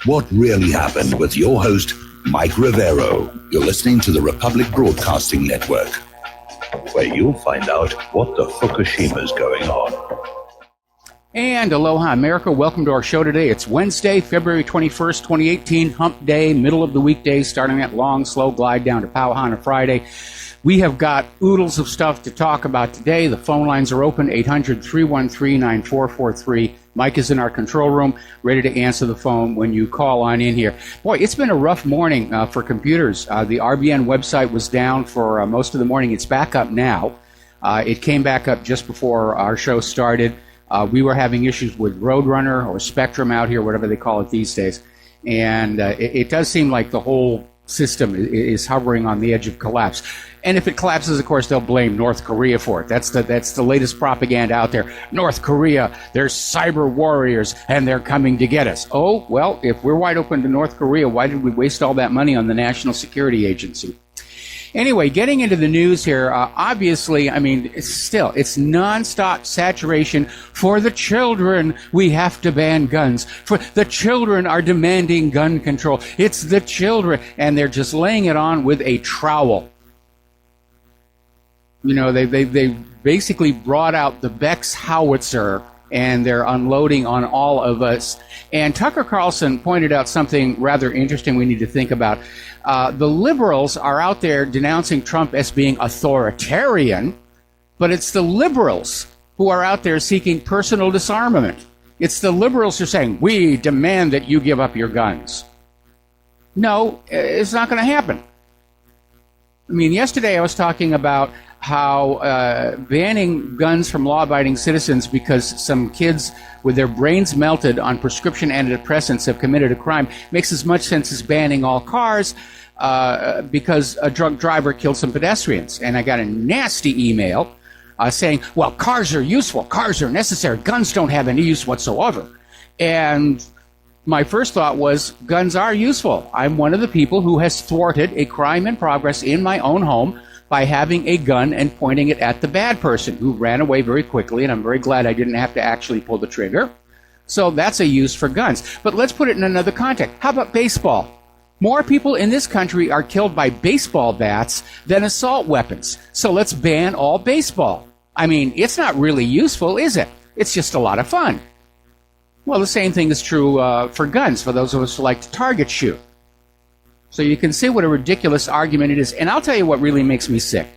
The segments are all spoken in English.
What really happened with your host, Mike Rivero. You're listening to the Republic Broadcasting Network, where you'll find out what the Fukushima's going on. And aloha, America. Welcome to our show today. It's Wednesday, February 21st, 2018, hump day, middle of the weekday, starting that long, slow glide down to Pauhana Friday. We have got oodles of stuff to talk about today. The phone lines are open, 800-313-9443. Mike is in our control room, ready to answer the phone when you call on in here. Boy, it's been a rough morning for computers. The RBN website was down for most of the morning. It's back up now. It came back up just before our show started. We were having issues with Roadrunner or Spectrum out here, whatever they call it these days. And it does seem like the whole system is hovering on the edge of collapse. And if it collapses, of course, they'll blame North Korea for it. That's the latest propaganda out there. North Korea, they're cyber warriors, and they're coming to get us. Oh, well, if we're wide open to North Korea, why did we waste all that money on the National Security Agency? Anyway, getting into the news here, obviously, I mean, it's nonstop saturation. For the children, we have to ban guns. For the children are demanding gun control. It's the children, and they're just laying it on with a trowel. You know, they basically brought out the Beck's howitzer, and they're unloading on all of us. And Tucker Carlson pointed out something rather interesting we need to think about. The liberals are out there denouncing Trump as being authoritarian, but it's the liberals who are out there seeking personal disarmament. It's the liberals who are saying, we demand that you give up your guns. No, it's not going to happen. I mean, yesterday I was talking about how banning guns from law-abiding citizens because some kids with their brains melted on prescription antidepressants have committed a crime makes as much sense as banning all cars because a drunk driver killed some pedestrians. And I got a nasty email saying, well, cars are useful, cars are necessary, guns don't have any use whatsoever. And my first thought was, guns are useful. I'm one of the people who has thwarted a crime in progress in my own home by having a gun and pointing it at the bad person who ran away very quickly, and I'm very glad I didn't have to actually pull the trigger. So that's a use for guns. But let's put it in another context. How about baseball? More people in this country are killed by baseball bats than assault weapons. So let's ban all baseball. I mean, it's not really useful, is it? It's just a lot of fun. Well, the same thing is true for guns, for those of us who like to target shoot. So you can see what a ridiculous argument it is. And I'll tell you what really makes me sick,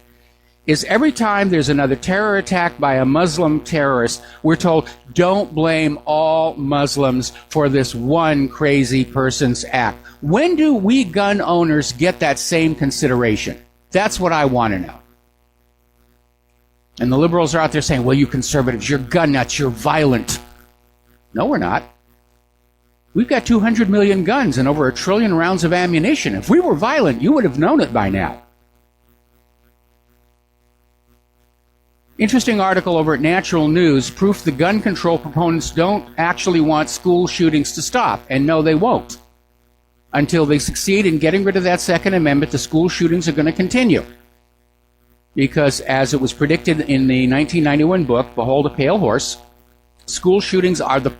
is every time there's another terror attack by a Muslim terrorist, we're told, don't blame all Muslims for this one crazy person's act. When do we gun owners get that same consideration? That's what I want to know. And the liberals are out there saying, well, you conservatives, you're gun nuts, you're violent. No, we're not. We've got 200 million guns and over 1 trillion rounds of ammunition. If we were violent, you would have known it by now. Interesting article over at Natural News, proof the gun control proponents don't actually want school shootings to stop. And no, they won't. Until they succeed in getting rid of that Second Amendment, the school shootings are going to continue. Because as it was predicted in the 1991 book, Behold a Pale Horse, school shootings are the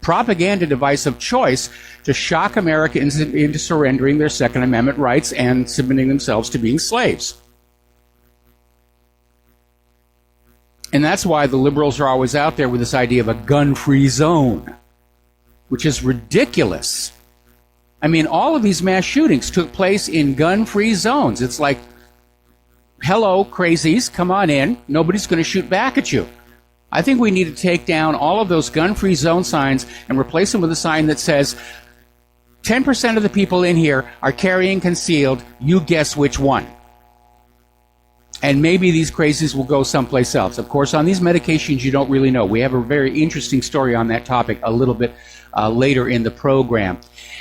propaganda device of choice to shock Americans into surrendering their Second Amendment rights and submitting themselves to being slaves. And that's why the liberals are always out there with this idea of a gun-free zone, which is ridiculous. I mean, all of these mass shootings took place in gun-free zones. It's like, hello, crazies, come on in. Nobody's going to shoot back at you. I think we need to take down all of those gun-free zone signs and replace them with a sign that says, 10% of the people in here are carrying concealed. You guess which one. And maybe these crazies will go someplace else. Of course, on these medications, you don't really know. We have a very interesting story on that topic a little bit later in the program.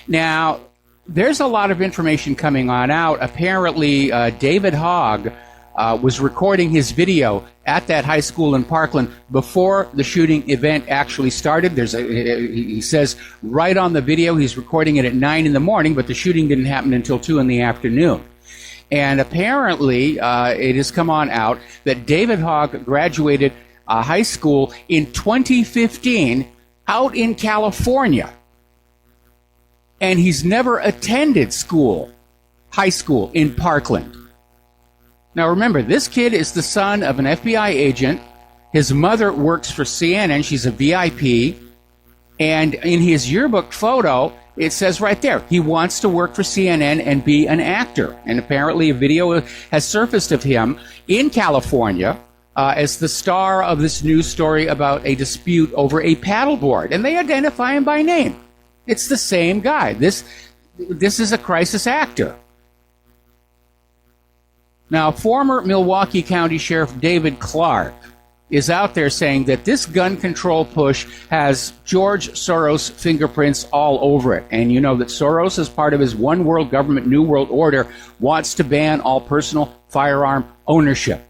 Now, there's a lot of information coming on out. Apparently, David Hogg was recording his video at that high school in Parkland before the shooting event actually started. He says right on the video he's recording it at 9 in the morning, but the shooting didn't happen until 2 in the afternoon. And apparently it has come on out that David Hogg graduated high school in 2015 out in California. and he's never attended school, high school in Parkland. Now remember, this kid is the son of an FBI agent. His mother works for CNN. She's a VIP. And in his yearbook photo, it says right there, he wants to work for CNN and be an actor. And apparently a video has surfaced of him in California as the star of this news story about a dispute over a paddleboard. And they identify him by name. It's the same guy. This is a crisis actor. Now, former Milwaukee County Sheriff David Clark is out there saying that this gun control push has George Soros' fingerprints all over it. And you know that Soros, as part of his one world government, new world order, wants to ban all personal firearm ownership.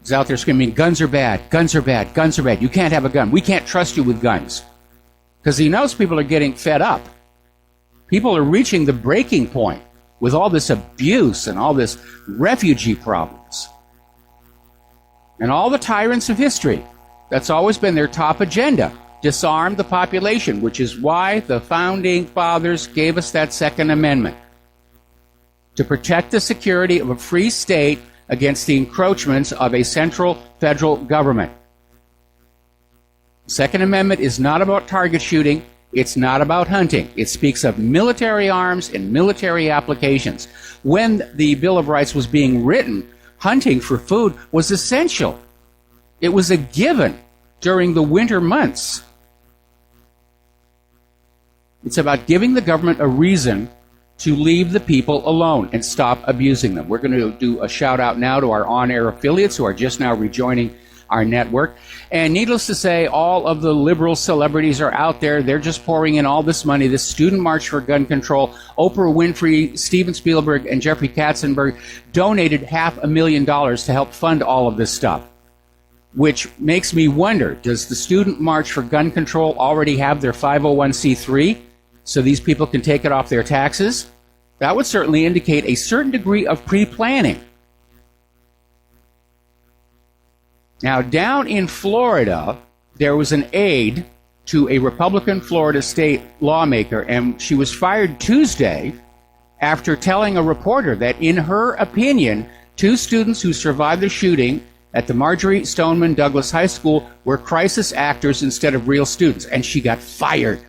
He's out there screaming, guns are bad, guns are bad, guns are bad. You can't have a gun. We can't trust you with guns. Because he knows people are getting fed up. People are reaching the breaking point with all this abuse and all this refugee problems. And all the tyrants of history, that's always been their top agenda. Disarm the population, which is why the founding fathers gave us that Second Amendment. To protect the security of a free state against the encroachments of a central federal government. The Second Amendment is not about target shooting. It's not about hunting. It speaks of military arms and military applications. When the Bill of Rights was being written, hunting for food was essential. It was a given during the winter months. It's about giving the government a reason to leave the people alone and stop abusing them. We're going to do a shout out now to our on-air affiliates who are just now rejoining our network. And needless to say, all of the liberal celebrities are out there. They're just pouring in all this money, this student march for gun control. Oprah Winfrey, Steven Spielberg, and Jeffrey Katzenberg donated $500,000 to help fund all of this stuff. Which makes me wonder, does the student march for gun control already have their 501c3 so these people can take it off their taxes? That would certainly indicate a certain degree of pre-planning. Now, down in Florida, there was an aide to a Republican Florida state lawmaker, and she was fired Tuesday after telling a reporter that, in her opinion, two students who survived the shooting at the Marjorie Stoneman Douglas High School were crisis actors instead of real students, and she got fired.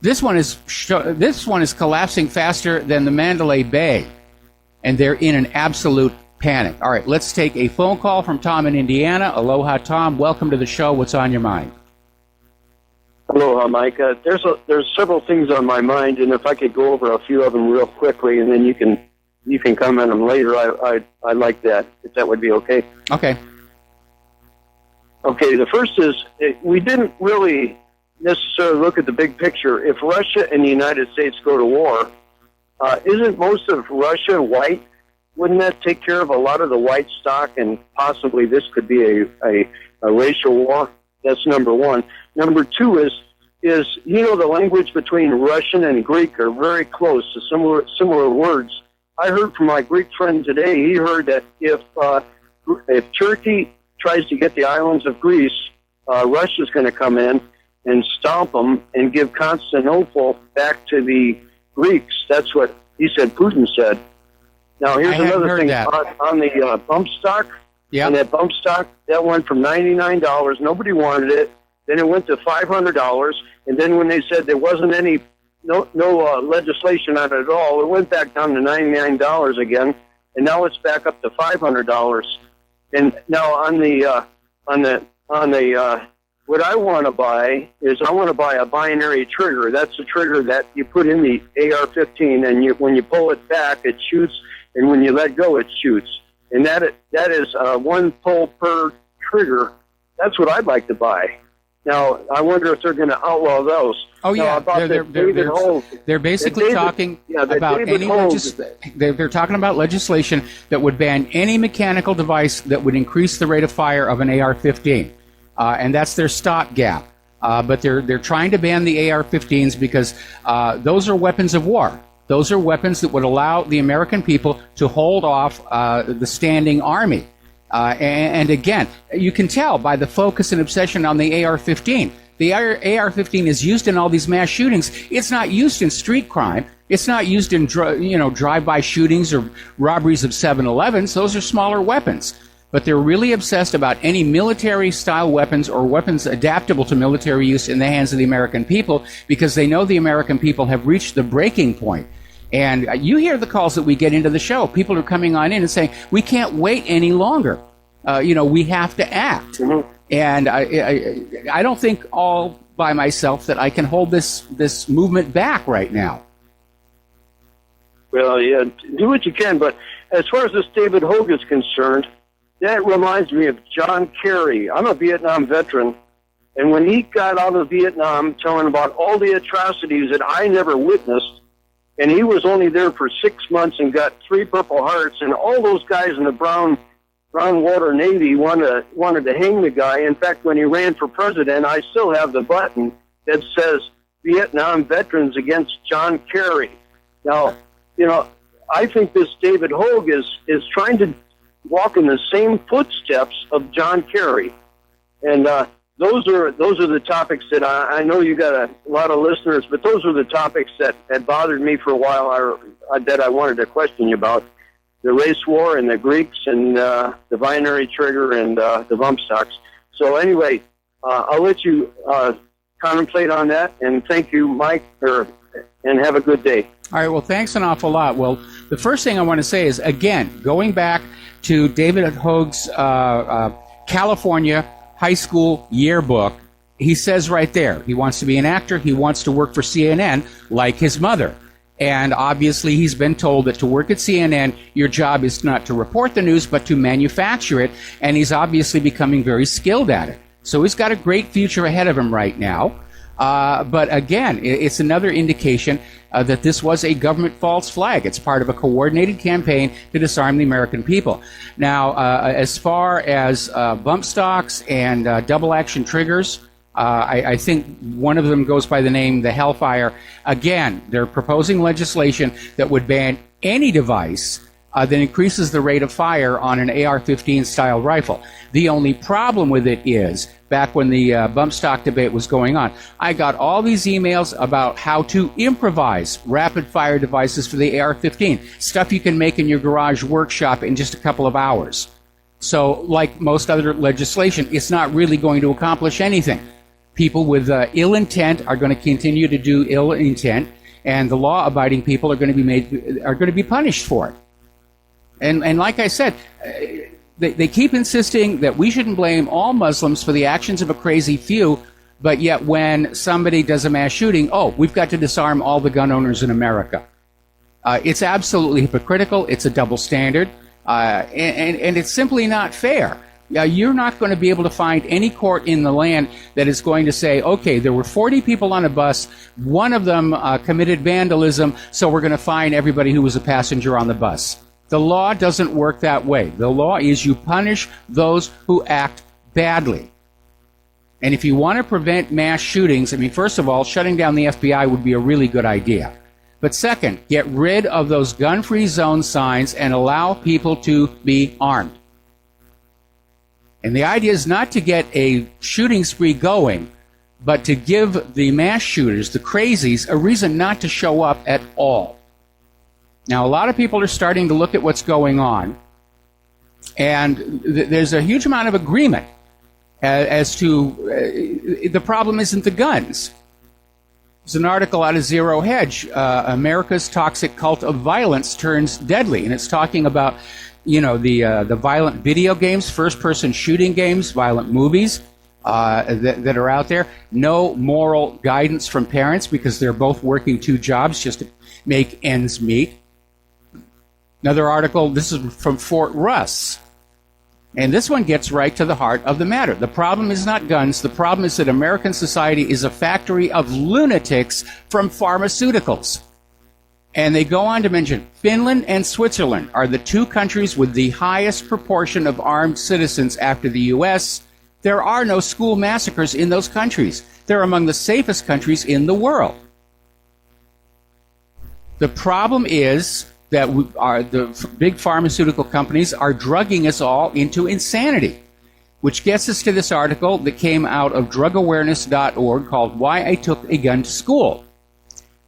This one is collapsing faster than the Mandalay Bay, and they're in an absolute panic. All right, let's take a phone call from Tom in Indiana. Aloha, Tom. Welcome to the show. What's on your mind? Aloha, Mike. There's several things on my mind, and if I could go over a few of them real quickly, and then you can comment on them later. I like that, if that would be okay. Okay. Okay. The first is we didn't really necessarily look at the big picture. If Russia and the United States go to war, isn't most of Russia white? Wouldn't that take care of a lot of the white stock, and possibly this could be a racial war? That's number one. Number two is the language between Russian and Greek are very close to similar words. I heard from my Greek friend today. He heard that if Turkey tries to get the islands of Greece, Russia's going to come in and stomp them and give Constantinople back to the Greeks. That's what he said, Putin said. Now, here's another thing on the bump stock. Yeah. And that bump stock, that went from $99. Nobody wanted it. Then it went to $500. And then when they said there wasn't no legislation on it at all, it went back down to $99 again. And now it's back up to $500. And now on the what I want to buy is I want to buy a binary trigger. That's a trigger that you put in the AR-15, and when you pull it back, it shoots, and when you let go, it shoots. And that is one pull per trigger. That's what I'd like to buy. Now, I wonder if they're going to outlaw those. Oh, yeah. They're basically talking about they're talking about legislation that would ban any mechanical device that would increase the rate of fire of an AR-15. And that's their stopgap. But they're trying to ban the AR-15s because those are weapons of war. Those are weapons that would allow the American people to hold off the standing army. And again, you can tell by the focus and obsession on the AR-15. The AR-15 is used in all these mass shootings. It's not used in street crime. It's not used in drive-by shootings or robberies of 7-Elevens. Those are smaller weapons. But they're really obsessed about any military-style weapons or weapons adaptable to military use in the hands of the American people, because they know the American people have reached the breaking point. And you hear the calls that we get into the show. People are coming on in and saying, we can't wait any longer. We have to act. Mm-hmm. And I don't think all by myself that I can hold this movement back right now. Well, yeah, do what you can. But as far as this David Hogue is concerned, that reminds me of John Kerry. I'm a Vietnam veteran. And when he got out of Vietnam, telling about all the atrocities that I never witnessed, and he was only there for 6 months and got 3 Purple Hearts, and all those guys in the Brown Water Navy wanted to hang the guy. In fact, when he ran for president, I still have the button that says Vietnam Veterans Against John Kerry. Now, I think this David Hogue is trying to walk in the same footsteps of John Kerry. And those are the topics that I know you got a lot of listeners, but those are the topics that bothered me for a while that I wanted to question you about. The race war and the Greeks and the binary trigger and the bump stocks. So anyway, I'll let you contemplate on that, and thank you, Mike, and have a good day. All right, well, thanks an awful lot. Well, the first thing I want to say is, again, going back to David Hogue's California high school yearbook, he says right there, he wants to be an actor, he wants to work for CNN like his mother. And obviously he's been told that to work at CNN, your job is not to report the news, but to manufacture it. And he's obviously becoming very skilled at it. So he's got a great future ahead of him right now. But again, it's another indication that this was a government false flag. It's part of a coordinated campaign to disarm the American people. Now, as far as bump stocks and double action triggers, I think one of them goes by the name the Hellfire. Again, they're proposing legislation that would ban any device that increases the rate of fire on an AR-15 style rifle. The only problem with it is, back when the bump stock debate was going on, I got all these emails about how to improvise rapid fire devices for the AR-15, stuff you can make in your garage workshop in just a couple of hours. So, like most other legislation, it's not really going to accomplish anything. People with ill intent are going to continue to do ill intent, and the law-abiding people are going to be punished for it. And like I said, they keep insisting that we shouldn't blame all Muslims for the actions of a crazy few, but yet when somebody does a mass shooting, we've got to disarm all the gun owners in America. It's absolutely hypocritical. It's a double standard, and it's simply not fair. You're not going to be able to find any court in the land that is going to say, okay, there were 40 people on a bus, one of them committed vandalism, so we're going to fine everybody who was a passenger on the bus. The law doesn't work that way. The law is you punish those who act badly. And if you want to prevent mass shootings, first of all, shutting down the FBI would be a really good idea. But second, get rid of those gun-free zone signs and allow people to be armed. And the idea is not to get a shooting spree going, but to give the mass shooters, the crazies, a reason not to show up at all. Now, a lot of people are starting to look at what's going on, and there's a huge amount of agreement as to the problem isn't the guns. There's an article out of Zero Hedge, America's Toxic Cult of Violence Turns Deadly, and it's talking about the violent video games, first-person shooting games, violent movies that are out there. No moral guidance from parents because they're both working 2 jobs just to make ends meet. Another article, this is from Fort Russ, and this one gets right to the heart of the matter. The problem is not guns. The problem is that American society is a factory of lunatics from pharmaceuticals. And they go on to mention Finland and Switzerland are the 2 countries with the highest proportion of armed citizens after the U.S. There are no school massacres in those countries. They're among the safest countries in the world. The problem is that the big pharmaceutical companies are drugging us all into insanity. Which gets us to this article that came out of drugawareness.org called Why I Took a Gun to School.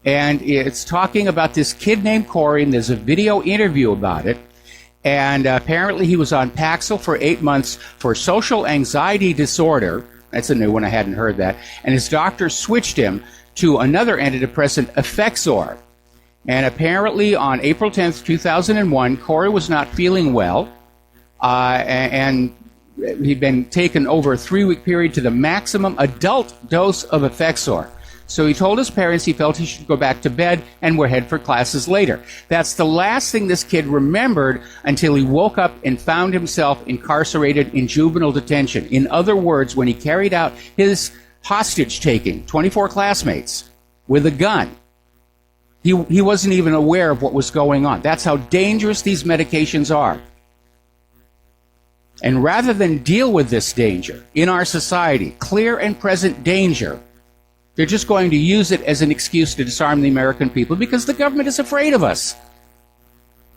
And it's talking about this kid named Corey, and there's a video interview about it. And apparently he was on Paxil for 8 months for social anxiety disorder. That's a new one, I hadn't heard that. And his doctor switched him to another antidepressant, Effexor. And apparently on April 10th, 2001, Corey was not feeling well. And he'd been taken over a 3-week period to the maximum adult dose of Effexor. So he told his parents he felt he should go back to bed and would head for classes later. That's the last thing this kid remembered until he woke up and found himself incarcerated in juvenile detention. In other words, when he carried out his hostage-taking, 24 classmates, with a gun, he wasn't even aware of what was going on. That's how dangerous these medications are. And rather than deal with this danger in our society, clear and present danger, they're just going to use it as an excuse to disarm the American people because the government is afraid of us.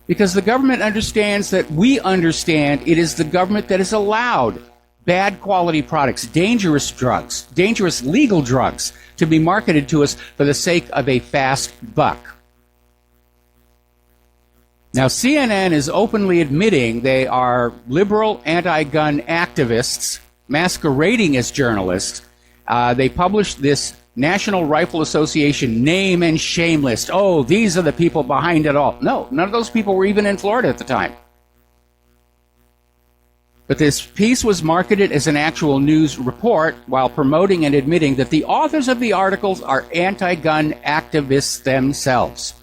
Because the government understands that we understand it is the government that has allowed bad quality products, dangerous drugs, dangerous legal drugs to be marketed to us for the sake of a fast buck. Now, CNN is openly admitting they are liberal anti-gun activists masquerading as journalists. They published this National Rifle Association name and shame list. Oh, these are the people behind it all. No, none of those people were even in Florida at the time. But this piece was marketed as an actual news report while promoting and admitting that the authors of the articles are anti-gun activists themselves.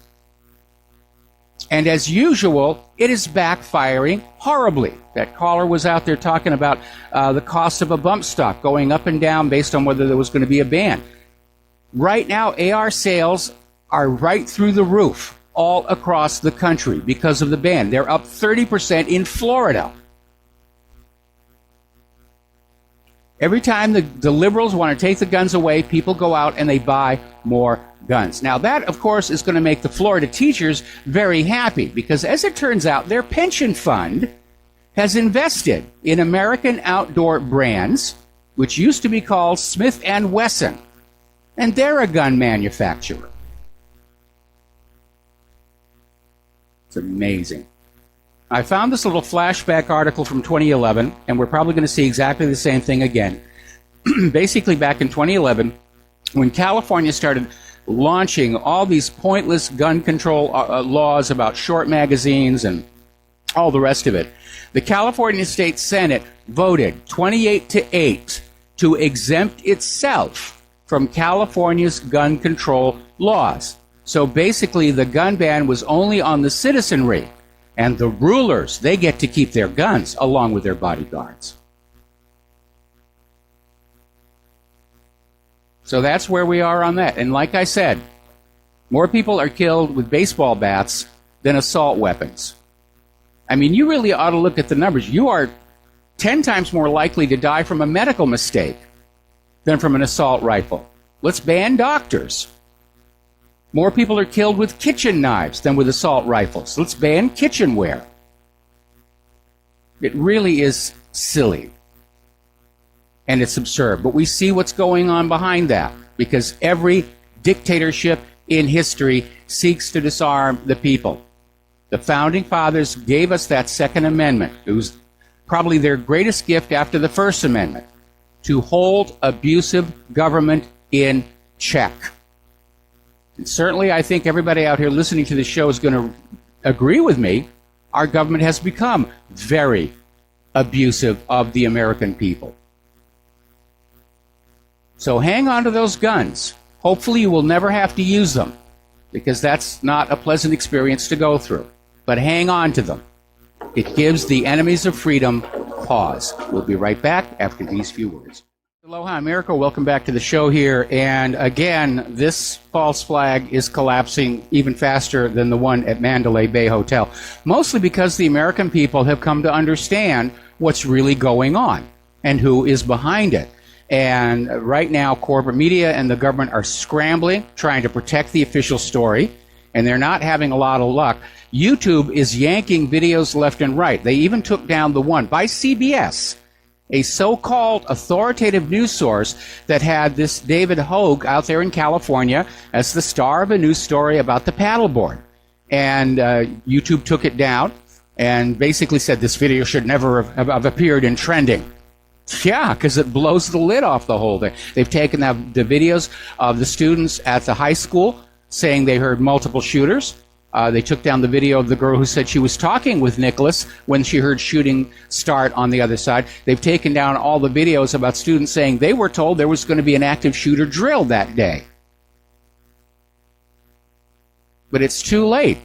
And as usual, it is backfiring horribly. That caller was out there talking about the cost of a bump stock going up and down based on whether there was going to be a ban. Right now, AR sales are right through the roof all across the country because of the ban. They're up 30% in Florida. Every time the liberals want to take the guns away, people go out and they buy more guns. Now that, of course, is going to make the Florida teachers very happy because, as it turns out, their pension fund has invested in American outdoor brands, which used to be called Smith & Wesson, and they're a gun manufacturer. It's amazing. I found this little flashback article from 2011, and we're probably going to see exactly the same thing again. Basically, back in 2011, when California started launching all these pointless gun control laws about short magazines and all the rest of it, the California State Senate voted 28-8 to exempt itself from California's gun control laws. So basically, the gun ban was only on the citizenry. And the rulers, they get to keep their guns along with their bodyguards. So that's where we are on that. And like I said, more people are killed with baseball bats than assault weapons. I mean, you really ought to look at the numbers. You are 10 times more likely to die from a medical mistake than from an assault rifle. Let's ban doctors. More people are killed with kitchen knives than with assault rifles. Let's ban kitchenware. It really is silly. And it's absurd. But we see what's going on behind that, because every dictatorship in history seeks to disarm the people. The Founding Fathers gave us that Second Amendment. It was probably their greatest gift after the First Amendment, to hold abusive government in check. And certainly, I think everybody out here listening to this show is going to agree with me. Our government has become very abusive of the American people. So hang on to those guns. Hopefully you will never have to use them, because that's not a pleasant experience to go through. But hang on to them. It gives the enemies of freedom pause. We'll be right back after these few words. Aloha, America. Welcome back to the show here. And again, this false flag is collapsing even faster than the one at Mandalay Bay Hotel, mostly because the American people have come to understand what's really going on and who is behind it. And right now, corporate media and the government are scrambling, trying to protect the official story, and they're not having a lot of luck. YouTube is yanking videos left and right. They even took down the one by CBS, a so-called authoritative news source that had this David Hogue out there in California as the star of a news story about the paddleboard. And YouTube took it down and basically said this video should never have appeared in trending. Yeah, because it blows the lid off the whole thing. They've taken the videos of the students at the high school saying they heard multiple shooters. They took down the video of the girl who said she was talking with Nicholas when she heard shooting start on the other side. They've taken down all the videos about students saying they were told there was going to be an active shooter drill that day. But it's too late.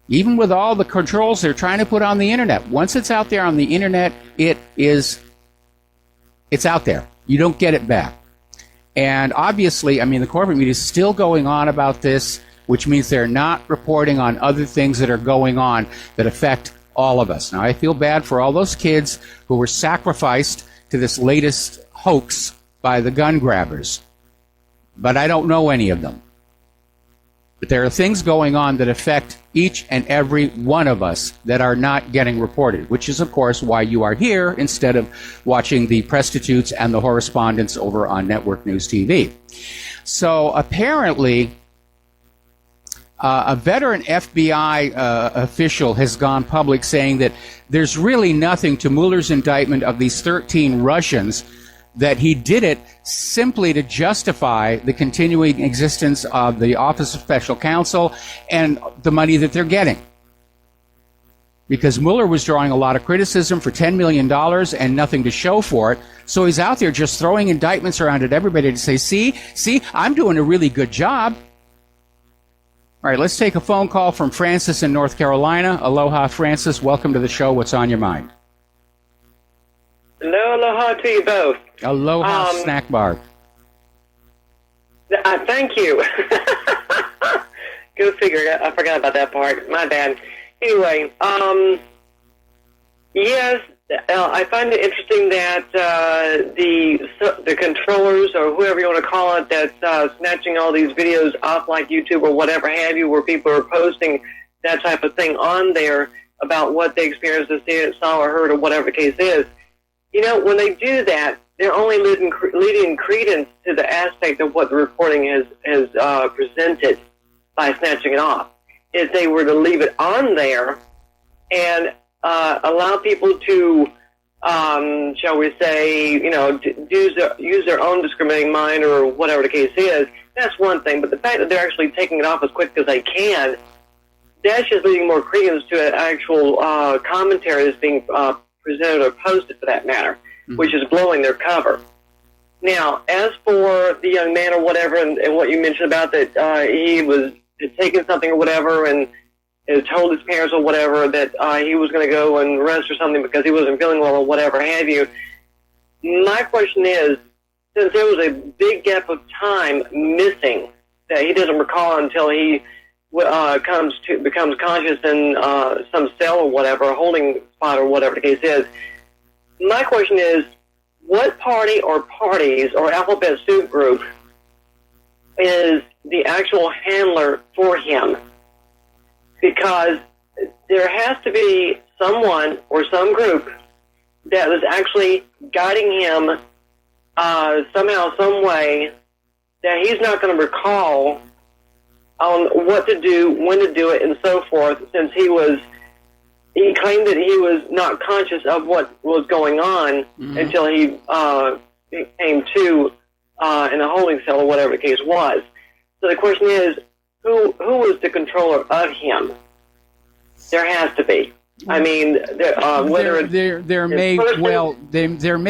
Even with all the controls they're trying to put on the internet, once it's out there on the internet, it's out there. You don't get it back. And obviously, I mean, the corporate media is still going on about this, which means they're not reporting on other things that are going on that affect all of us. Now, I feel bad for all those kids who were sacrificed to this latest hoax by the gun grabbers. But I don't know any of them. But there are things going on that affect each and every one of us that are not getting reported, which is, of course, why you are here instead of watching the prostitutes and the correspondents over on Network News TV. So apparently, a veteran FBI official has gone public saying that there's really nothing to Mueller's indictment of these 13 Russians, that he did it simply to justify the continuing existence of the Office of Special Counsel and the money that they're getting. Because Mueller was drawing a lot of criticism for $10 million and nothing to show for it, so he's out there just throwing indictments around at everybody to say, see, I'm doing a really good job. All right, let's take a phone call from Francis in North Carolina. Aloha, Francis. Welcome to the show. What's on your mind? Hello, aloha to you both. Aloha, snack bar. Thank you. Go figure. I forgot about that part. My bad. Anyway, yes, I find it interesting that the controllers, or whoever you want to call it, that's snatching all these videos off like YouTube or whatever have you, where people are posting that type of thing on there about what they experienced, saw or heard, or whatever the case is. You know, when they do that, they're only leading credence to the aspect of what the reporting has presented by snatching it off. If they were to leave it on there and allow people to, shall we say, you know, use their own discriminating mind or whatever the case is, that's one thing. But the fact that they're actually taking it off as quick as they can, that's just leading more credence to an actual commentary that's being presented or posted, for that matter, which is blowing their cover. Now, as for the young man or whatever, and what you mentioned about that he was taking something or whatever and told his parents or whatever that he was going to go and rest or something because he wasn't feeling well or whatever have you, my question is, since there was a big gap of time missing that he doesn't recall until he becomes conscious in some cell or whatever, a holding spot or whatever the case is. My question is, what party or parties or alphabet soup group is the actual handler for him? Because there has to be someone or some group that was actually guiding him somehow, some way, that he's not going to recall on what to do, when to do it, and so forth, since he claimed that he was not conscious of what was going on until he came to in a holding cell or whatever the case was. So the question is, who was the controller of him? There has to be. I mean, whether there may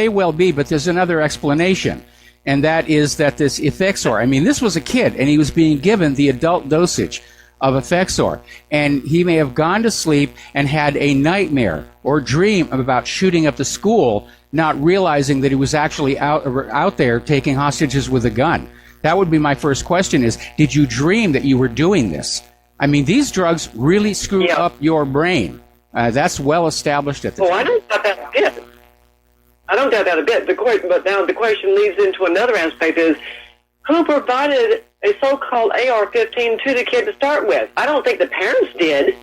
well be, but there's another explanation. And that is that this Effexor, I mean, this was a kid, and he was being given the adult dosage of Effexor. And he may have gone to sleep and had a nightmare or dream about shooting up the school, not realizing that he was actually out there taking hostages with a gun. That would be my first question is, did you dream that you were doing this? I mean, these drugs really screw up your brain. That's well established at the time. I don't doubt that a bit. I don't doubt that a bit. But now the question leads into another aspect is, who provided a so-called AR-15 to the kid to start with? I don't think the parents did.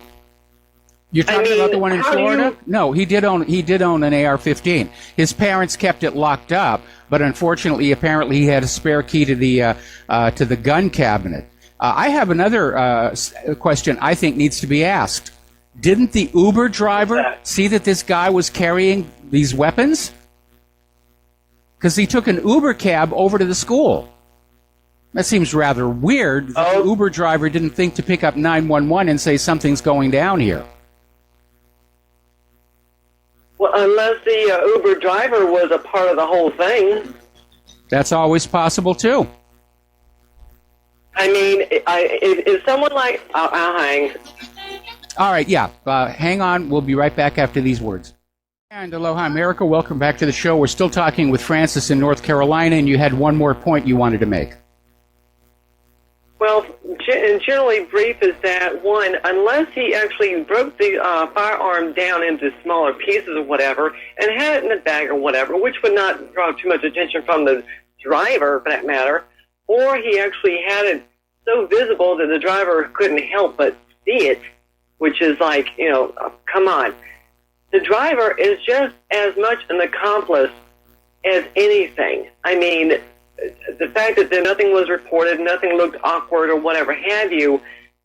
You're talking about the one in Florida? No, he did own an AR-15. His parents kept it locked up, but unfortunately, apparently, he had a spare key to the gun cabinet. I have another question I think needs to be asked. Didn't the Uber driver see that this guy was carrying these weapons? Because he took an Uber cab over to the school. That seems rather weird that the Uber driver didn't think to pick up 911 and say something's going down here. Well, unless the Uber driver was a part of the whole thing. That's always possible, too. I mean, if someone like... I'll hang. All right, yeah. Hang on. We'll be right back after these words. And aloha, America. Welcome back to the show. We're still talking with Francis in North Carolina, and you had one more point you wanted to make. Well, generally brief is that, one, unless he actually broke the firearm down into smaller pieces or whatever and had it in a bag or whatever, which would not draw too much attention from the driver, for that matter, or he actually had it so visible that the driver couldn't help but see it, which is like, come on. The driver is just as much an accomplice as anything. I mean, the fact that nothing was reported, nothing looked awkward or whatever have you,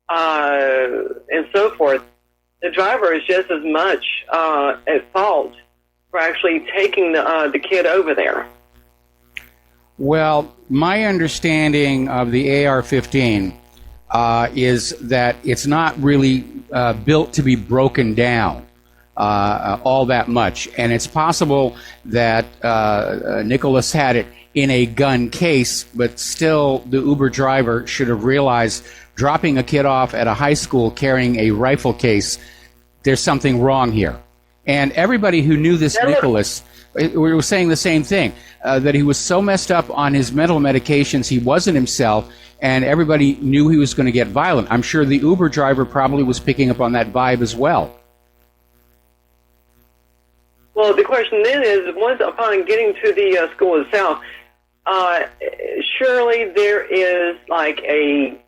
and so forth, the driver is just as much at fault for actually taking the kid over there. Well, my understanding of the AR-15 is that it's not really built to be broken down all that much. And it's possible that Nicholas had it in a gun case, but still the Uber driver should have realized dropping a kid off at a high school carrying a rifle case, there's something wrong here. And everybody who knew this Nicholas, we were saying the same thing, that he was so messed up on his mental medications, he wasn't himself, and everybody knew he was going to get violent. I'm sure the Uber driver probably was picking up on that vibe as well. Well, the question then is, once upon getting to the school itself, surely there is like a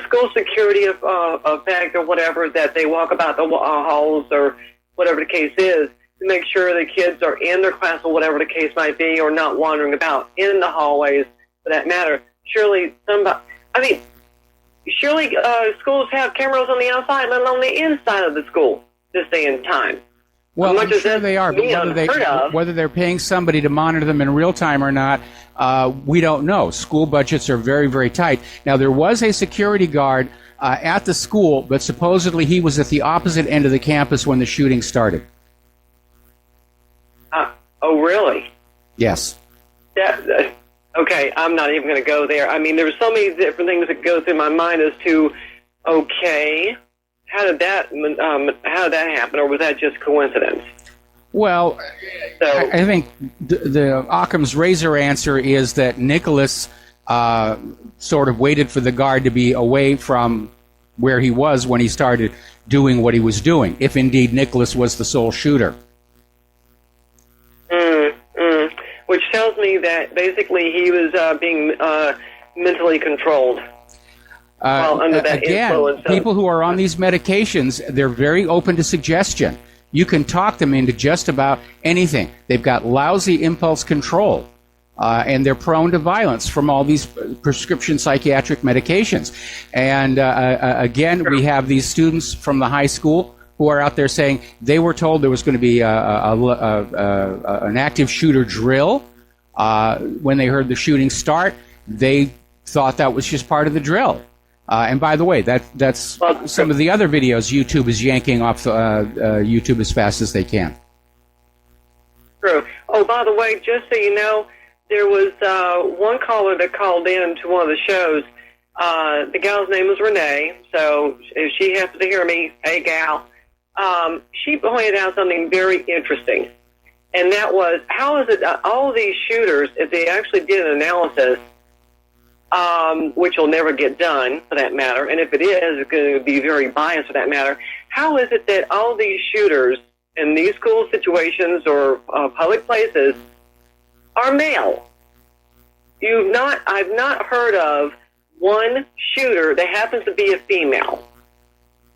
school security effect or whatever, that they walk about the halls or whatever the case is to make sure the kids are in their class or whatever the case might be, or not wandering about in the hallways for that matter. Surely surely schools have cameras on the outside, let alone the inside of the school this day and time. Well, I'm sure they are, but whether they're paying somebody to monitor them in real time or not, we don't know. School budgets are very, very tight. Now, there was a security guard at the school, but supposedly he was at the opposite end of the campus when the shooting started. Oh, really? Yes. Okay, I'm not even going to go there. I mean, there's so many different things that go through my mind as to, okay, how did that happen, or was that just coincidence? Well, I think the Occam's razor answer is that Nicholas sort of waited for the guard to be away from where he was when he started doing what he was doing, if indeed Nicholas was the sole shooter. Which tells me that basically he was being mentally controlled. Under that influence. People who are on these medications, they're very open to suggestion. You can talk them into just about anything. They've got lousy impulse control, and they're prone to violence from all these prescription psychiatric medications. And again, we have these students from the high school who are out there saying they were told there was going to be an active shooter drill. When they heard the shooting start, they thought that was just part of the drill. And by the way, that's some of the other videos YouTube is yanking off YouTube as fast as they can. True. Oh, by the way, just so you know, there was one caller that called in to one of the shows. The gal's name was Renee, so if she happens to hear me, hey, gal. She pointed out something very interesting, and that was, how is it that all these shooters, if they actually did an analysis, which will never get done for that matter, and if it is, it's going to be very biased for that matter, how is it that all these shooters in these school situations or public places are male? I've not heard of one shooter that happens to be a female.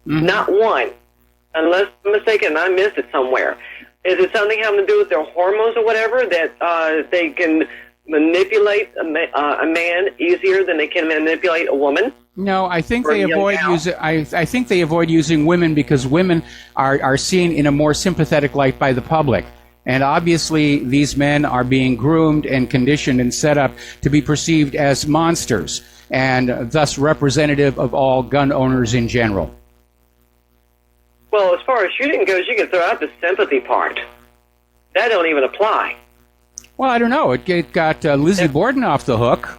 Not one. Unless I'm mistaken, I missed it somewhere. Is it something having to do with their hormones or whatever, that they can manipulate a man easier than they can manipulate a woman? No, I think they avoid using. I think they avoid using women because women are seen in a more sympathetic light by the public, and obviously these men are being groomed and conditioned and set up to be perceived as monsters, and thus representative of all gun owners in general. Well, as far as shooting goes, you can throw out the sympathy part. That don't even apply. Well, I don't know. It got Lizzie Borden off the hook.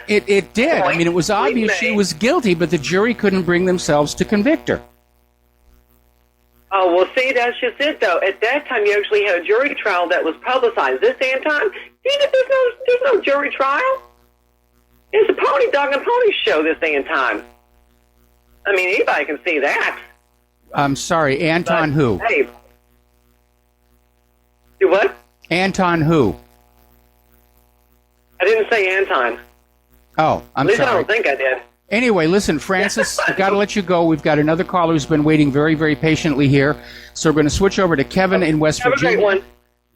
It did. I mean, it was obvious she was guilty, but the jury couldn't bring themselves to convict her. Oh, well, see, that's just it, though. At that time, you actually had a jury trial that was publicized. This day and time, there's no jury trial. It's a pony dog and pony show this day and time. I mean, anybody can see that. I'm sorry, Anton But, who? Hey. Do what? Anton who? I didn't say Anton. Oh, I'm At least sorry. I don't think I did. Anyway, listen, Francis, I've got to let you go. We've got another caller who's been waiting very, very patiently here. So we're going to switch over to Kevin in West Have Virginia. a great one.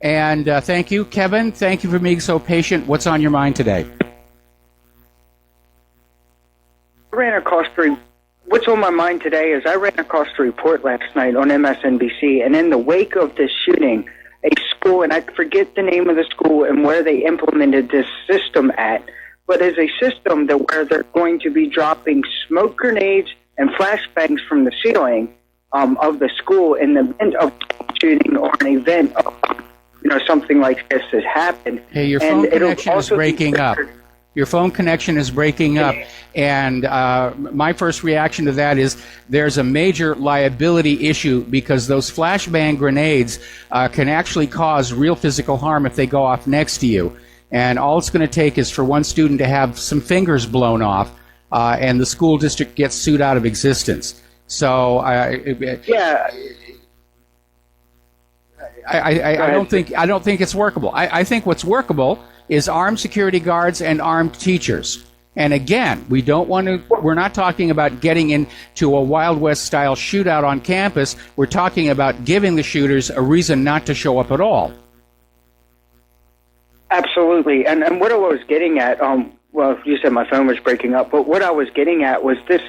And thank you, Kevin. Thank you for being so patient. What's on your mind today? What's on my mind today is I ran across a report last night on MSNBC, and in the wake of this shooting, a school, and I forget the name of the school and where they implemented this system at, but it's a system that where they're going to be dropping smoke grenades and flashbangs from the ceiling of the school in the event of shooting or an event of, something like this has happened. Hey, your phone connection is breaking up. Your phone connection is breaking up, and my first reaction to that is there's a major liability issue because those flashbang grenades can actually cause real physical harm if they go off next to you. And all it's going to take is for one student to have some fingers blown off, and the school district gets sued out of existence. So, I don't think it's workable. I think what's workable is armed security guards and armed teachers. And again, we're not talking about getting into a Wild West style shootout on campus. We're talking about giving the shooters a reason not to show up at all. Absolutely. And what I was getting at, well, you said my phone was breaking up, but what I was getting at was this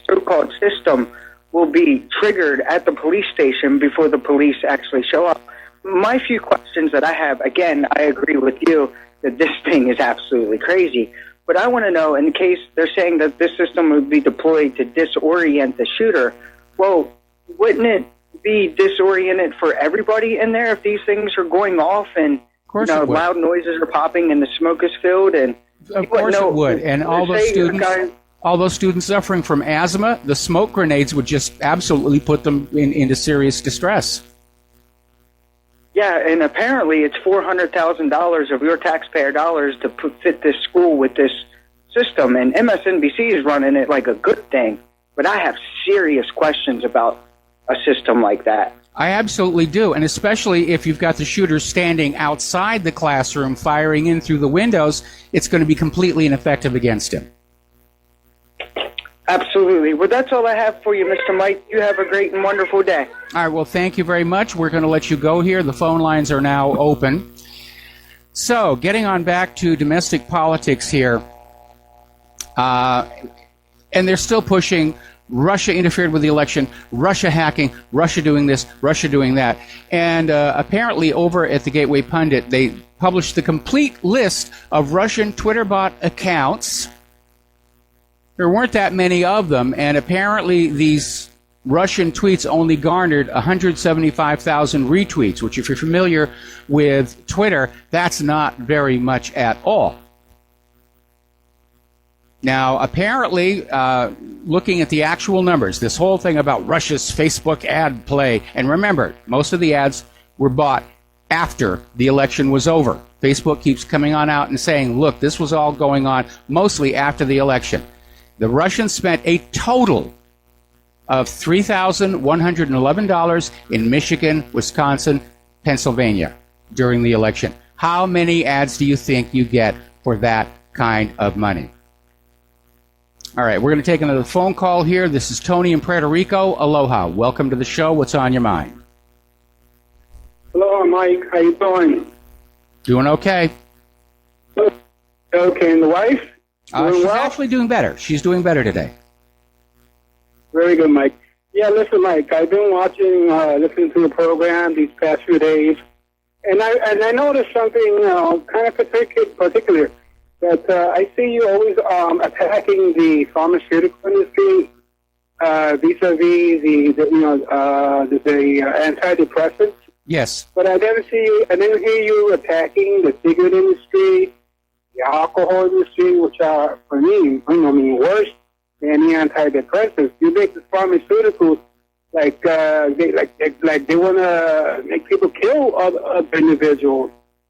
so-called system will be triggered at the police station before the police actually show up. My few questions that I have, again, I agree with you that this thing is absolutely crazy. But I want to know, in case they're saying that this system would be deployed to disorient the shooter, well, wouldn't it be disoriented for everybody in there if these things are going off and loud noises are popping and the smoke is filled? And of course it would. And all those students suffering from asthma, the smoke grenades would just absolutely put them into serious distress. Yeah, and apparently it's $400,000 of your taxpayer dollars to fit this school with this system, and MSNBC is running it like a good thing. But I have serious questions about a system like that. I absolutely do, and especially if you've got the shooter standing outside the classroom firing in through the windows, it's going to be completely ineffective against him. Absolutely. Well, that's all I have for you, Mr. Mike. You have a great and wonderful day. All right, well, thank you very much. We're going to let you go here. The phone lines are now open. So, getting on back to domestic politics here, and they're still pushing Russia interfered with the election, Russia hacking, Russia doing this, Russia doing that. And apparently over at the Gateway Pundit, they published the complete list of Russian Twitter bot accounts. There weren't that many of them, and apparently these Russian tweets only garnered 175,000 retweets, which if you're familiar with Twitter, that's not very much at all. Now, apparently, looking at the actual numbers, this whole thing about Russia's Facebook ad play, and remember, most of the ads were bought after the election was over. Facebook keeps coming on out and saying, look, this was all going on mostly after the election. The Russians spent a total of $3,111 in Michigan, Wisconsin, Pennsylvania during the election. How many ads do you think you get for that kind of money? All right, we're going to take another phone call here. This is Tony in Puerto Rico. Aloha. Welcome to the show. What's on your mind? Hello, Mike. How you doing? Doing okay. Okay, and the wife? She's actually doing better. She's doing better today. Very good, Mike. Yeah, listen, Mike, I've been listening to the program these past few days, and I noticed something kind of particular, that I see you always attacking the pharmaceutical industry vis-a-vis the antidepressants. Yes. But I never hear you attacking the cigarette industry, the alcohol industry, which are, for me, worse than the antidepressants. You make the pharmaceuticals like they want to make people kill other individuals.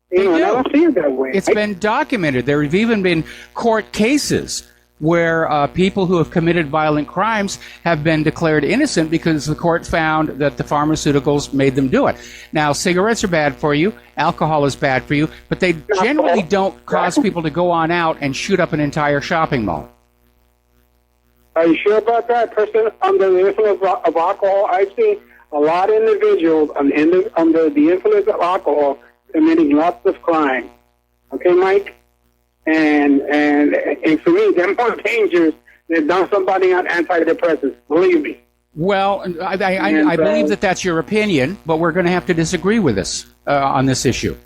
And I don't see it that way. It's been documented. There have even been court cases where people who have committed violent crimes have been declared innocent because the court found that the pharmaceuticals made them do it. Now, cigarettes are bad for you, alcohol is bad for you, but they generally don't cause people to go on out and shoot up an entire shopping mall. Are you sure about that? Person under the influence of alcohol, I've seen a lot of individuals under the influence of alcohol committing lots of crime. Okay, Mike? And for me, they're more dangerous than somebody on antidepressants. Believe me. Well, I believe that that's your opinion, but we're going to have to disagree with this on this issue.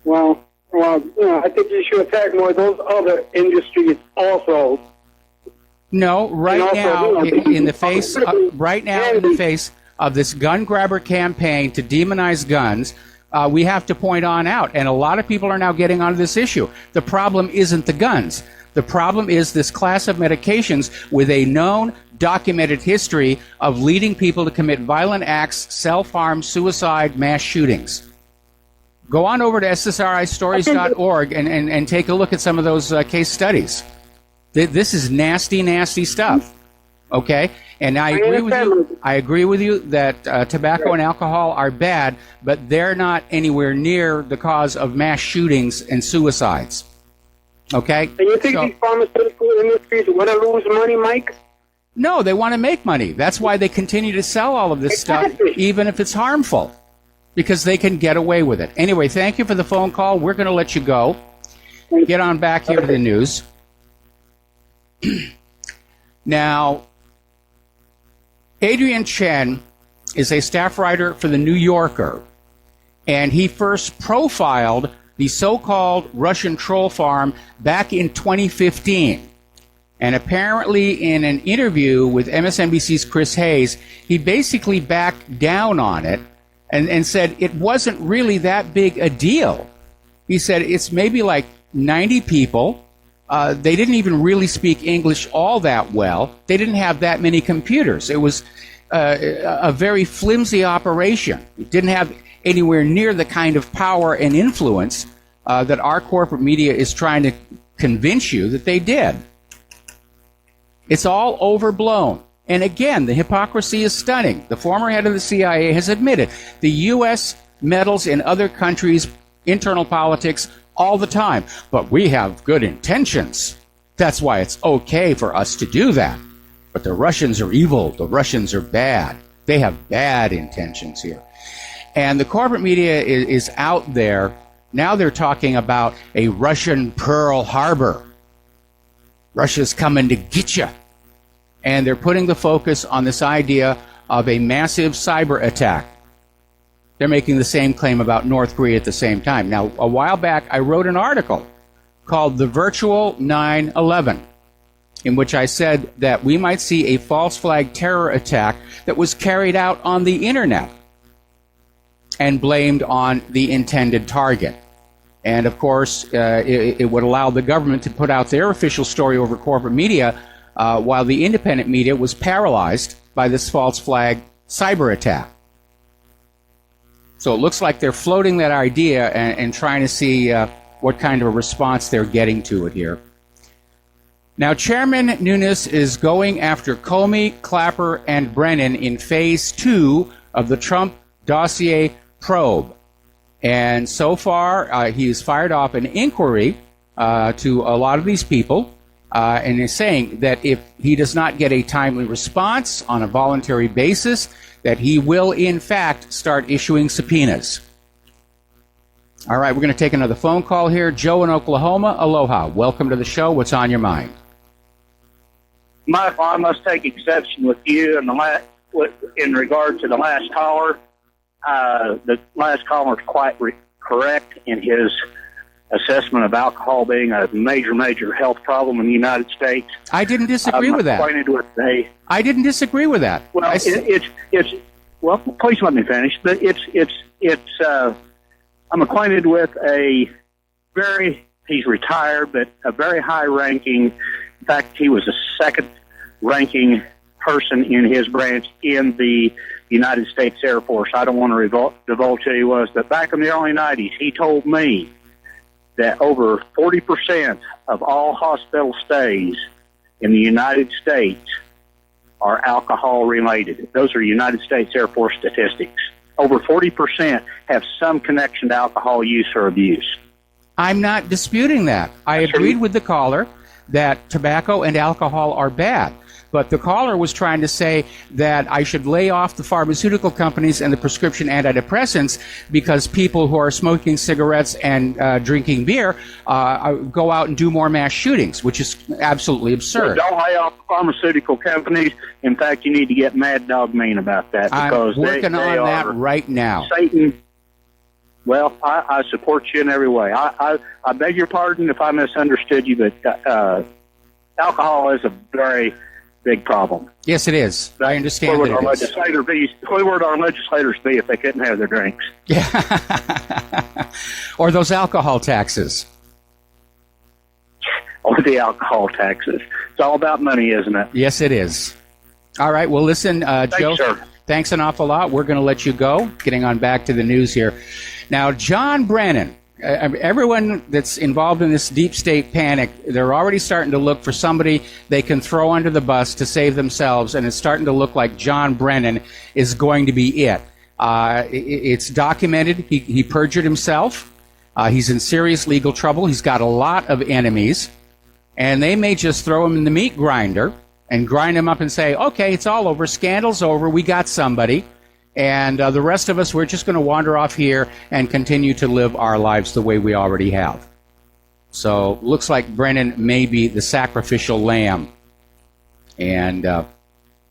Well, I think you should attack more of those other industries also. No, right now, in the face of this gun grabber campaign to demonize guns, we have to point on out, and a lot of people are now getting onto this issue. The problem isn't the guns. The problem is this class of medications with a known, documented history of leading people to commit violent acts, self-harm, suicide, mass shootings. Go on over to ssristories.org and take a look at some of those case studies. This is nasty, nasty stuff. Okay? And I agree with you that tobacco and alcohol are bad, but they're not anywhere near the cause of mass shootings and suicides. Okay? And you think these pharmaceutical industries want to lose money, Mike? No, they want to make money. That's why they continue to sell all of this stuff, even if it's harmful, because they can get away with it. Anyway, thank you for the phone call. We're going to let you go. Get on back here to the news. Now, Adrian Chen is a staff writer for The New Yorker, and he first profiled the so-called Russian troll farm back in 2015. And apparently in an interview with MSNBC's Chris Hayes, he basically backed down on it and said it wasn't really that big a deal. He said it's maybe like 90 people. They didn't even really speak English all that well. They didn't have that many computers. It was a very flimsy operation. It didn't have anywhere near the kind of power and influence that our corporate media is trying to convince you that they did. It's all overblown. And again, the hypocrisy is stunning. The former head of the CIA has admitted the U.S. meddles in other countries' internal politics all the time. But we have good intentions. That's why it's okay for us to do that. But the Russians are evil. The Russians are bad. They have bad intentions here. And the corporate media is out there. Now they're talking about a Russian Pearl Harbor. Russia's coming to get you. And they're putting the focus on this idea of a massive cyber attack. They're making the same claim about North Korea at the same time. Now, a while back, I wrote an article called The Virtual 9/11, in which I said that we might see a false flag terror attack that was carried out on the internet and blamed on the intended target. And, of course, it would allow the government to put out their official story over corporate media while the independent media was paralyzed by this false flag cyber attack. So it looks like they're floating that idea and trying to see what kind of a response they're getting to it here. Now, Chairman Nunes is going after Comey, Clapper, and Brennan in Phase 2 of the Trump dossier probe. And so far, he's fired off an inquiry to a lot of these people, and is saying that if he does not get a timely response on a voluntary basis, that he will, in fact, start issuing subpoenas. All right, we're going to take another phone call here. Joe in Oklahoma, aloha. Welcome to the show. What's on your mind? Michael, I must take exception with you in regard to the last caller. The last caller is quite correct in his assessment of alcohol being a major, major health problem in the United States. I didn't disagree with that. I didn't disagree with that. Well, well, please let me finish. But I'm acquainted with he's retired, but a very high-ranking, in fact, he was a second-ranking person in his branch in the United States Air Force. I don't want to divulge who he was, but back in the early 90s, he told me that over 40% of all hospital stays in the United States are alcohol-related. Those are United States Air Force statistics. Over 40% have some connection to alcohol use or abuse. I'm not disputing that. I agreed with the caller that tobacco and alcohol are bad. But the caller was trying to say that I should lay off the pharmaceutical companies and the prescription antidepressants because people who are smoking cigarettes and drinking beer go out and do more mass shootings, which is absolutely absurd. Don't lay off the pharmaceutical companies. In fact, you need to get mad dog mean about that. Because I'm working on that right now. Satan. Well, I support you in every way. I beg your pardon if I misunderstood you, but alcohol is a very big problem. Yes, it is. I understand that it is. Where would our legislators be if they couldn't have their drinks? Yeah. Or those alcohol taxes. Or the alcohol taxes. It's all about money, isn't it? Yes, it is. All right. Well, listen, Joe, sir. Thanks an awful lot. We're going to let you go. Getting on back to the news here. Now, John Brennan. Everyone that's involved in this deep state panic, they're already starting to look for somebody they can throw under the bus to save themselves, and it's starting to look like John Brennan is going to be it. It's documented. He perjured himself. He's in serious legal trouble. He's got a lot of enemies, and they may just throw him in the meat grinder and grind him up and say, okay, it's all over. Scandal's over. We got somebody. And the rest of us, we're just going to wander off here and continue to live our lives the way we already have. So looks like Brennan may be the sacrificial lamb. And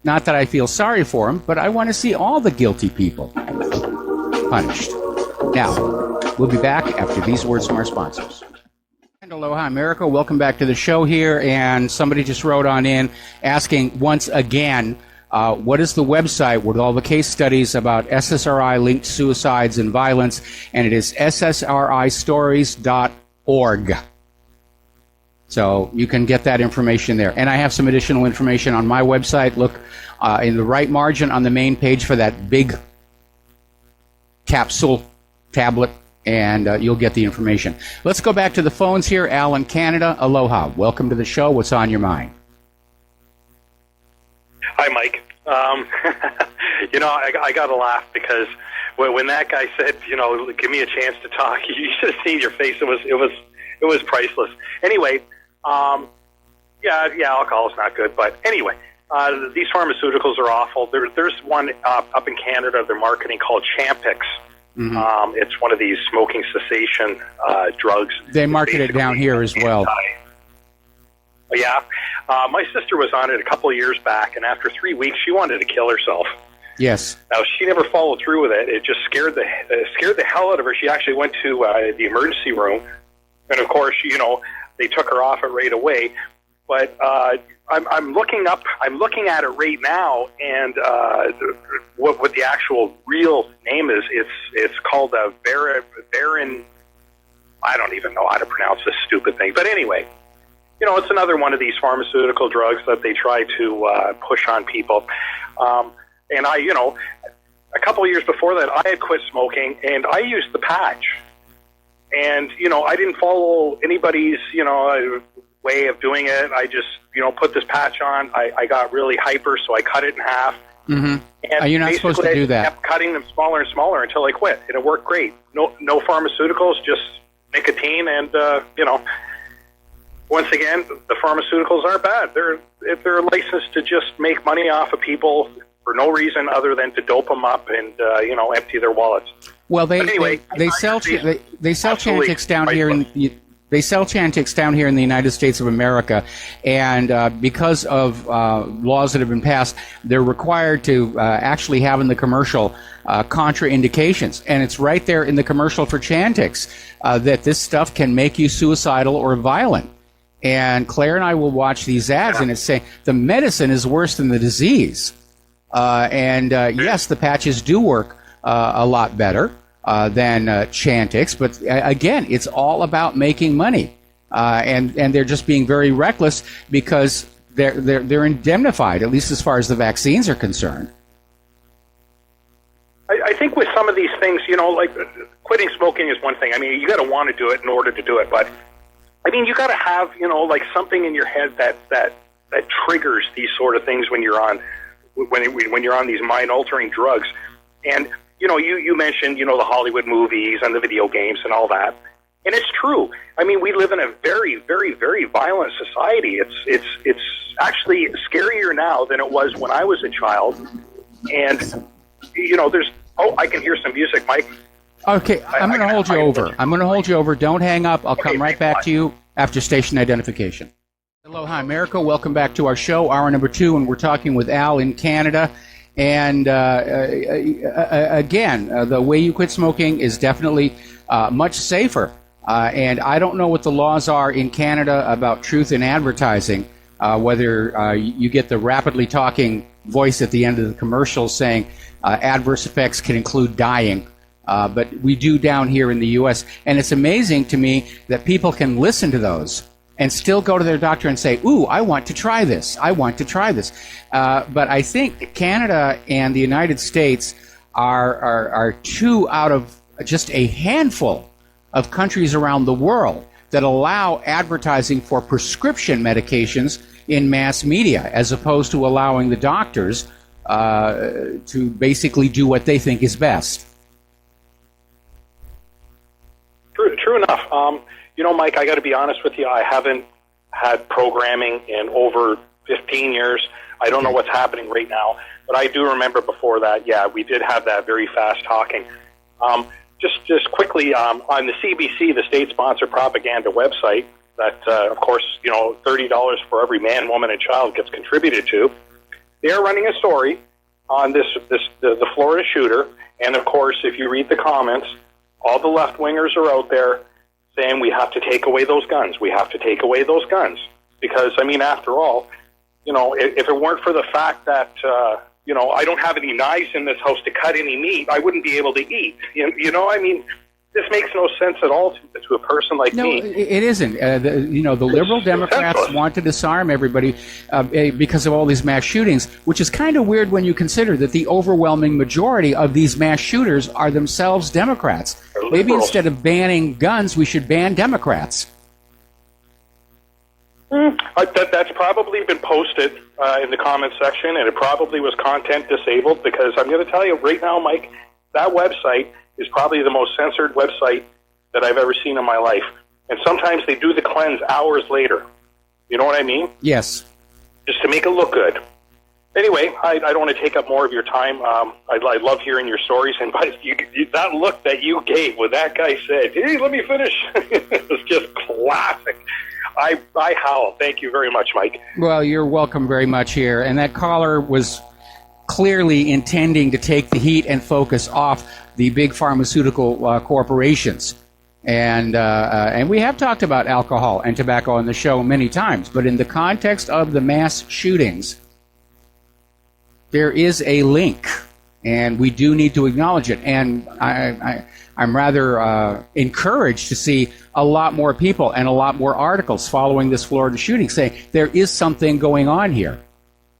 not that I feel sorry for him, but I want to see all the guilty people punished. Now, we'll be back after these words from our sponsors. And aloha, America. Welcome back to the show here. And somebody just wrote on in asking once again, what is the website with all the case studies about SSRI-linked suicides and violence? And it is ssristories.org. So you can get that information there. And I have some additional information on my website. Look in the right margin on the main page for that big capsule tablet, and you'll get the information. Let's go back to the phones here. Al in Canada, aloha. Welcome to the show. What's on your mind? Hi, Mike. I got to laugh because when that guy said, give me a chance to talk, you should have seen your face. It was priceless. Anyway, alcohol is not good, but anyway, these pharmaceuticals are awful. There's one up in Canada they're marketing called Champix. Mm-hmm. It's one of these smoking cessation drugs. They market it down here as well. Yeah. My sister was on it a couple of years back, and after 3 weeks, she wanted to kill herself. Yes. Now, she never followed through with it. It just scared the hell out of her. She actually went to the emergency room, and of course, they took her off it right away. But I'm looking at it right now, and what the actual real name is. It's called Varin. I don't even know how to pronounce this stupid thing. But anyway. It's another one of these pharmaceutical drugs that they try to push on people. And I, a couple of years before that, I had quit smoking, and I used the patch. And, I didn't follow anybody's, way of doing it. I just, put this patch on. I got really hyper, so I cut it in half. Mm-hmm. And you're not supposed to do that. I kept cutting them smaller and smaller until I quit, and it worked great. No pharmaceuticals, just nicotine and, once again, the pharmaceuticals aren't bad. They're licensed to just make money off of people for no reason other than to dope them up and empty their wallets. Well, they sell Absolutely. Chantix down here they sell Chantix down here in the United States of America, and because of laws that have been passed, they're required to actually have in the commercial contraindications, and it's right there in the commercial for Chantix that this stuff can make you suicidal or violent. And Claire and I will watch these ads, and it's saying the medicine is worse than the disease. Yes, the patches do work a lot better than Chantix, but again, it's all about making money, and they're just being very reckless because they're indemnified, at least as far as the vaccines are concerned. I think with some of these things, like quitting smoking is one thing. I mean, you got to want to do it in order to do it, but I mean, you got to have like something in your head that triggers these sort of things when you're on these mind-altering drugs. And you mentioned the Hollywood movies and the video games and all that, and it's true. I mean, we live in a very, very, very violent society. It's actually scarier now than it was when I was a child. And there's I can hear some music, Mike. Okay, I'm going to hold you over. I'm going to hold you over. Don't hang up. I'll come right back to you after station identification. Aloha, America. Welcome back to our show, hour number 2, and we're talking with Al in Canada. And again, the way you quit smoking is definitely much safer. And I don't know what the laws are in Canada about truth in advertising, whether you get the rapidly talking voice at the end of the commercial saying adverse effects can include dying. But we do down here in the U.S. And it's amazing to me that people can listen to those and still go to their doctor and say, ooh, I want to try this. I want to try this. But I think Canada and the United States are two out of just a handful of countries around the world that allow advertising for prescription medications in mass media, as opposed to allowing the doctors to basically do what they think is best. True enough. Mike, I got to be honest with you. I haven't had programming in over 15 years. I don't know what's happening right now, but I do remember before that, yeah, we did have that very fast talking. Just quickly, on the CBC, the state-sponsored propaganda website that, of course, $30 for every man, woman, and child gets contributed to, they are running a story on the Florida shooter, and, of course, if you read the comments, all the left-wingers are out there saying we have to take away those guns. We have to take away those guns. Because, I mean, after all, if it weren't for the fact that, I don't have any knives in this house to cut any meat, I wouldn't be able to eat. I mean, this makes no sense at all to a person like me. No, it isn't. The liberal Democrats want to disarm everybody because of all these mass shootings, which is kind of weird when you consider that the overwhelming majority of these mass shooters are themselves Democrats. Maybe instead of banning guns, we should ban Democrats. That's probably been posted in the comment section, and it probably was content disabled, because I'm going to tell you right now, Mike, that website is probably the most censored website that I've ever seen in my life. And sometimes they do the cleanse hours later. You know what I mean? Yes. Just to make it look good. Anyway, I don't want to take up more of your time. I love hearing your stories. And that look that you gave when that guy said, hey, let me finish, it was just classic. I howl. Thank you very much, Mike. Well, you're welcome very much here. And that caller was clearly intending to take the heat and focus off the big pharmaceutical corporations. And we have talked about alcohol and tobacco on the show many times, but in the context of the mass shootings, there is a link, and we do need to acknowledge it. And I'm rather encouraged to see a lot more people and a lot more articles following this Florida shooting saying there is something going on here.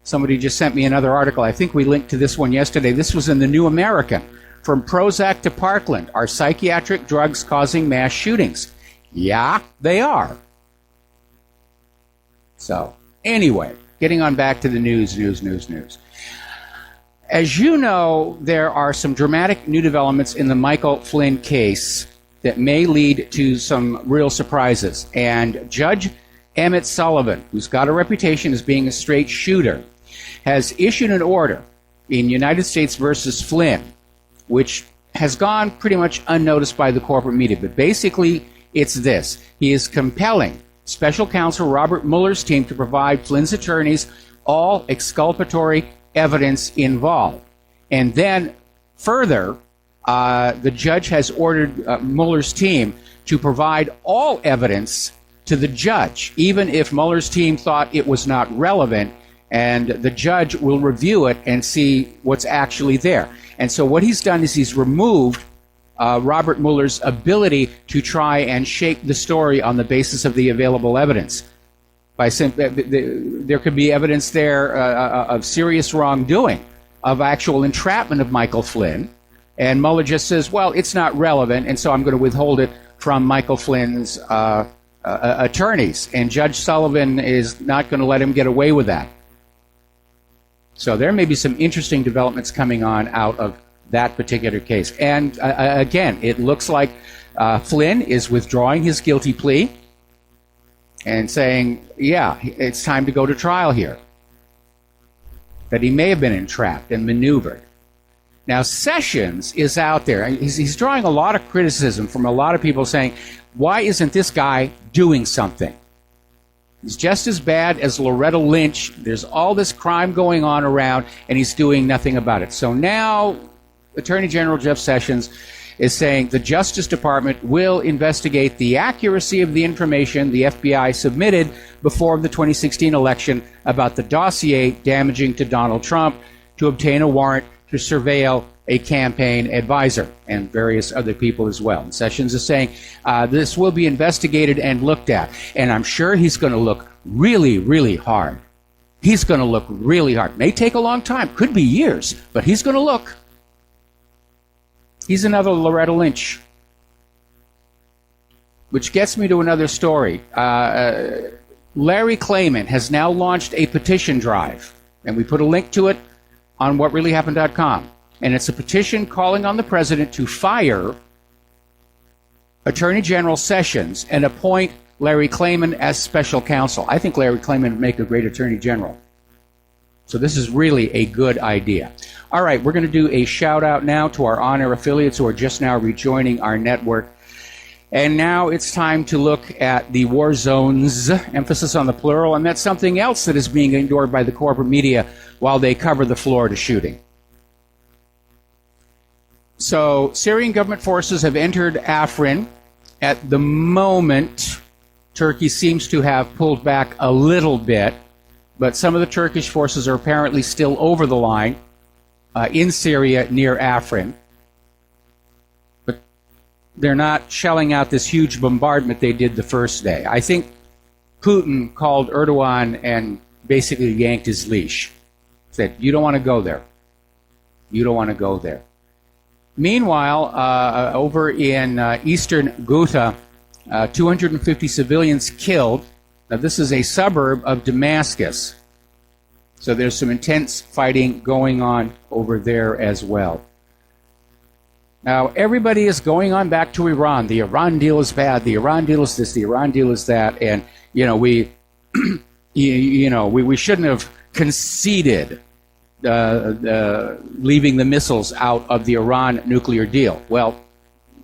Somebody just sent me another article. I think we linked to this one yesterday. This was in the New American. From Prozac to Parkland, are psychiatric drugs causing mass shootings? Yeah, they are. So, anyway, getting on back to the news. As you know, there are some dramatic new developments in the Michael Flynn case that may lead to some real surprises. And Judge Emmett Sullivan, who's got a reputation as being a straight shooter, has issued an order in United States versus Flynn, which has gone pretty much unnoticed by the corporate media. But basically, it's this. He is compelling special counsel Robert Mueller's team to provide Flynn's attorneys all exculpatory evidence involved. And then further, the judge has ordered Mueller's team to provide all evidence to the judge, even if Mueller's team thought it was not relevant, and the judge will review it and see what's actually there. And so what he's done is he's removed Robert Mueller's ability to try and shape the story on the basis of the available evidence. There could be evidence there of serious wrongdoing, of actual entrapment of Michael Flynn, and Mueller just says, well, it's not relevant, and so I'm going to withhold it from Michael Flynn's attorneys. And Judge Sullivan is not going to let him get away with that. So there may be some interesting developments coming on out of that particular case. And again, it looks like Flynn is withdrawing his guilty plea and saying, yeah, it's time to go to trial here. That he may have been entrapped and maneuvered. Now, Sessions is out there. He's drawing a lot of criticism from a lot of people saying, why isn't this guy doing something? He's just as bad as Loretta Lynch. There's all this crime going on around, and he's doing nothing about it. So now, Attorney General Jeff Sessions is saying the Justice Department will investigate the accuracy of the information the FBI submitted before the 2016 election about the dossier damaging to Donald Trump to obtain a warrant to surveil a campaign advisor and various other people as well. And Sessions is saying this will be investigated and looked at. And I'm sure he's going to look really, really hard. He's going to look really hard. May take a long time. Could be years. But he's going to look. He's another Loretta Lynch. Which gets me to another story. Larry Klayman has now launched a petition drive. And we put a link to it on whatreallyhappened.com. And it's a petition calling on the president to fire Attorney General Sessions and appoint Larry Klayman as special counsel. I think Larry Klayman would make a great attorney general. So this is really a good idea. All right, we're going to do a shout out now to our on-air affiliates who are just now rejoining our network. And now it's time to look at the war zones, emphasis on the plural, and that's something else that is being ignored by the corporate media while they cover the Florida shooting. So Syrian government forces have entered Afrin. At the moment, Turkey seems to have pulled back a little bit, but some of the Turkish forces are apparently still over the line in Syria near Afrin. But they're not shelling out this huge bombardment they did the first day. I think Putin called Erdogan and basically yanked his leash. Said, you don't want to go there. You don't want to go there. Meanwhile, over in eastern Ghouta, 250 civilians killed. Now, this is a suburb of Damascus. So there's some intense fighting going on over there as well. Now, everybody is going on back to Iran. The Iran deal is bad. The Iran deal is this. The Iran deal is that. And, we shouldn't have conceded leaving the missiles out of the Iran nuclear deal. Well,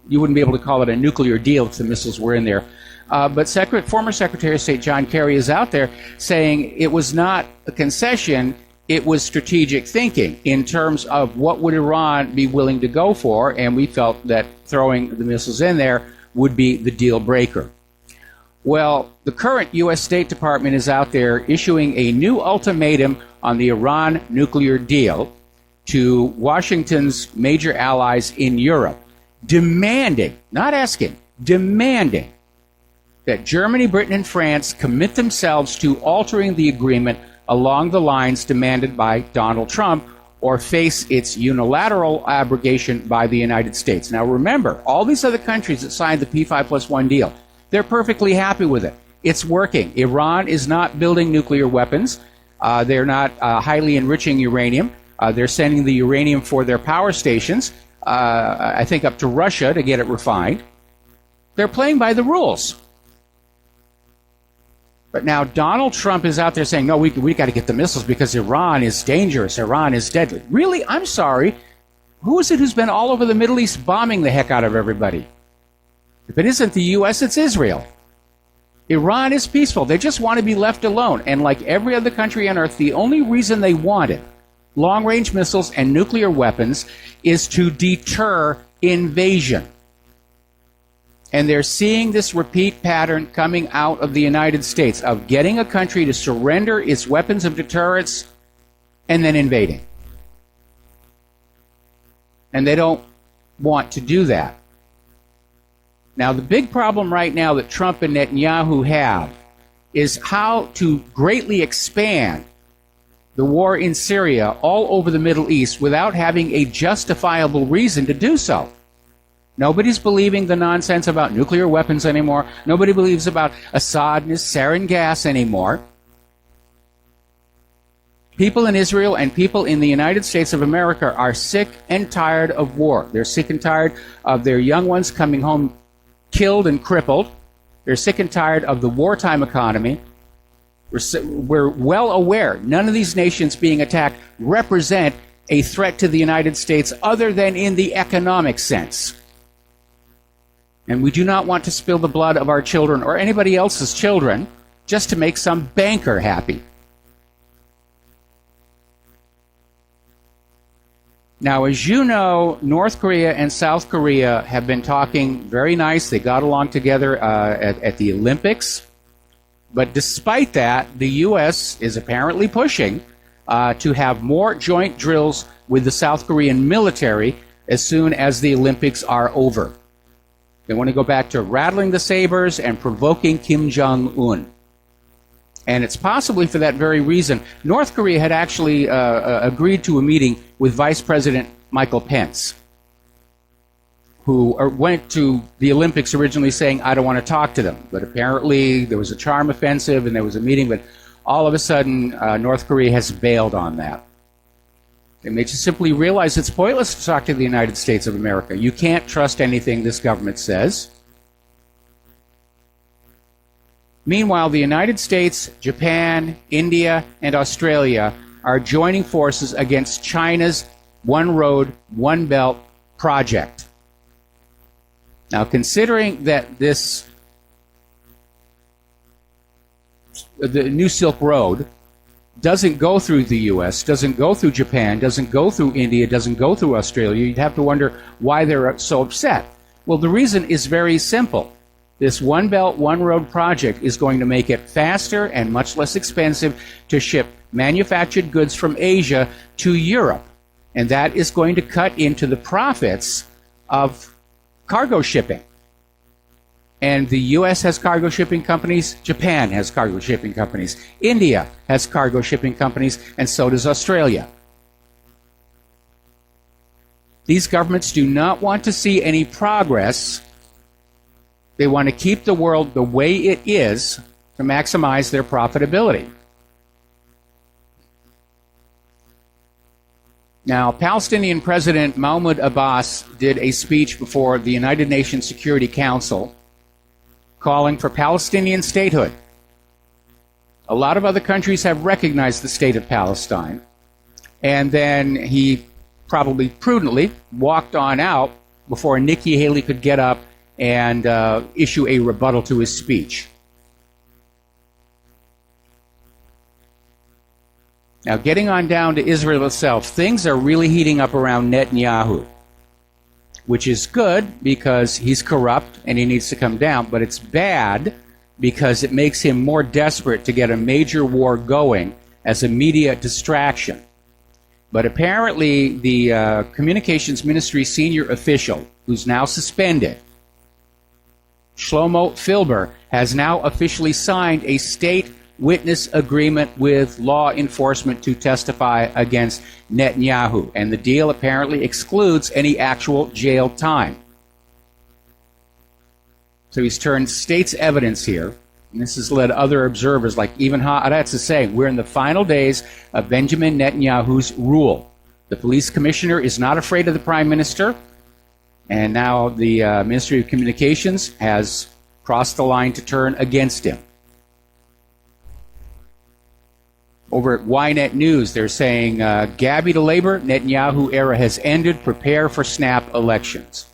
you wouldn't be able to call it a nuclear deal if the missiles were in there. But former Secretary of State John Kerry is out there saying it was not a concession, it was strategic thinking in terms of what would Iran be willing to go for, and we felt that throwing the missiles in there would be the deal breaker. Well, the current U.S. State Department is out there issuing a new ultimatum on the Iran nuclear deal to Washington's major allies in Europe, demanding, not asking, demanding that Germany, Britain, and France commit themselves to altering the agreement along the lines demanded by Donald Trump or face its unilateral abrogation by the United States. Now remember, all these other countries that signed the P5+1 deal, they're perfectly happy with it. It's working. Iran is not building nuclear weapons. They're not highly enriching uranium. They're sending the uranium for their power stations, I think up to Russia to get it refined. They're playing by the rules. But now Donald Trump is out there saying, no, we got to get the missiles because Iran is dangerous. Iran is deadly. Really? I'm sorry. Who is it who's been all over the Middle East bombing the heck out of everybody? If it isn't the U.S., it's Israel. Iran is peaceful. They just want to be left alone. And like every other country on earth, the only reason they wanted long-range missiles and nuclear weapons is to deter invasion. And they're seeing this repeat pattern coming out of the United States of getting a country to surrender its weapons of deterrence and then invading. And they don't want to do that. Now, the big problem right now that Trump and Netanyahu have is how to greatly expand the war in Syria all over the Middle East without having a justifiable reason to do so. Nobody's believing the nonsense about nuclear weapons anymore. Nobody believes about Assad and his sarin gas anymore. People in Israel and people in the United States of America are sick and tired of war. They're sick and tired of their young ones coming home killed and crippled. They're sick and tired of the wartime economy. We're well aware none of these nations being attacked represent a threat to the United States other than in the economic sense. And we do not want to spill the blood of our children or anybody else's children just to make some banker happy. Now, as you know, North Korea and South Korea have been talking very nice. They got along together at the Olympics. But despite that, the U.S. is apparently pushing to have more joint drills with the South Korean military as soon as the Olympics are over. They want to go back to rattling the sabers and provoking Kim Jong-un. And it's possibly for that very reason. North Korea had actually agreed to a meeting with Vice President Michael Pence, who went to the Olympics originally saying, I don't want to talk to them. But apparently there was a charm offensive and there was a meeting, but all of a sudden North Korea has bailed on that. And they just simply realize it's pointless to talk to the United States of America. You can't trust anything this government says. Meanwhile, the United States, Japan, India, and Australia are joining forces against China's One Road, One Belt project. Now, considering that the New Silk Road doesn't go through the U.S., doesn't go through Japan, doesn't go through India, doesn't go through Australia, you'd have to wonder why they're so upset. Well, the reason is very simple. This One Belt, One Road project is going to make it faster and much less expensive to ship manufactured goods from Asia to Europe. And that is going to cut into the profits of cargo shipping. And the U.S. has cargo shipping companies, Japan has cargo shipping companies, India has cargo shipping companies, and so does Australia. These governments do not want to see any progress. They want to keep the world the way it is to maximize their profitability. Now, Palestinian President Mahmoud Abbas did a speech before the United Nations Security Council calling for Palestinian statehood. A lot of other countries have recognized the state of Palestine. And then he probably prudently walked on out before Nikki Haley could get up and issue a rebuttal to his speech. Now, getting on down to Israel itself, things are really heating up around Netanyahu, which is good because he's corrupt and he needs to come down, but it's bad because it makes him more desperate to get a major war going as a media distraction. But apparently the communications ministry senior official, who's now suspended, Shlomo Filber, has now officially signed a state witness agreement with law enforcement to testify against Netanyahu. And the deal apparently excludes any actual jail time. So he's turned state's evidence here. And this has led other observers like even Haaretz to say, we're in the final days of Benjamin Netanyahu's rule. The police commissioner is not afraid of the prime minister. And now the Ministry of Communications has crossed the line to turn against him. Over at Ynet News, they're saying, Gabi to labor, Netanyahu era has ended, prepare for snap elections.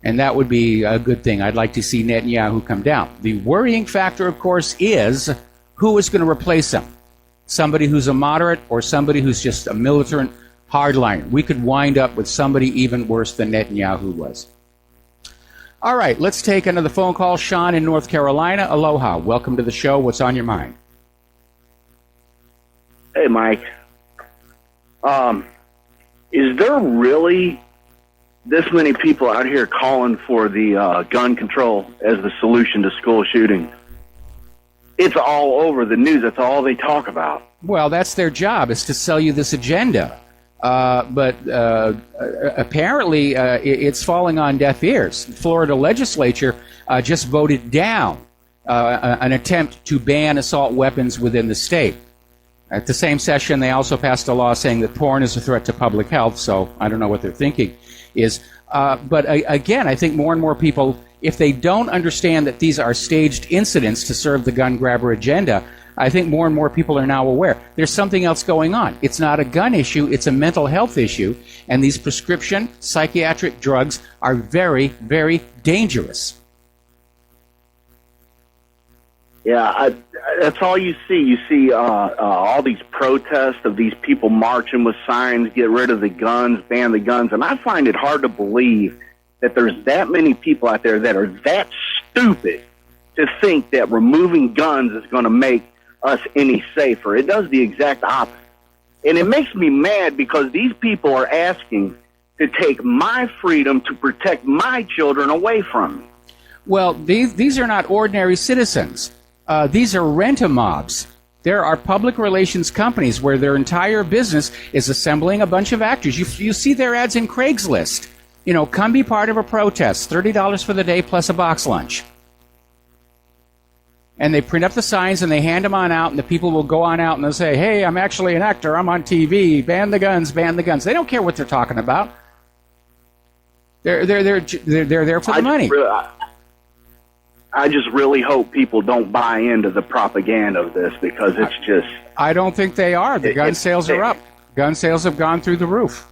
And that would be a good thing. I'd like to see Netanyahu come down. The worrying factor, of course, is who is going to replace him? Somebody who's a moderate or somebody who's just a militant hardliner. We could wind up with somebody even worse than Netanyahu was. All right, let's take another phone call. Sean in North Carolina. Aloha. Welcome to the show. What's on your mind? Hey, Mike. Is there really this many people out here calling for the gun control as the solution to school shootings? It's all over the news. That's all they talk about. Well, that's their job, is to sell you this agenda. But apparently it's falling on deaf ears. The Florida legislature just voted down an attempt to ban assault weapons within the state. At the same session, they also passed a law saying that porn is a threat to public health, so I don't know what they're thinking is. But again, I think more and more people, if they don't understand that these are staged incidents to serve the gun grabber agenda, I think more and more people are now aware. There's something else going on. It's not a gun issue, it's a mental health issue, and these prescription psychiatric drugs are very, very dangerous. Yeah, that's all you see. You see all these protests of these people marching with signs, get rid of the guns, ban the guns, and I find it hard to believe that there's that many people out there that are that stupid to think that removing guns is going to make us any safer. It does the exact opposite. And it makes me mad because these people are asking to take my freedom to protect my children away from me. Well, these are not ordinary citizens. These are rent-a-mobs. There are public relations companies where their entire business is assembling a bunch of actors. You see their ads in Craigslist. You know, come be part of a protest, $30 for the day plus a box lunch. And they print up the signs and they hand them on out, and the people will go on out and they'll say, hey, I'm actually an actor, I'm on TV, ban the guns, ban the guns. They don't care what they're talking about. They're there for the money. I just really hope people don't buy into the propaganda of this, because it's just... I don't think they are. The gun sales are up. Gun sales have gone through the roof.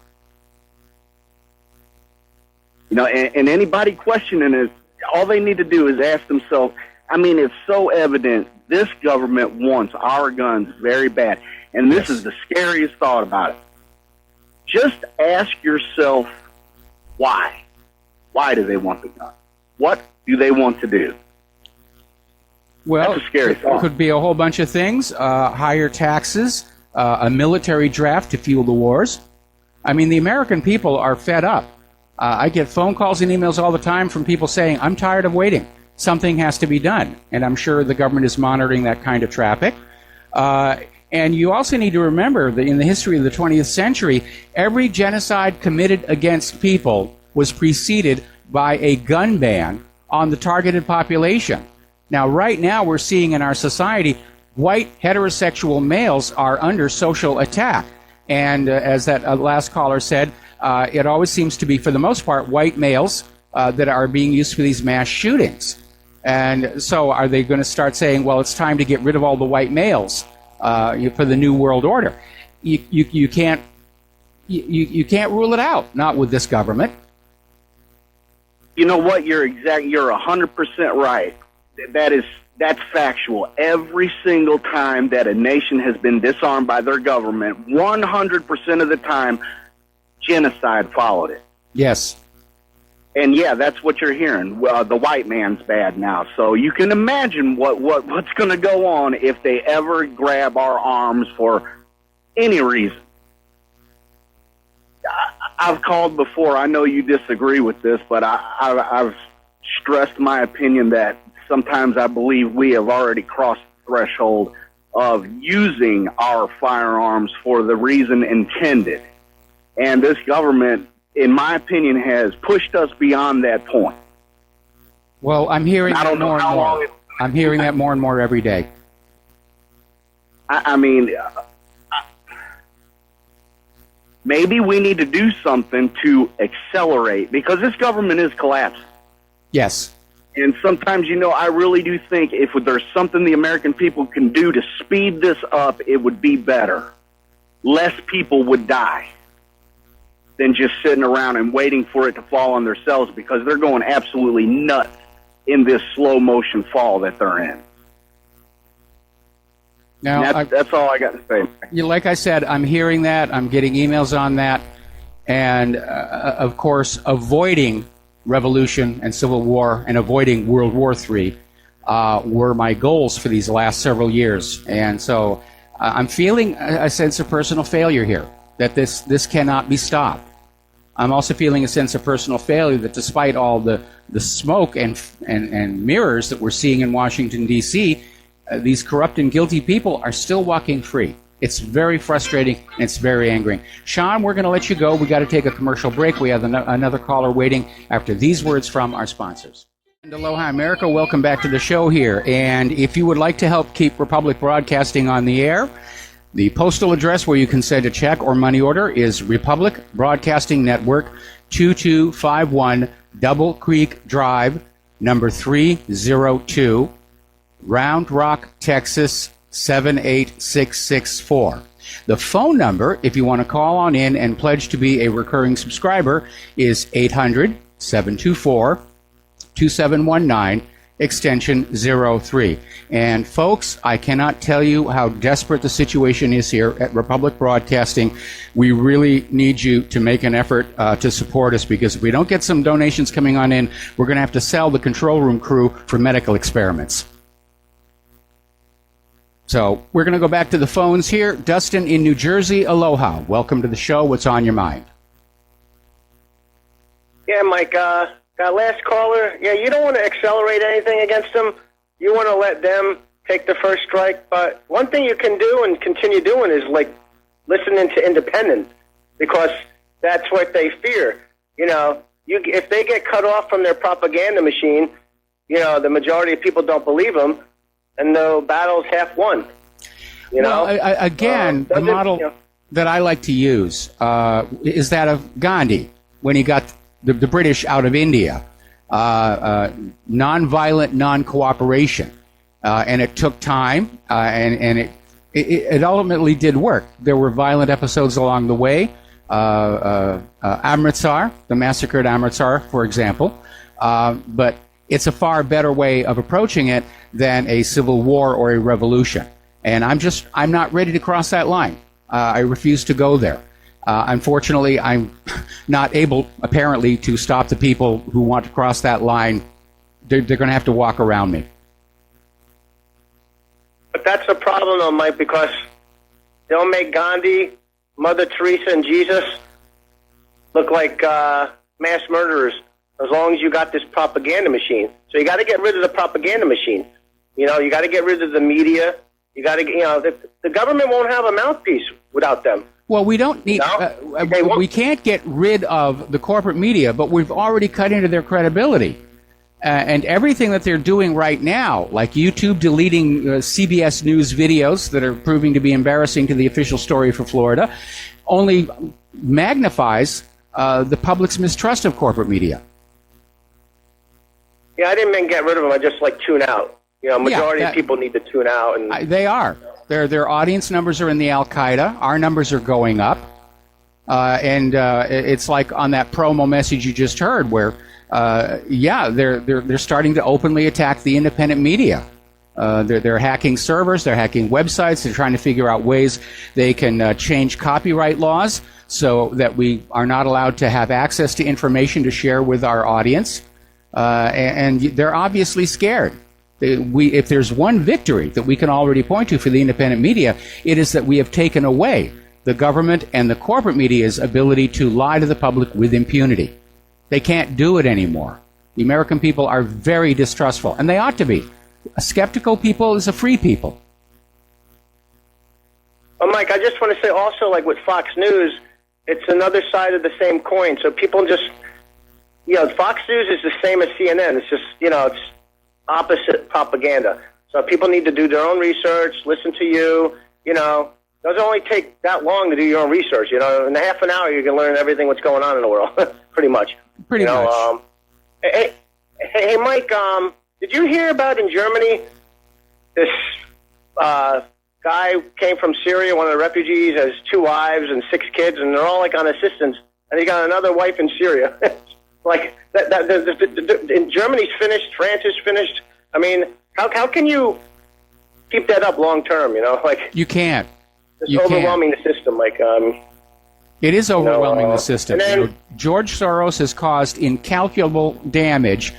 You know, and anybody questioning it, all they need to do is ask themselves, I mean, it's so evident this government wants our guns very bad. And this is the scariest thought about it. Just ask yourself, why? Why do they want the gun? What do they want to do? Well, that's a scary thought. It could be a whole bunch of things. Higher taxes, a military draft to fuel the wars. I mean, the American people are fed up. I get phone calls and emails all the time from people saying, I'm tired of waiting. Something has to be done. And I'm sure the government is monitoring that kind of traffic. And you also need to remember that in the history of the 20th century, every genocide committed against people was preceded by a gun ban on the targeted population. Now, right now, we're seeing in our society, white heterosexual males are under social attack. And as that last caller said, it always seems to be, for the most part, white males that are being used for these mass shootings. And so are they going to start saying, well, it's time to get rid of all the white males for the New World Order? You can't rule it out, not with this government. You know what? You're 100% right. That's factual. Every single time that a nation has been disarmed by their government, 100% of the time, genocide followed it. Yes. And yeah, that's what you're hearing. Well, the white man's bad now. So you can imagine what's going to go on if they ever grab our arms for any reason. I've called before. I know you disagree with this, but I've stressed my opinion that sometimes I believe we have already crossed the threshold of using our firearms for the reason intended. And this government, in my opinion, has pushed us beyond that point. Well, I'm hearing that more and more. I'm hearing that more and more every day. I mean, maybe we need to do something to accelerate, because this government is collapsing. Yes. And sometimes, I really do think if there's something the American people can do to speed this up, it would be better. Less people would die than just sitting around and waiting for it to fall on themselves, because they're going absolutely nuts in this slow motion fall that they're in. Now, that's all I got to say. Like I said, I'm hearing that. I'm getting emails on that. And, of course, avoiding revolution and civil war and avoiding World War III were my goals for these last several years. And so I'm feeling a sense of personal failure here, that this cannot be stopped. I'm also feeling a sense of personal failure that despite all the smoke and mirrors that we're seeing in Washington, D.C., these corrupt and guilty people are still walking free. It's very frustrating, and it's very angering. Sean, we're going to let you go. We got to take a commercial break. We have another caller waiting after these words from our sponsors. And Aloha America, welcome back to the show here. And if you would like to help keep Republic Broadcasting on the air, the postal address where you can send a check or money order is Republic Broadcasting Network, 2251 Double Creek Drive, number 302, Round Rock, Texas, 78664. The phone number, if you want to call on in and pledge to be a recurring subscriber, is 800-724-2719, extension 03. And folks, I cannot tell you how desperate the situation is here at Republic Broadcasting. We really need you to make an effort to support us, because if we don't get some donations coming on in, we're going to have to sell the control room crew for medical experiments. So we're going to go back to the phones here. Dustin in New Jersey, aloha. Welcome to the show. What's on your mind? Yeah, Mike, that last caller, you don't want to accelerate anything against them. You want to let them take the first strike. But one thing you can do and continue doing is, listening to independent, because that's what they fear. If they get cut off from their propaganda machine, the majority of people don't believe them, and the battle's half won. Well, again, the model that I like to use is that of Gandhi when he got the British out of India. Nonviolent non-cooperation. And it took time, and it ultimately did work. There were violent episodes along the way. Amritsar, the massacre at Amritsar, for example. But it's a far better way of approaching it than a civil war or a revolution. And I'm not ready to cross that line. I refuse to go there. Unfortunately, I'm not able, apparently, to stop the people who want to cross that line. They're going to have to walk around me. But that's the problem, though, Mike, because they'll make Gandhi, Mother Teresa, and Jesus look like mass murderers as long as you got this propaganda machine. So you got to get rid of the propaganda machine. You got to get rid of the media. You got to, the government won't have a mouthpiece without them. Well, we don't need. We can't get rid of the corporate media, but we've already cut into their credibility. And everything that they're doing right now, like YouTube deleting CBS News videos that are proving to be embarrassing to the official story for Florida, only magnifies the public's mistrust of corporate media. Yeah, I didn't mean get rid of them. I just tune out. Majority of people need to tune out. And they are. Their audience numbers are in the Al-Qaeda. Our numbers are going up. And it's like on that promo message you just heard where, they're starting to openly attack the independent media. They're hacking servers. They're hacking websites. They're trying to figure out ways they can change copyright laws so that we are not allowed to have access to information to share with our audience. And they're obviously scared. If there's one victory that we can already point to for the independent media, it is that we have taken away the government and the corporate media's ability to lie to the public with impunity. They can't do it anymore. The American people are very distrustful, and they ought to be. A skeptical people is a free people. Well, Mike, I just want to say also, with Fox News, it's another side of the same coin. So people just, Fox News is the same as CNN. It's just, it's opposite propaganda. So people need to do their own research, listen to you, It doesn't only take that long to do your own research. In a half an hour, you can learn everything what's going on in the world, pretty much. Pretty much. Hey, Mike, did you hear about in Germany this guy came from Syria, one of the refugees, has 2 wives and 6 kids, and they're all like on assistance, and he got another wife in Syria. Like in Germany's finished, France is finished. I mean, how can you keep that up long term? You know, like you can't. It's overwhelming the system. Like it is overwhelming the system. Then, George Soros has caused incalculable damage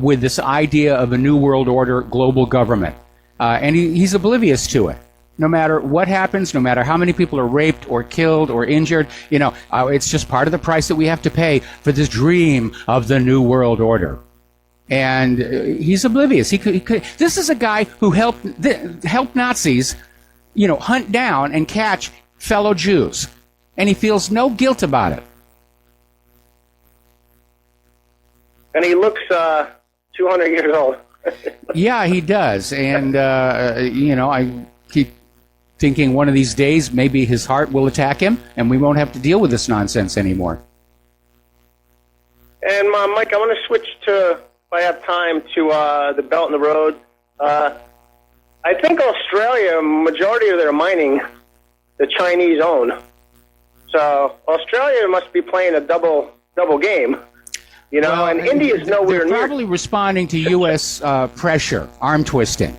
with this idea of a new world order, global government. And he's oblivious to it. No matter what happens, no matter how many people are raped or killed or injured, it's just part of the price that we have to pay for this dream of the new world order. And he's oblivious. He could. This is a guy who helped Nazis, hunt down and catch fellow Jews, and he feels no guilt about it. And he looks 200 years old. Yeah, he does. And, I keep thinking one of these days maybe his heart will attack him and we won't have to deal with this nonsense anymore. And, Mike, I want to switch to, if I have time, to the Belt and the Road. I think Australia, majority of their mining, the Chinese own. So Australia must be playing a double game. And India's nowhere near. They're probably responding to U.S. Pressure, arm twisting,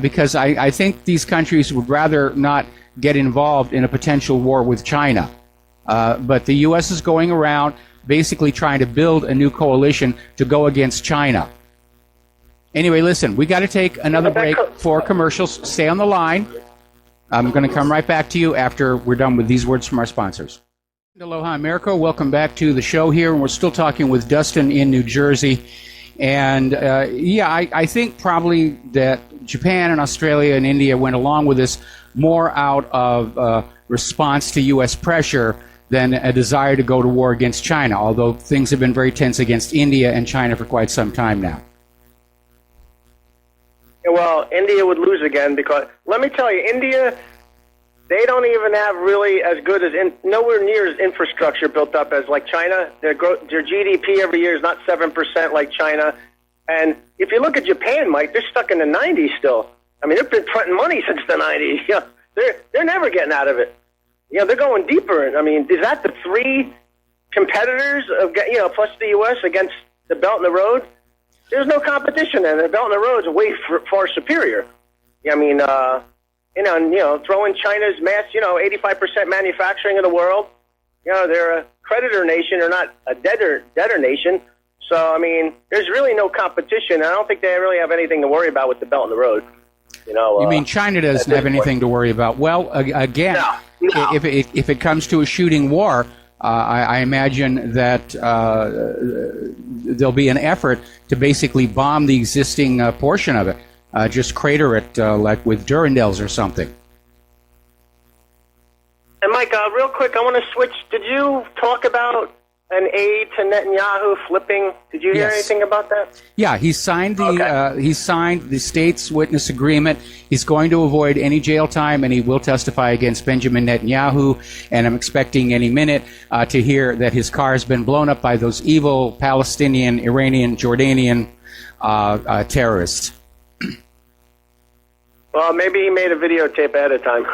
because I think these countries would rather not get involved in a potential war with China. But the U.S. is going around basically trying to build a new coalition to go against China. Anyway, listen, we got to take another break for commercials. Stay on the line. I'm going to come right back to you after we're done with these words from our sponsors. Aloha America, welcome back to the show here, and we're still talking with Dustin in New Jersey. And I think probably that Japan and Australia and India went along with this more out of response to U.S. pressure than a desire to go to war against China, although things have been very tense against India and China for quite some time now. Well, India would lose again because, let me tell you, India, they don't even have really as good as, nowhere near as infrastructure built up as like China. Their GDP every year is not 7% like China. And if you look at Japan, Mike, they're stuck in the 90s still. I mean, they've been printing money since the 90s. Yeah, they're never getting out of it. They're going deeper. I mean, is that the 3 competitors of, plus the U.S. against the Belt and the Road? There's no competition, and the Belt and the Road is way far superior. I mean, throw in China's mass, 85% manufacturing in the world. They're a creditor nation, or not a debtor nation. So, I mean, there's really no competition. I don't think they really have anything to worry about with the Belt and the Road. You mean China doesn't have anything to worry about? Well, again, no. If it comes to a shooting war, I imagine that there'll be an effort to basically bomb the existing portion of it. Just crater it like with Durandals or something. And Mike, real quick, I want to switch. Did you talk about an aide to Netanyahu flipping? Did you hear anything about that? Yeah, he signed the state's witness agreement. He's going to avoid any jail time, and he will testify against Benjamin Netanyahu. And I'm expecting any minute to hear that his car has been blown up by those evil Palestinian, Iranian, Jordanian terrorists. Well, maybe he made a videotape ahead of time.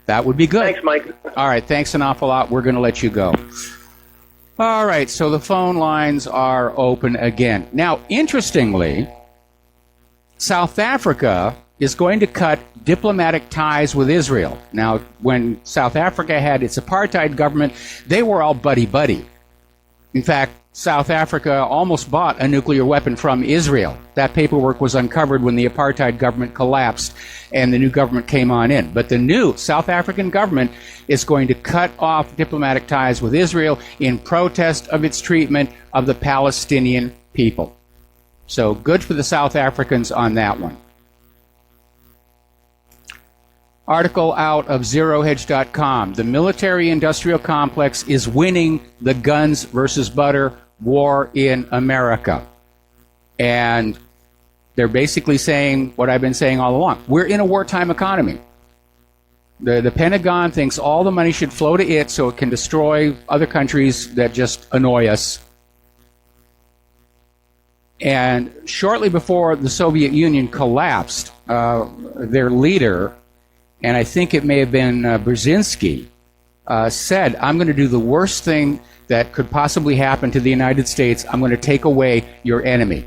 That would be good. Thanks, Mike. All right, thanks an awful lot. We're going to let you go. All right, so the phone lines are open again. Now, interestingly, South Africa is going to cut diplomatic ties with Israel. Now, when South Africa had its apartheid government, they were all buddy-buddy. In fact, South Africa almost bought a nuclear weapon from Israel. That paperwork was uncovered when the apartheid government collapsed and the new government came on in. But the new South African government is going to cut off diplomatic ties with Israel in protest of its treatment of the Palestinian people. So good for the South Africans on that one. Article out of ZeroHedge.com. The military-industrial complex is winning the guns versus butter war in America. And they're basically saying what I've been saying all along. We're in a wartime economy. The Pentagon thinks all the money should flow to it so it can destroy other countries that just annoy us. And shortly before the Soviet Union collapsed, their leader, and I think it may have been Brzezinski, said, I'm going to do the worst thing that could possibly happen to the United States. I'm going to take away your enemy.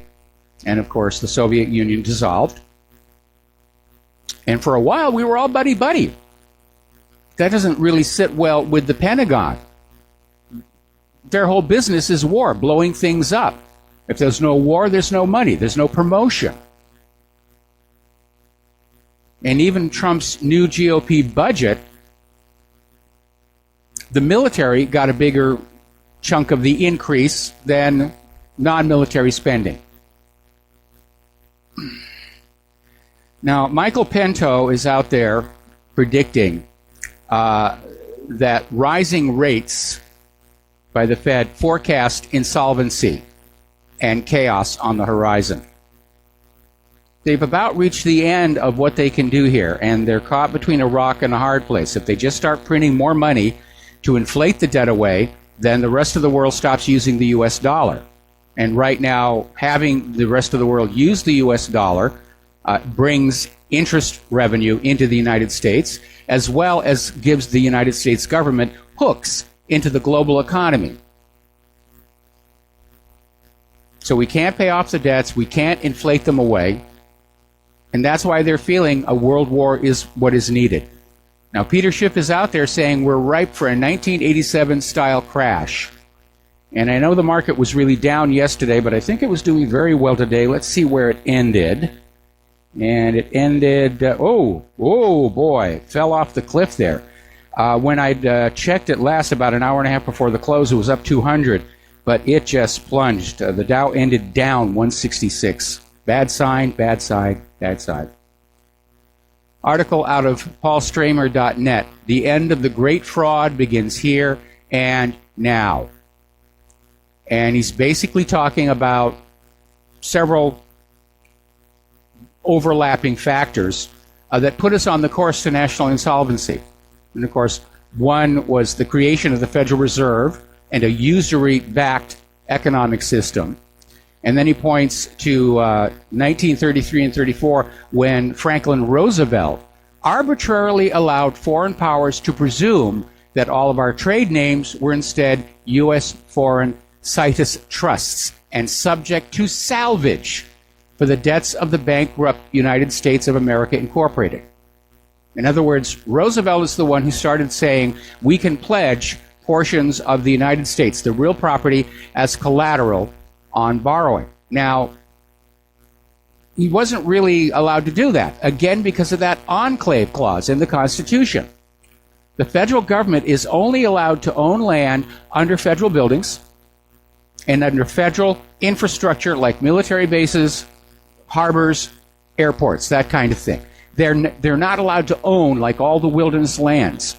And of course, the Soviet Union dissolved. And for a while, we were all buddy-buddy. That doesn't really sit well with the Pentagon. Their whole business is war, blowing things up. If there's no war, there's no money, there's no promotion. And even Trump's new GOP budget, the military got a bigger chunk of the increase than non-military spending. Now, Michael Pinto is out there predicting that rising rates by the Fed forecast insolvency and chaos on the horizon. They've about reached the end of what they can do here, and they're caught between a rock and a hard place. If they just start printing more money to inflate the debt away, then the rest of the world stops using the U.S. dollar. And right now, having the rest of the world use the U.S. dollar brings interest revenue into the United States, as well as gives the United States government hooks into the global economy. So we can't pay off the debts, we can't inflate them away, and that's why they're feeling a world war is what is needed. Now, Peter Schiff is out there saying we're ripe for a 1987-style crash. And I know the market was really down yesterday, but I think it was doing very well today. Let's see where it ended. And it ended, oh boy, fell off the cliff there. When I'd checked it last, about an hour and a half before the close, it was up 200, but it just plunged. The Dow ended down 166. Bad sign, bad side, bad side. Article out of paulstramer.net. The end of the great fraud begins here and now. And he's basically talking about several overlapping factors that put us on the course to national insolvency. And of course, one was the creation of the Federal Reserve and a usury-backed economic system. And then he points to 1933 and 34, when Franklin Roosevelt arbitrarily allowed foreign powers to presume that all of our trade names were instead U.S. foreign situs trusts and subject to salvage for the debts of the bankrupt United States of America Incorporated. In other words, Roosevelt is the one who started saying we can pledge portions of the United States, the real property, as collateral on borrowing. Now, he wasn't really allowed to do that, again, because of that enclave clause in the Constitution. The federal government is only allowed to own land under federal buildings and under federal infrastructure like military bases, harbors, airports, that kind of thing. They're not allowed to own like all the wilderness lands.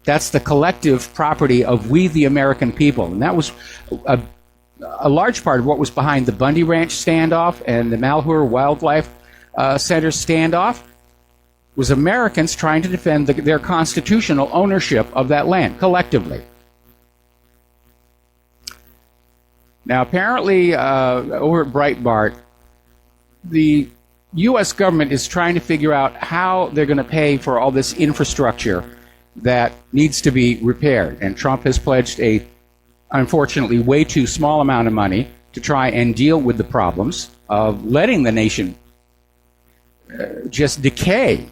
That's the collective property of we, the American people. And that was a large part of what was behind the Bundy Ranch standoff and the Malheur Wildlife Center standoff, was Americans trying to defend their constitutional ownership of that land collectively. Now, apparently, over at Breitbart, the U.S. government is trying to figure out how they're going to pay for all this infrastructure that needs to be repaired. And Trump has pledged a, unfortunately, way too small amount of money to try and deal with the problems of letting the nation just decay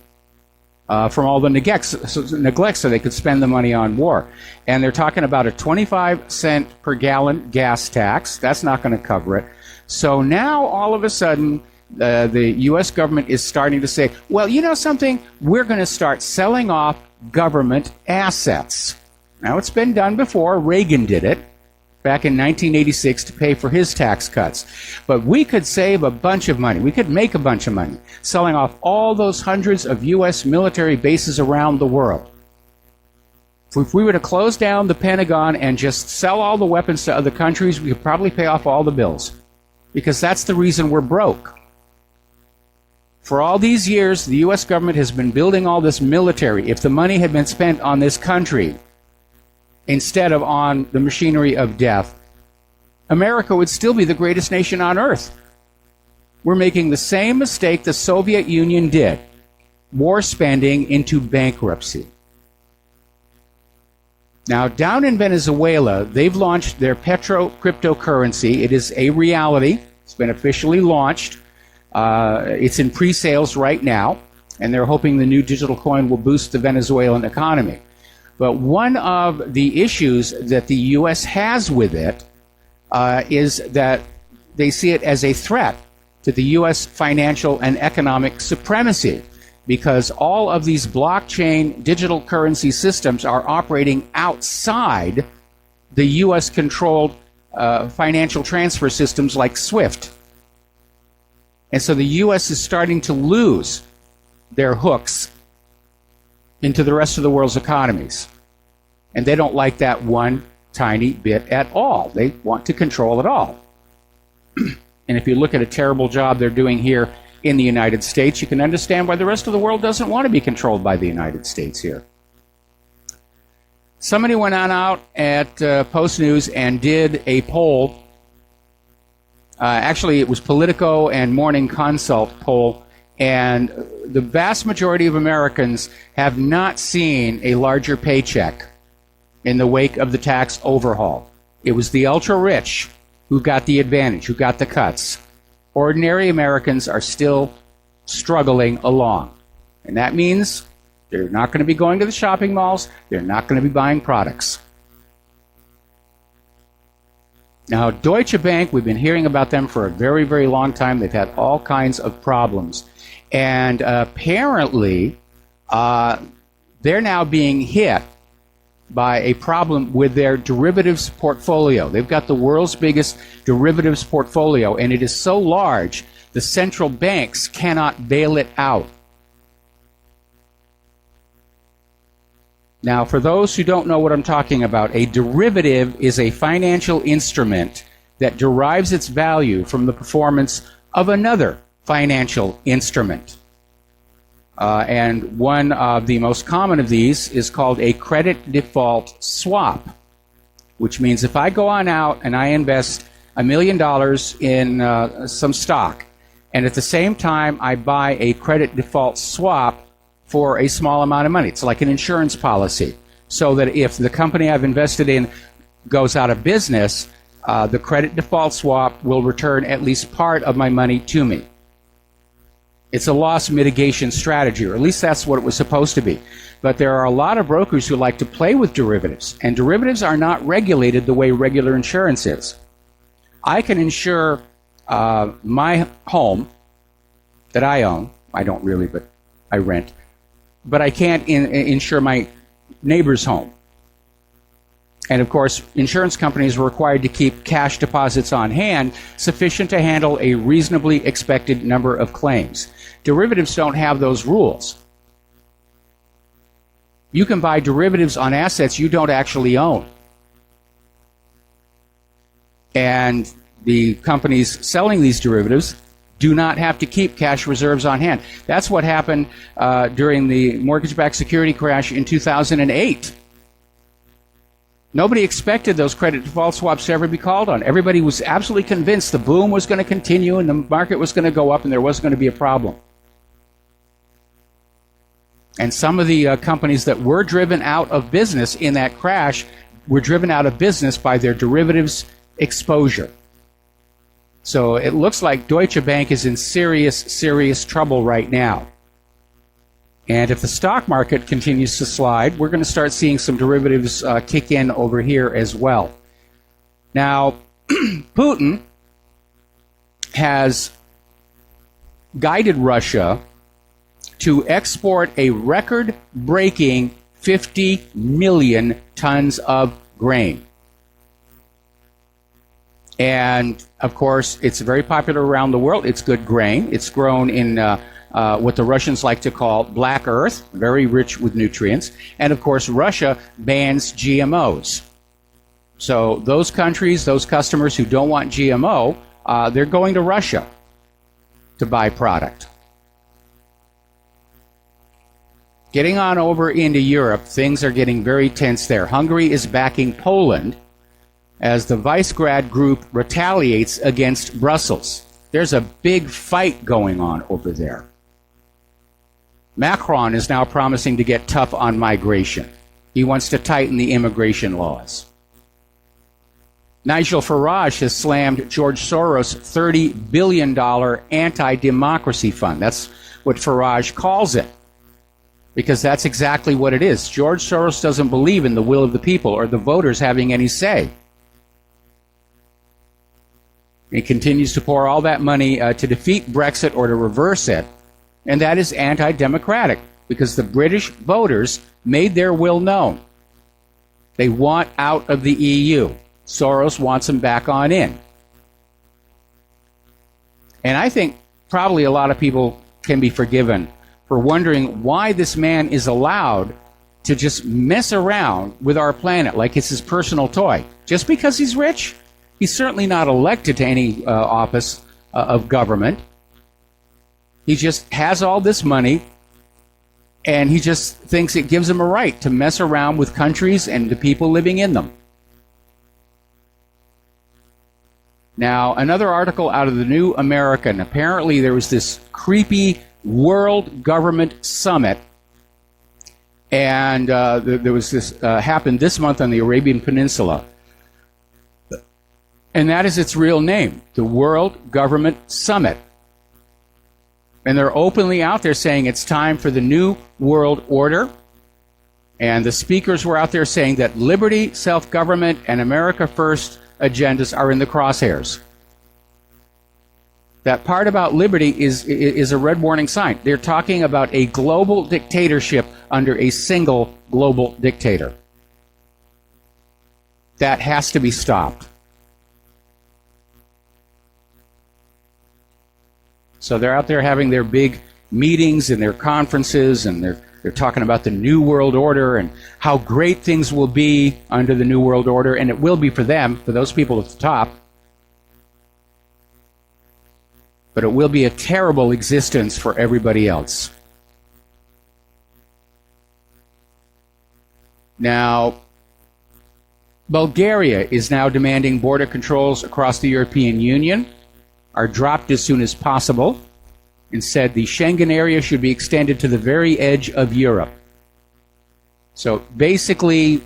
from all the neglect so they could spend the money on war. And they're talking about a 25-cent per gallon gas tax. That's not going to cover it. So now, all of a sudden, the U.S. government is starting to say, well, you know something? We're going to start selling off government assets. Now, it's been done before. Reagan did it back in 1986 to pay for his tax cuts. But we could save a bunch of money. We could make a bunch of money selling off all those hundreds of U.S. military bases around the world. If we were to close down the Pentagon and just sell all the weapons to other countries, we could probably pay off all the bills. Because that's the reason we're broke. For all these years, the U.S. government has been building all this military. If the money had been spent on this country instead of on the machinery of death, America would still be the greatest nation on earth. We're making the same mistake the Soviet Union did. More spending into bankruptcy. Now, down in Venezuela, they've launched their petro cryptocurrency. It is a reality. It's been officially launched. It's in pre-sales right now, and they're hoping the new digital coin will boost the Venezuelan economy. But one of the issues that the U.S. has with it is that they see it as a threat to the U.S. financial and economic supremacy, because all of these blockchain digital currency systems are operating outside the U.S.-controlled financial transfer systems like SWIFT. And so the U.S. is starting to lose their hooks into the rest of the world's economies. And they don't like that one tiny bit at all. They want to control it all. And if you look at a terrible job they're doing here in the United States, you can understand why the rest of the world doesn't want to be controlled by the United States here. Somebody went on out at Post News and did a poll. Actually, it was Politico and Morning Consult poll, and the vast majority of Americans have not seen a larger paycheck in the wake of the tax overhaul. It was the ultra-rich who got the advantage, who got the cuts. Ordinary Americans are still struggling along. And that means they're not going to be going to the shopping malls. They're not going to be buying products. Now, Deutsche Bank, we've been hearing about them for a very, very long time. They've had all kinds of problems. And apparently, they're now being hit by a problem with their derivatives portfolio. They've got the world's biggest derivatives portfolio, and it is so large, the central banks cannot bail it out. Now, for those who don't know what I'm talking about, a derivative is a financial instrument that derives its value from the performance of another financial instrument. And one of the most common of these is called a credit default swap, which means if I go on out and I invest $1 million in some stock, and at the same time I buy a credit default swap for a small amount of money. It's like an insurance policy, so that if the company I've invested in goes out of business, the credit default swap will return at least part of my money to me. It's a loss mitigation strategy, or at least that's what it was supposed to be. But there are a lot of brokers who like to play with derivatives, and derivatives are not regulated the way regular insurance is. I can insure my home that I own. I don't really, but I rent. But I can't insure my neighbor's home. And of course, insurance companies are required to keep cash deposits on hand sufficient to handle a reasonably expected number of claims. Derivatives don't have those rules. You can buy derivatives on assets you don't actually own. And the companies selling these derivatives do not have to keep cash reserves on hand. That's what happened during the mortgage-backed security crash in 2008. Nobody expected those credit default swaps to ever be called on. Everybody was absolutely convinced the boom was going to continue and the market was going to go up and there wasn't going to be a problem. And some of the companies that were driven out of business in that crash were driven out of business by their derivatives exposure. So it looks like Deutsche Bank is in serious, serious trouble right now. And if the stock market continues to slide, we're going to start seeing some derivatives kick in over here as well. Now, Putin has guided Russia to export a record-breaking 50 million tons of grain. And, of course, it's very popular around the world. It's good grain. It's grown in what the Russians like to call black earth, very rich with nutrients. And, of course, Russia bans GMOs. So those countries, those customers who don't want GMO, they're going to Russia to buy product. Getting on over into Europe, things are getting very tense there. Hungary is backing Poland as the Visegrad group retaliates against Brussels. There's a big fight going on over there. Macron is now promising to get tough on migration. He wants to tighten the immigration laws. Nigel Farage has slammed George Soros' $30 billion anti-democracy fund. That's what Farage calls it, because that's exactly what it is. George Soros doesn't believe in the will of the people or the voters having any say. He continues to pour all that money to defeat Brexit or to reverse it, and that is anti-democratic, because the British voters made their will known. They want out of the EU. Soros wants them back on in. And I think probably a lot of people can be forgiven for wondering why this man is allowed to just mess around with our planet like it's his personal toy. Just because he's rich? He's certainly not elected to any office of government. He just has all this money, and he just thinks it gives him a right to mess around with countries and the people living in them. Now, another article out of the New American. Apparently, there was this creepy World Government Summit, and there was this happened this month on the Arabian Peninsula. And that is its real name, the World Government Summit. And they're openly out there saying it's time for the new world order. And the speakers were out there saying that liberty, self-government, and America First agendas are in the crosshairs. That part about liberty is a red warning sign. They're talking about a global dictatorship under a single global dictator. That has to be stopped. So they're out there having their big meetings and their conferences, and they're talking about the New World Order and how great things will be under the New World Order, and it will be for them, for those people at the top. But it will be a terrible existence for everybody else. Now, Bulgaria is now demanding border controls across the European Union are dropped as soon as possible, and said the Schengen area should be extended to the very edge of Europe. So basically,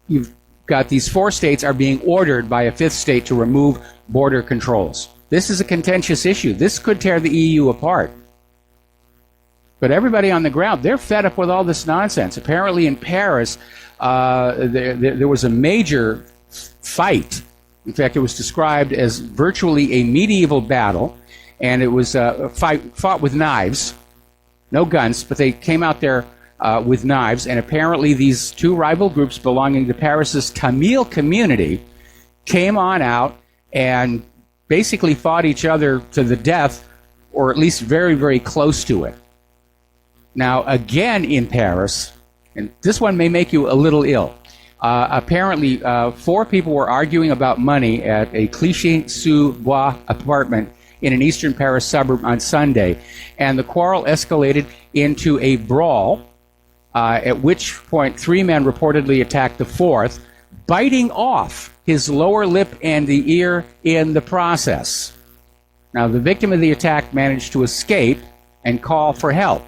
you've got these 4 states are being ordered by a 5th state to remove border controls. This is a contentious issue. This could tear the EU apart. But everybody on the ground, they're fed up with all this nonsense. Apparently in Paris, there was a major fight. In fact, it was described as virtually a medieval battle, and it was fought with knives, no guns, but they came out there with knives, and apparently these 2 rival groups belonging to Paris's Tamil community came on out and basically fought each other to the death, or at least very, very close to it. Now, again in Paris, and this one may make you a little ill, apparently, 4 people were arguing about money at a Clichy-sous-Bois apartment in an eastern Paris suburb on Sunday, and the quarrel escalated into a brawl, at which point 3 men reportedly attacked the 4th, biting off his lower lip and the ear in the process. Now, the victim of the attack managed to escape and call for help.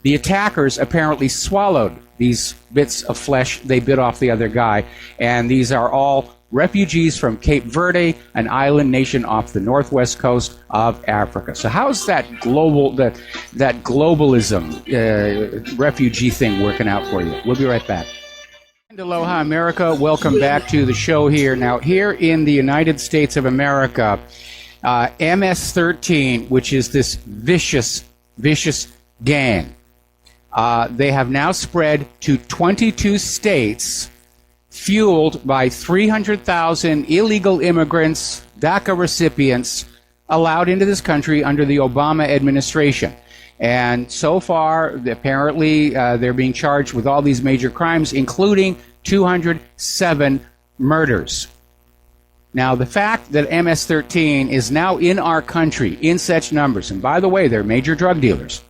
The attackers apparently swallowed these bits of flesh they bit off the other guy, and these are all refugees from Cape Verde, an island nation off the northwest coast of Africa. So how's that globalism refugee thing working out for you? We'll be right back. And aloha, America. Welcome back to the show here. Now, here in the United States of America, MS-13, which is this vicious gang, they have now spread to 22 states, fueled by 300,000 illegal immigrants, DACA recipients, allowed into this country under the Obama administration. And so far, apparently, they're being charged with all these major crimes, including 207 murders. Now, the fact that MS-13 is now in our country in such numbers, and by the way, they're major drug dealers,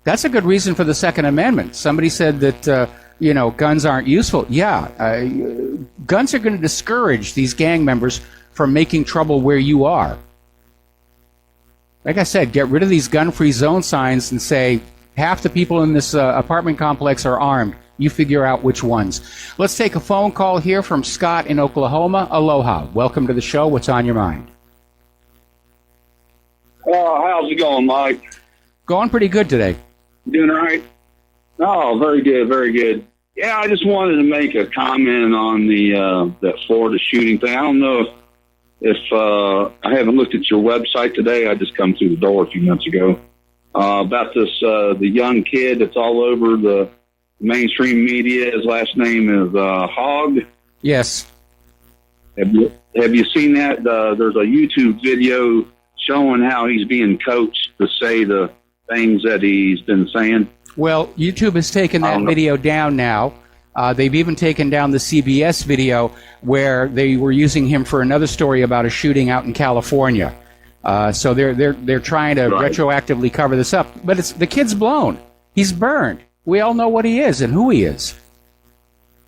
that's a good reason for the Second Amendment. Somebody said that guns aren't useful. Yeah, guns are going to discourage these gang members from making trouble where you are. Like I said, get rid of these gun-free zone signs and say, half the people in this apartment complex are armed. You figure out which ones. Let's take a phone call here from Scott in Oklahoma. Aloha. Welcome to the show. What's on your mind? How's it going, Mike? Going pretty good today. Doing all right? Oh, very good, very good. Yeah, I just wanted to make a comment on that Florida shooting thing. I don't know if I haven't looked at your website today. I just come through the door a few minutes ago about this the young kid that's all over the mainstream media. His last name is Hogg. Yes. Have you seen that? There's a YouTube video showing how he's being coached to say the things that he's been saying. Well, YouTube has taken that video down now. They've even taken down the CBS video where they were using him for another story about a shooting out in California. So they're trying to retroactively cover this up. But the kid's blown. He's burned. We all know what he is and who he is.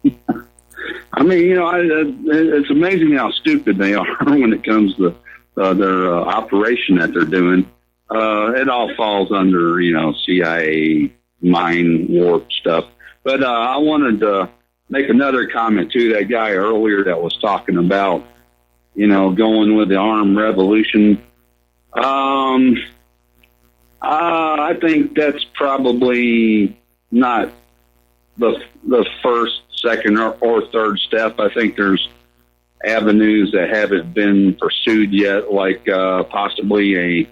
I mean, it's amazing how stupid they are when it comes to their operation that they're doing. It all falls under, CIA mind warp stuff. But I wanted to make another comment to that guy earlier that was talking about, going with the armed revolution. I think that's probably not the first, second, or third step. I think there's avenues that haven't been pursued yet, like possibly a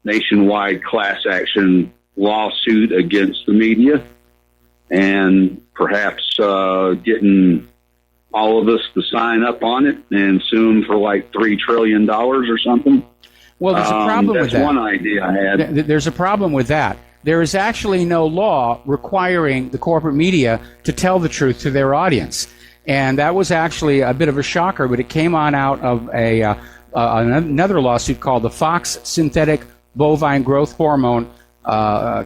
nationwide class action lawsuit against the media, and perhaps getting all of us to sign up on it and sue them for like $3 trillion or something. Well, there's a problem with that. That's one idea I had. There's a problem with that. There is actually no law requiring the corporate media to tell the truth to their audience. And that was actually a bit of a shocker, but it came on out of another lawsuit called the Fox Synthetic Bovine Growth Hormone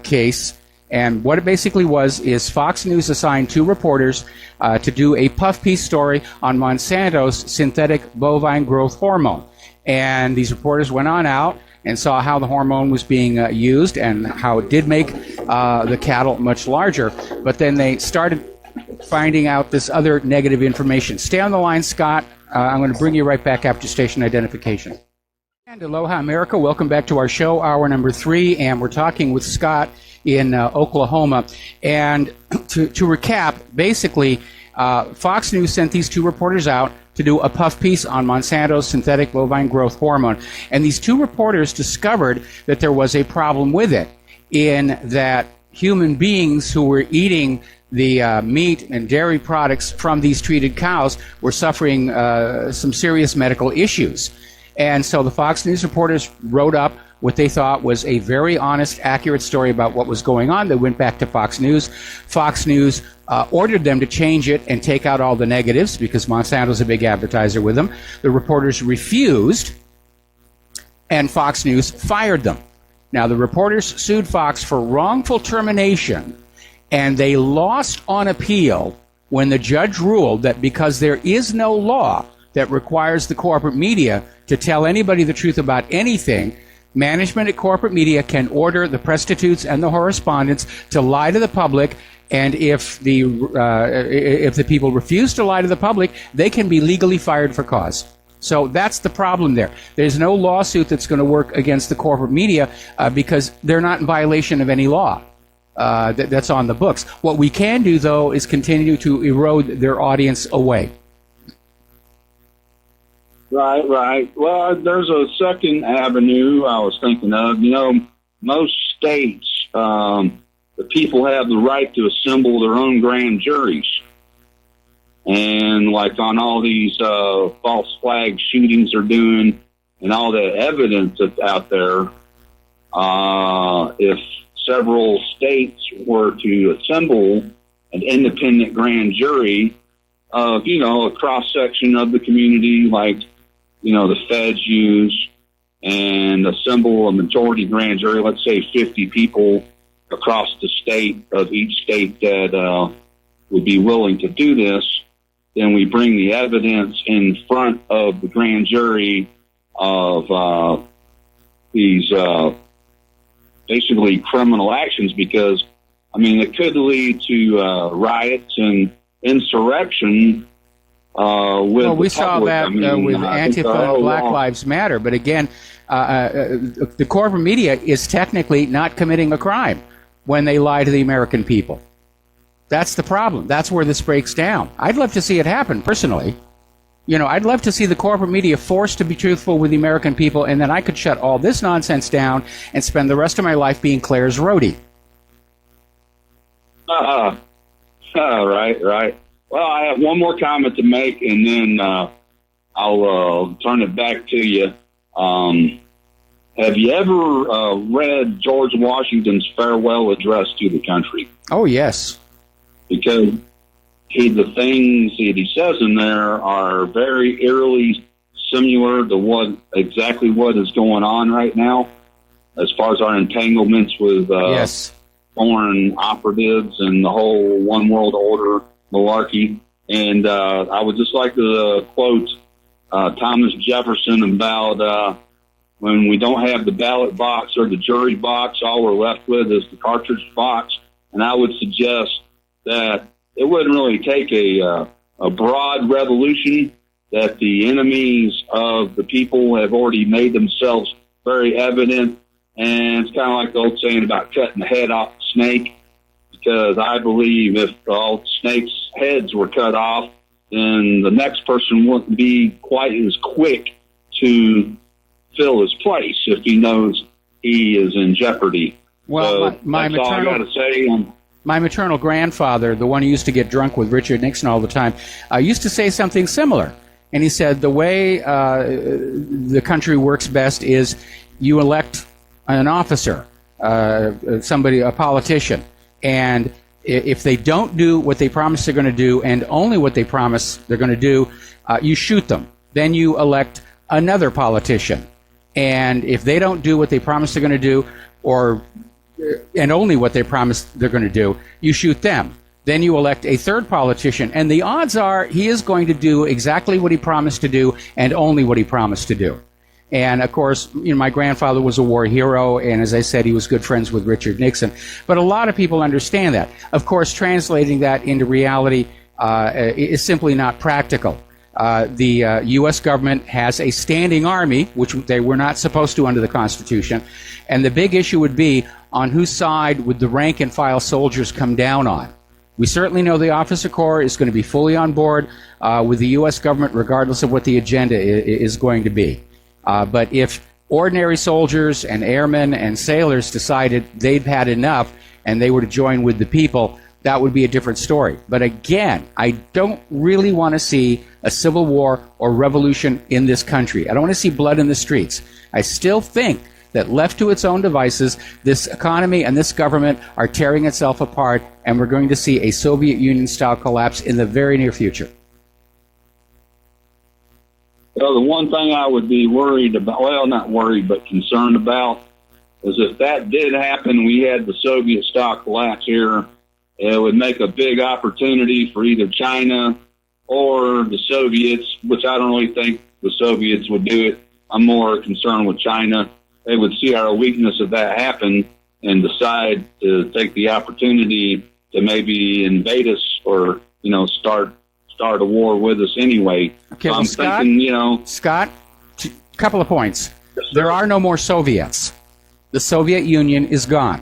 case. And what it basically was is Fox News assigned 2 reporters to do a puff piece story on Monsanto's synthetic bovine growth hormone. And these reporters went on out and saw how the hormone was being used and how it did make the cattle much larger. But then they started finding out this other negative information. Stay on the line, Scott. I'm going to bring you right back after station identification. And aloha, America. Welcome back to our show, hour number 3. And we're talking with Scott in Oklahoma. And to recap, basically, Fox News sent these 2 reporters out to do a puff piece on Monsanto's synthetic bovine growth hormone. And these 2 reporters discovered that there was a problem with it, in that human beings who were eating the meat and dairy products from these treated cows were suffering some serious medical issues. And so the Fox News reporters wrote up what they thought was a very honest, accurate story about what was going on. They went back to Fox News. Fox News ordered them to change it and take out all the negatives because Monsanto's a big advertiser with them. The reporters refused, and Fox News fired them. Now, the reporters sued Fox for wrongful termination, and they lost on appeal when the judge ruled that because there is no law that requires the corporate media to tell anybody the truth about anything, management at corporate media can order the prostitutes and the correspondents to lie to the public, and if the people refuse to lie to the public, they can be legally fired for cause. So that's the problem there. There's no lawsuit that's going to work against the corporate media because they're not in violation of any law that's on the books. What we can do, though, is continue to erode their audience away. Right. Well, there's a second avenue I was thinking of. Most states, the people have the right to assemble their own grand juries. And like on all these false flag shootings they're doing and all the evidence that's out there, if several states were to assemble an independent grand jury of, a cross-section of the community like, the feds use, and assemble a majority grand jury, let's say 50 people across the state of each state that would be willing to do this, then we bring the evidence in front of the grand jury of these basically criminal actions, because, I mean, it could lead to riots and insurrection. We saw that with Antifa and Black Lives Matter. But again, the corporate media is technically not committing a crime when they lie to the American people. That's the problem. That's where this breaks down. I'd love to see it happen, personally. You know, I'd love to see the corporate media forced to be truthful with the American people, and then I could shut all this nonsense down and spend the rest of my life being Claire's roadie. Right. Well, I have one more comment to make, and then I'll turn it back to you. Have you ever read George Washington's farewell address to the country? Oh, yes. Because the things that he says in there are very eerily similar to exactly what is going on right now, as far as our entanglements with foreign operatives and the whole one world order malarkey. And I would just like to quote Thomas Jefferson about when we don't have the ballot box or the jury box, all we're left with is the cartridge box. And I would suggest that it wouldn't really take a broad revolution, that the enemies of the people have already made themselves very evident. And it's kind of like the old saying about cutting the head off the snake, because I believe if all snakes' heads were cut off, then the next person wouldn't be quite as quick to fill his place if he knows he is in jeopardy. Well, so that's all I got to say. My maternal grandfather, the one who used to get drunk with Richard Nixon all the time, used to say something similar. And he said the way the country works best is you elect an officer, a politician. And if they don't do what they promise they're going to do, and only what they promise they're going to do, you shoot them. Then you elect another politician. And if they don't do what they promise they're going to do, and only what they promise they're going to do, you shoot them. Then you elect a third politician, and the odds are he is going to do exactly what he promised to do and only what he promised to do. And of course, my grandfather was a war hero, and as I said, he was good friends with Richard Nixon. But a lot of people understand that. Of course, translating that into reality is simply not practical. The U.S. government has a standing army, which they were not supposed to under the Constitution, and the big issue would be on whose side would the rank-and-file soldiers come down on. We certainly know the officer corps is going to be fully on board with the U.S. government, regardless of what the agenda is going to be. But if ordinary soldiers and airmen and sailors decided they'd had enough and they were to join with the people, that would be a different story. But again, I don't really want to see a civil war or revolution in this country. I don't want to see blood in the streets. I still think that left to its own devices, this economy and this government are tearing itself apart, and we're going to see a Soviet Union-style collapse in the very near future. Well, the one thing I would be worried about, well, not worried, but concerned about, is if that did happen, we had the Soviet-style collapse here, it would make a big opportunity for either China or the Soviets, which I don't really think the Soviets would do it. I'm more concerned with China. They would see our weakness if that happened and decide to take the opportunity to maybe invade us or, start a war with us anyway. Okay, so well, I'm Scott, thinking, Scott, a couple of points. There are no more Soviets. The Soviet Union is gone.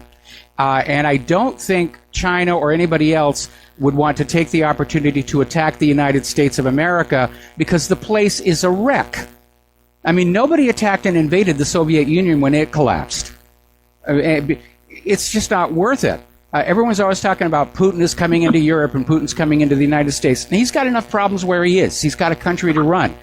And I don't think China or anybody else would want to take the opportunity to attack the United States of America because the place is a wreck. I mean, nobody attacked and invaded the Soviet Union when it collapsed. It's just not worth it. Everyone's always talking about Putin is coming into Europe and Putin's coming into the United States. And he's got enough problems where he is. He's got a country to run.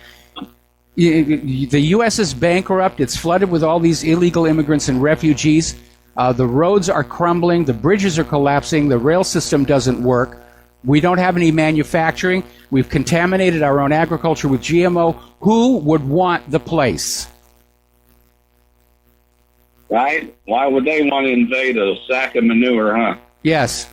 The U.S. is bankrupt. It's flooded with all these illegal immigrants and refugees. The roads are crumbling. The bridges are collapsing. The rail system doesn't work. We don't have any manufacturing. We've contaminated our own agriculture with GMO. Who would want the place? right? Why would they want to invade a sack of manure, huh? Yes.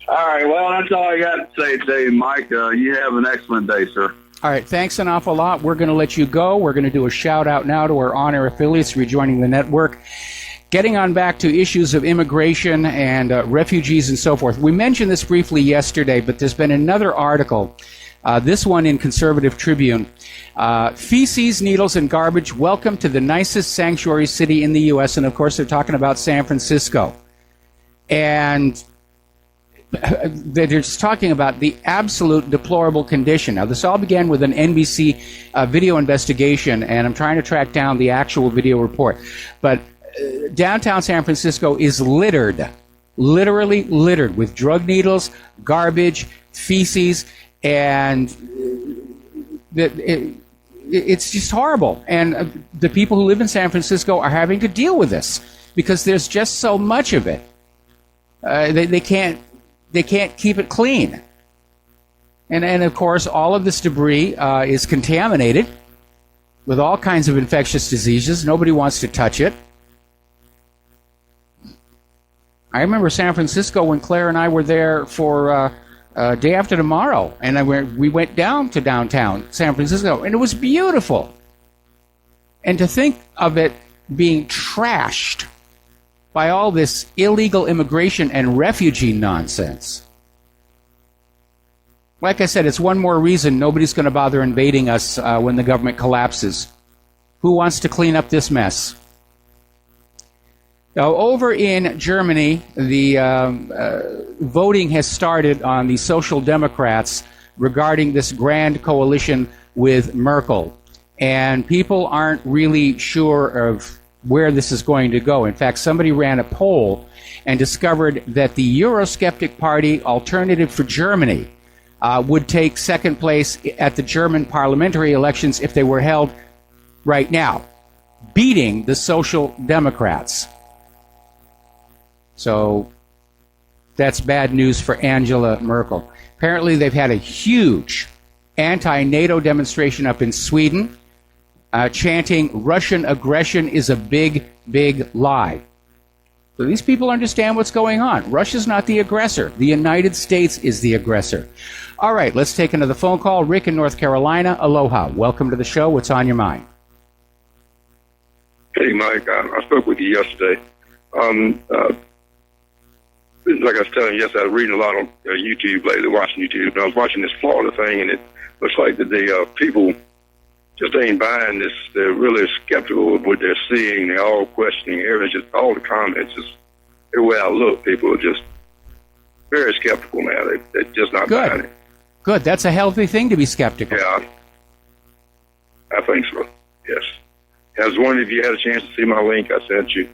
All right. Well, that's all I got to say today, Mike. You have an excellent day, sir. All right, thanks an awful lot. We're going to let you go. We're going to do a shout-out now to our on-air affiliates rejoining the network. Getting on back to issues of immigration and refugees and so forth. We mentioned this briefly yesterday, but there's been another article, this one in Conservative Tribune. Feces, needles, and garbage, welcome to the nicest sanctuary city in the U.S. And, of course, they're talking about San Francisco. And they're just talking about the absolute deplorable condition. Now, this all began with an NBC video investigation, and I'm trying to track down the actual video report. But downtown San Francisco is littered, literally littered with drug needles, garbage, feces, and it's just horrible. And the people who live in San Francisco are having to deal with this because there's just so much of it. They can't keep it clean. And of course, all of this debris is contaminated with all kinds of infectious diseases. Nobody wants to touch it. I remember San Francisco when Claire and I were there for Day After Tomorrow, and we went down to downtown San Francisco, and it was beautiful. And to think of it being trashed by all this illegal immigration and refugee nonsense. Like I said, it's one more reason nobody's going to bother invading us when the government collapses. Who wants to clean up this mess? Now, over in Germany, the voting has started on the Social Democrats regarding this grand coalition with Merkel. And people aren't really sure of where this is going to go. In fact, somebody ran a poll and discovered that the Eurosceptic Party, Alternative for Germany, would take second place at the German parliamentary elections if they were held right now, beating the Social Democrats. So that's bad news for Angela Merkel. Apparently, they've had a huge anti-NATO demonstration up in Sweden, chanting Russian aggression is a big, big lie. So these people understand what's going on. Russia's not the aggressor. The United States is the aggressor. All right, let's take another phone call. Rick in North Carolina, aloha. Welcome to the show. What's on your mind? Hey, Mike. I spoke with you yesterday. Like I was telling you yesterday, I was reading a lot on YouTube lately, watching YouTube, and I was watching this Florida thing, and it looks like that the people just ain't buying this. They're really skeptical of what they're seeing. They're all questioning everything. Just all the comments, just everywhere I look, people are just very skeptical now. They're just not buying it. Good. That's a healthy thing to be skeptical. Yeah, I think so. Yes. I was wondering if you had a chance to see my link I sent you.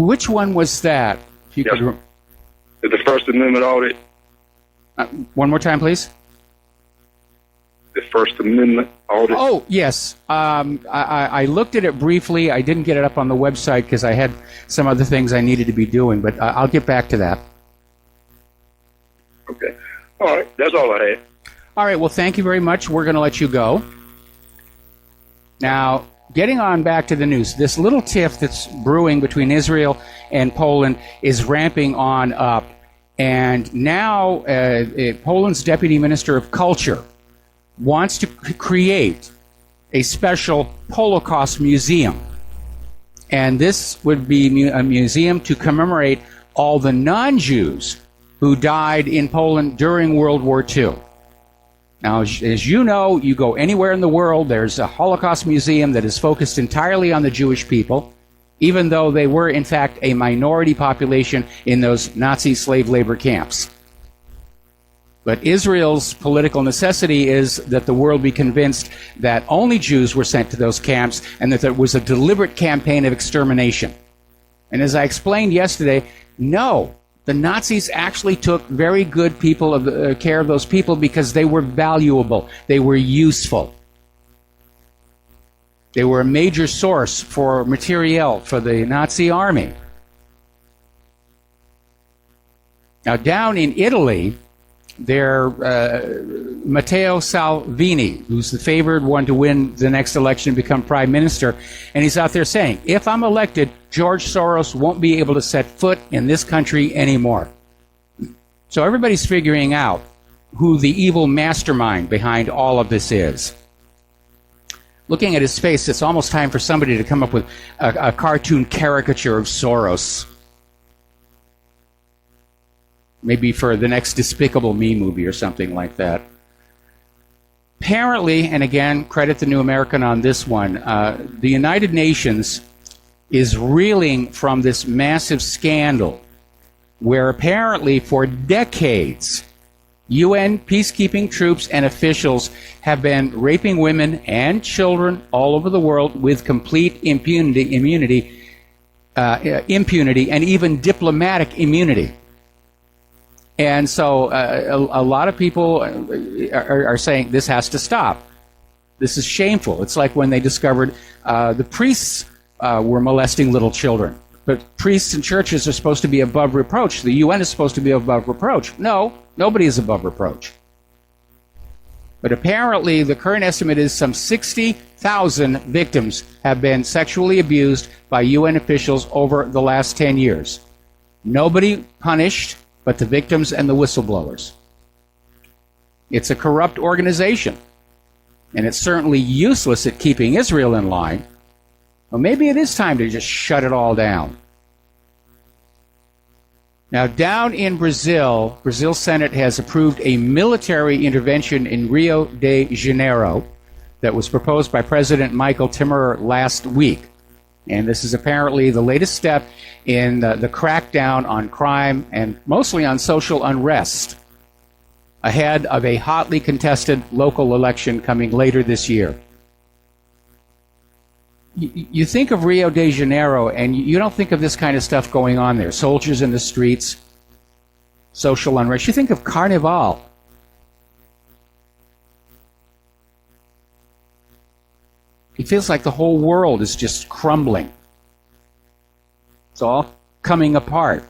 Which one was that? If you could the First Amendment audit. One more time, please. The First Amendment audit. Oh, yes. I looked at it briefly. I didn't get it up on the website because I had some other things I needed to be doing, but I'll get back to that. Okay. All right. That's all I had. All right. Well, thank you very much. We're going to let you go. Now, getting on back to the news, this little tiff that's brewing between Israel and Poland is ramping on up. And now Poland's Deputy Minister of Culture wants to create a special Holocaust museum. And this would be a museum to commemorate all the non-Jews who died in Poland during World War II. Now, as you know, you go anywhere in the world, there's a Holocaust museum that is focused entirely on the Jewish people, even though they were, in fact, a minority population in those Nazi slave labor camps. But Israel's political necessity is that the world be convinced that only Jews were sent to those camps and that there was a deliberate campaign of extermination. And as I explained yesterday, no, the Nazis actually took very good care of those people because they were valuable. They were useful. They were a major source for materiel for the Nazi army. Now, down in Italy, Matteo Salvini, who's the favored one to win the next election and become prime minister, and he's out there saying, if I'm elected, George Soros won't be able to set foot in this country anymore. So everybody's figuring out who the evil mastermind behind all of this is. Looking at his face, it's almost time for somebody to come up with a cartoon caricature of Soros. Maybe for the next Despicable Me movie or something like that. Apparently, and again, credit the New American on this one, the United Nations is reeling from this massive scandal where apparently for decades UN peacekeeping troops and officials have been raping women and children all over the world with complete impunity, and even diplomatic immunity. And so a lot of people are saying this has to stop. This is shameful. It's like when they discovered the priests were molesting little children. But priests and churches are supposed to be above reproach. The UN is supposed to be above reproach. No, nobody is above reproach. But apparently the current estimate is some 60,000 victims have been sexually abused by UN officials over the last 10 years. Nobody punished but the victims and the whistleblowers. It's a corrupt organization, and it's certainly useless at keeping Israel in line. Well, maybe it is time to just shut it all down. Now, down in Brazil, Brazil's Senate has approved a military intervention in Rio de Janeiro that was proposed by President Michael Temer last week. And this is apparently the latest step in the crackdown on crime and mostly on social unrest ahead of a hotly contested local election coming later this year. You think of Rio de Janeiro and you don't think of this kind of stuff going on there. Soldiers in the streets, social unrest. You think of Carnival. It feels like the whole world is just crumbling. It's all coming apart.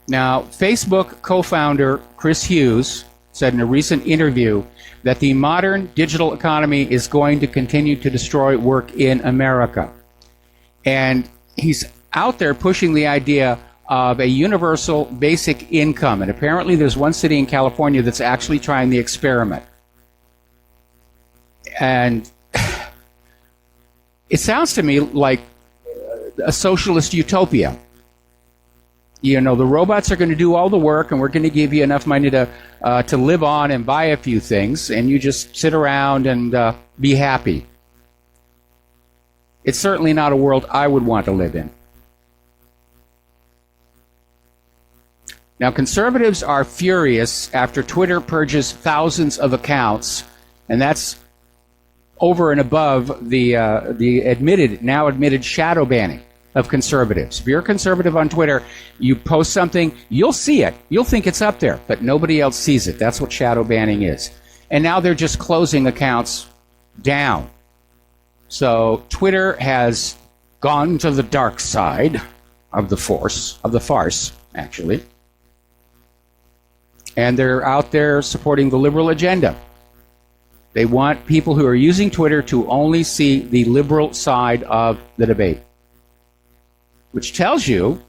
Now, Facebook co-founder Chris Hughes said in a recent interview that the modern digital economy is going to continue to destroy work in America. And he's out there pushing the idea of a universal basic income. And apparently there's one city in California that's actually trying the experiment. And it sounds to me like a socialist utopia. You know, the robots are going to do all the work, and we're going to give you enough money to live on and buy a few things, and you just sit around and be happy. It's certainly not a world I would want to live in. Now, conservatives are furious after Twitter purges thousands of accounts, and that's over and above the now admitted shadow banning of conservatives. If you're a conservative on Twitter, you post something, you'll see it. You'll think it's up there, but nobody else sees it. That's what shadow banning is. And now they're just closing accounts down. So Twitter has gone to the dark side of the farce, actually. And they're out there supporting the liberal agenda. They want people who are using Twitter to only see the liberal side of the debate, which tells you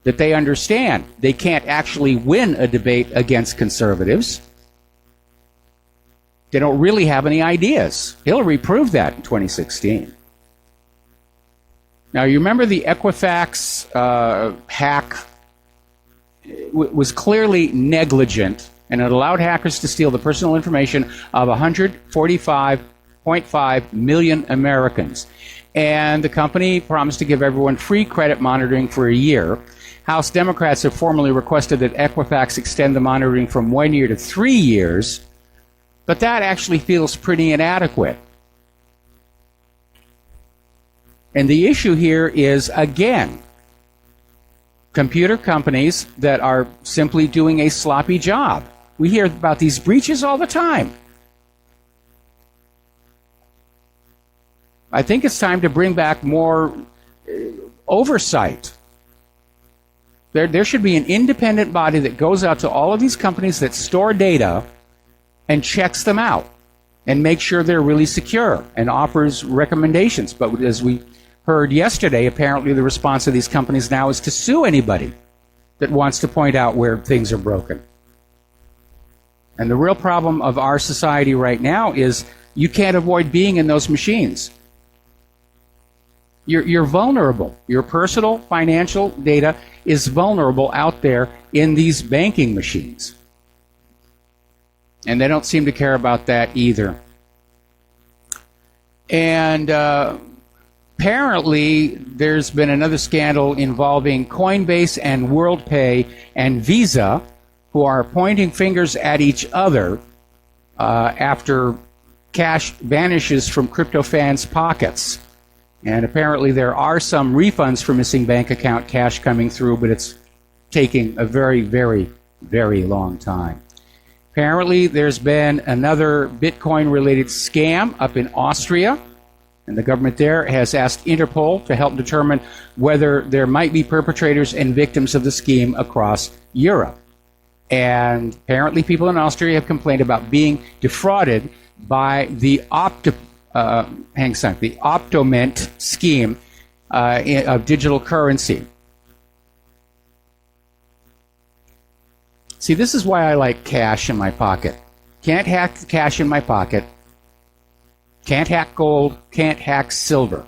that they understand they can't actually win a debate against conservatives. They don't really have any ideas. Hillary proved that in 2016. Now, you remember the Equifax hack was clearly negligent, and it allowed hackers to steal the personal information of 145.5 million Americans. And the company promised to give everyone free credit monitoring for a year. House Democrats have formally requested that Equifax extend the monitoring from 1 year to 3 years, but that actually feels pretty inadequate. And the issue here is, again, computer companies that are simply doing a sloppy job. We hear about these breaches all the time. I think it's time to bring back more oversight. There should be an independent body that goes out to all of these companies that store data and checks them out and makes sure they're really secure and offers recommendations. But as we heard yesterday, apparently the response of these companies now is to sue anybody that wants to point out where things are broken. And the real problem of our society right now is you can't avoid being in those machines. You're vulnerable. Your personal financial data is vulnerable out there in these banking machines. And they don't seem to care about that either. And apparently there's been another scandal involving Coinbase and WorldPay and Visa, who are pointing fingers at each other after cash vanishes from crypto fans' pockets. And apparently there are some refunds for missing bank account cash coming through, but it's taking a very, very, very long time. Apparently there's been another Bitcoin-related scam up in Austria, and the government there has asked Interpol to help determine whether there might be perpetrators and victims of the scheme across Europe. And apparently people in Austria have complained about being defrauded by the Optoment scheme of digital currency. See, this is why I like cash in my pocket. Can't hack the cash in my pocket. Can't hack gold. Can't hack silver.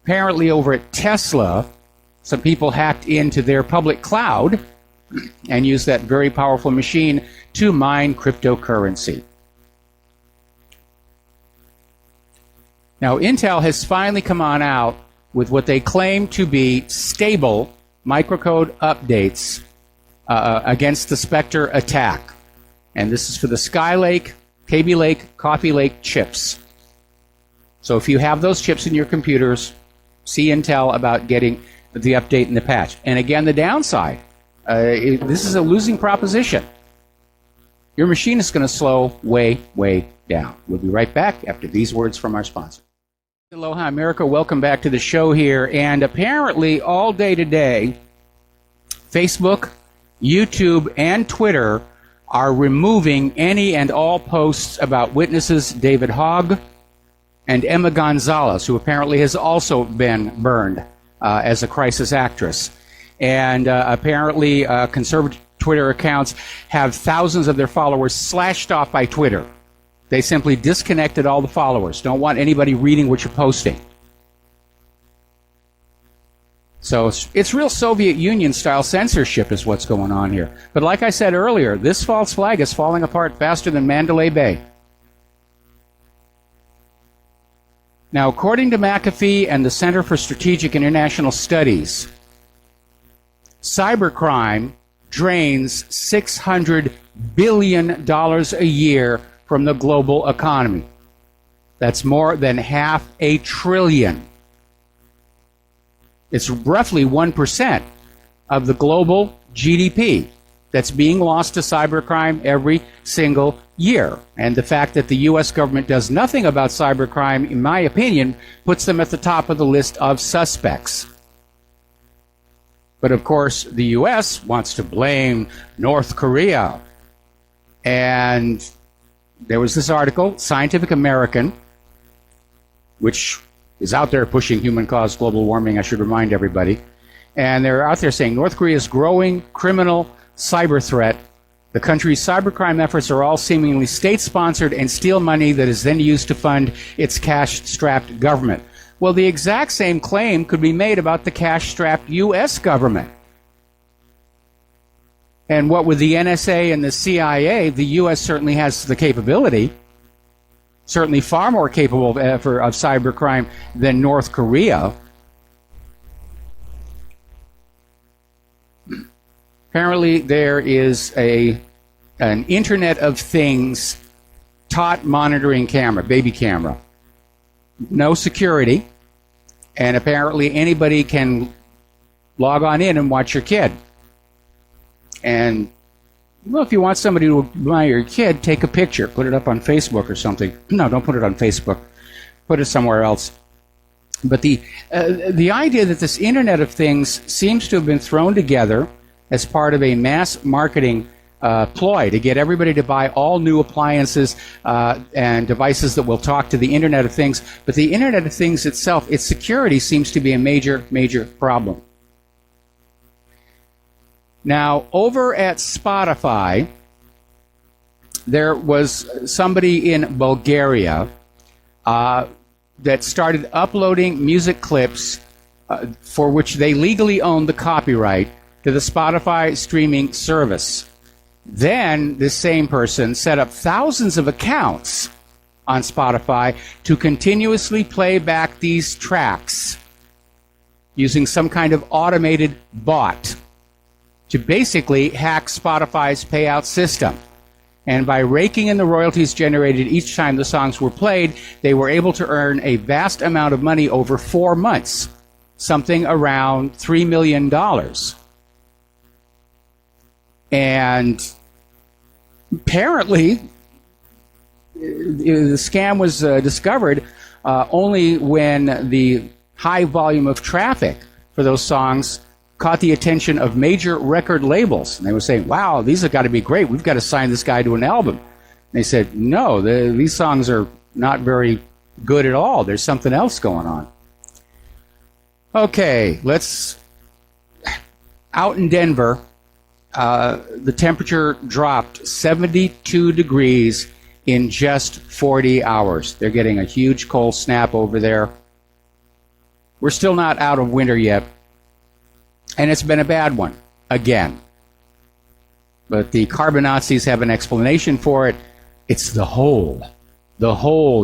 Apparently over at Tesla, some people hacked into their public cloud and used that very powerful machine to mine cryptocurrency. Now, Intel has finally come on out with what they claim to be stable microcode updates against the Spectre attack. And this is for the Skylake, Kaby Lake, Coffee Lake chips. So if you have those chips in your computers, see Intel about getting the update and the patch. And again, the downside, this is a losing proposition. Your machine is going to slow way, way down. We'll be right back after these words from our sponsor. Aloha America, welcome back to the show here. And apparently all day today, Facebook, YouTube, and Twitter are removing any and all posts about witnesses David Hogg and Emma Gonzalez, who apparently has also been burned as a crisis actress. And apparently conservative Twitter accounts have thousands of their followers slashed off by Twitter. They simply disconnected all the followers. Don't want anybody reading what you're posting. So it's real Soviet Union style censorship is what's going on here. But like I said earlier, this false flag is falling apart faster than Mandalay Bay. Now, according to McAfee and the Center for Strategic International Studies, cybercrime drains $600 billion a year from the global economy. That's more than $500 billion. It's roughly 1% of the global GDP that's being lost to cybercrime every single year. And the fact that the U.S. government does nothing about cybercrime, in my opinion, puts them at the top of the list of suspects. But of course, the U.S. wants to blame North Korea. And there was this article, Scientific American, which is out there pushing human-caused global warming, I should remind everybody. And they're out there saying North Korea's growing criminal cyber threat. The country's cybercrime efforts are all seemingly state-sponsored and steal money that is then used to fund its cash-strapped government. Well, the exact same claim could be made about the cash-strapped U.S. government. And what with the NSA and the CIA, the U.S. certainly has the capability, certainly far more capable of cybercrime than North Korea. Apparently there is an Internet of Things tot monitoring camera, baby camera. No security. And apparently anybody can log on in and watch your kid. And well, if you want somebody to admire your kid, take a picture, put it up on Facebook or something. No, don't put it on Facebook. Put it somewhere else. But the idea that this Internet of Things seems to have been thrown together as part of a mass marketing ploy to get everybody to buy all new appliances and devices that will talk to the Internet of Things. But the Internet of Things itself, its security seems to be a major, major problem. Now, over at Spotify, there was somebody in Bulgaria that started uploading music clips for which they legally own the copyright to the Spotify streaming service. Then this same person set up thousands of accounts on Spotify to continuously play back these tracks using some kind of automated bot to basically hack Spotify's payout system. And by raking in the royalties generated each time the songs were played, they were able to earn a vast amount of money over 4 months, something around $3 million. And apparently, the scam was discovered only when the high volume of traffic for those songs caught the attention of major record labels. And they were saying, wow, these have got to be great. We've got to sign this guy to an album. And they said, no, these songs are not very good at all. There's something else going on. Okay, out in Denver, the temperature dropped 72 degrees in just 40 hours. They're getting a huge cold snap over there. We're still not out of winter yet. And it's been a bad one, again. But the carbon Nazis have an explanation for it. It's the hole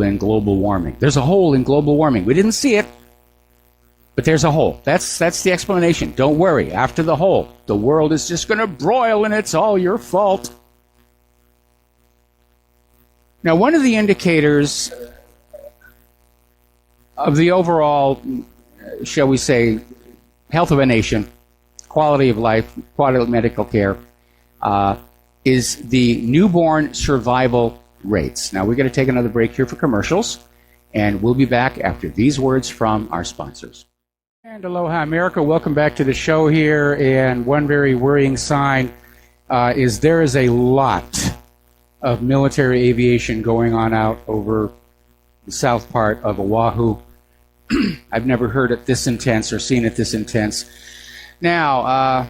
in global warming. There's a hole in global warming. We didn't see it, but there's a hole. That's the explanation. Don't worry. After the hole, the world is just going to broil, and it's all your fault. Now, one of the indicators of the overall, shall we say, health of a nation, quality of life, quality of medical care, is the newborn survival rates. Now, we're going to take another break here for commercials, and we'll be back after these words from our sponsors. And aloha, America. Welcome back to the show here. And one very worrying sign is there is a lot of military aviation going on out over the south part of Oahu. I've never heard it this intense or seen it this intense. Now,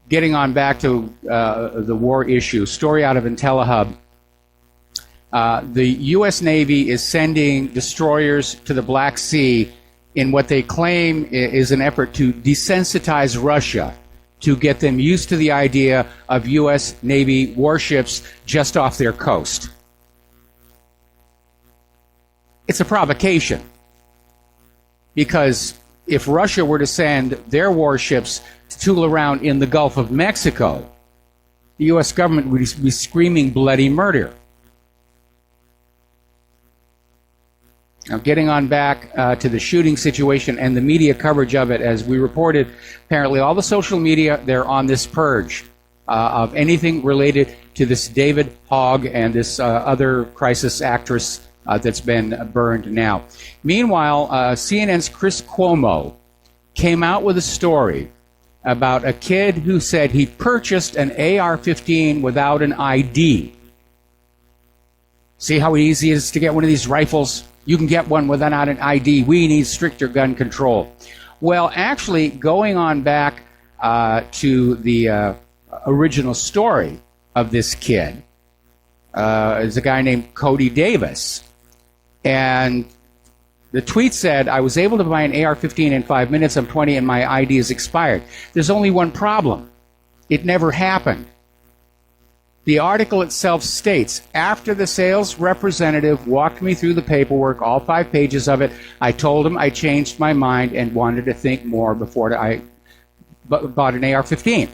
getting on back to the war issue, story out of IntelliHub. The U.S. Navy is sending destroyers to the Black Sea in what they claim is an effort to desensitize Russia, to get them used to the idea of U.S. Navy warships just off their coast. It's a provocation, because if Russia were to send their warships to tool around in the Gulf of Mexico, the U.S. government would be screaming bloody murder. Now, getting on back to the shooting situation and the media coverage of it, as we reported, apparently all the social media, they're on this purge of anything related to this David Hogg and this other crisis actress that's been burned now. Meanwhile, CNN's Chris Cuomo came out with a story about a kid who said he purchased an AR-15 without an ID. See how easy it is to get one of these rifles? You can get one without an ID. We need stricter gun control. Well, actually, going on back to the original story of this kid is a guy named Cody Davis. And the tweet said, I was able to buy an AR-15 in 5 minutes. I'm 20 and my ID is expired. There's only one problem. It never happened. The article itself states, after the sales representative walked me through the paperwork, all 5 pages of it, I told him I changed my mind and wanted to think more before I bought an AR-15.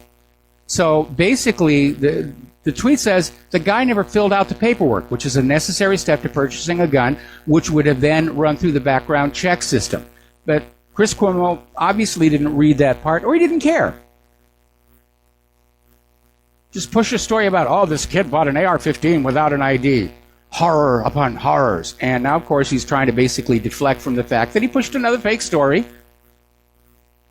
So basically, the tweet says the guy never filled out the paperwork, which is a necessary step to purchasing a gun, which would have then run through the background check system. But Chris Cuomo obviously didn't read that part, or he didn't care. Just push a story about, oh, this kid bought an AR-15 without an ID. Horror upon horrors. And now, of course, he's trying to basically deflect from the fact that he pushed another fake story.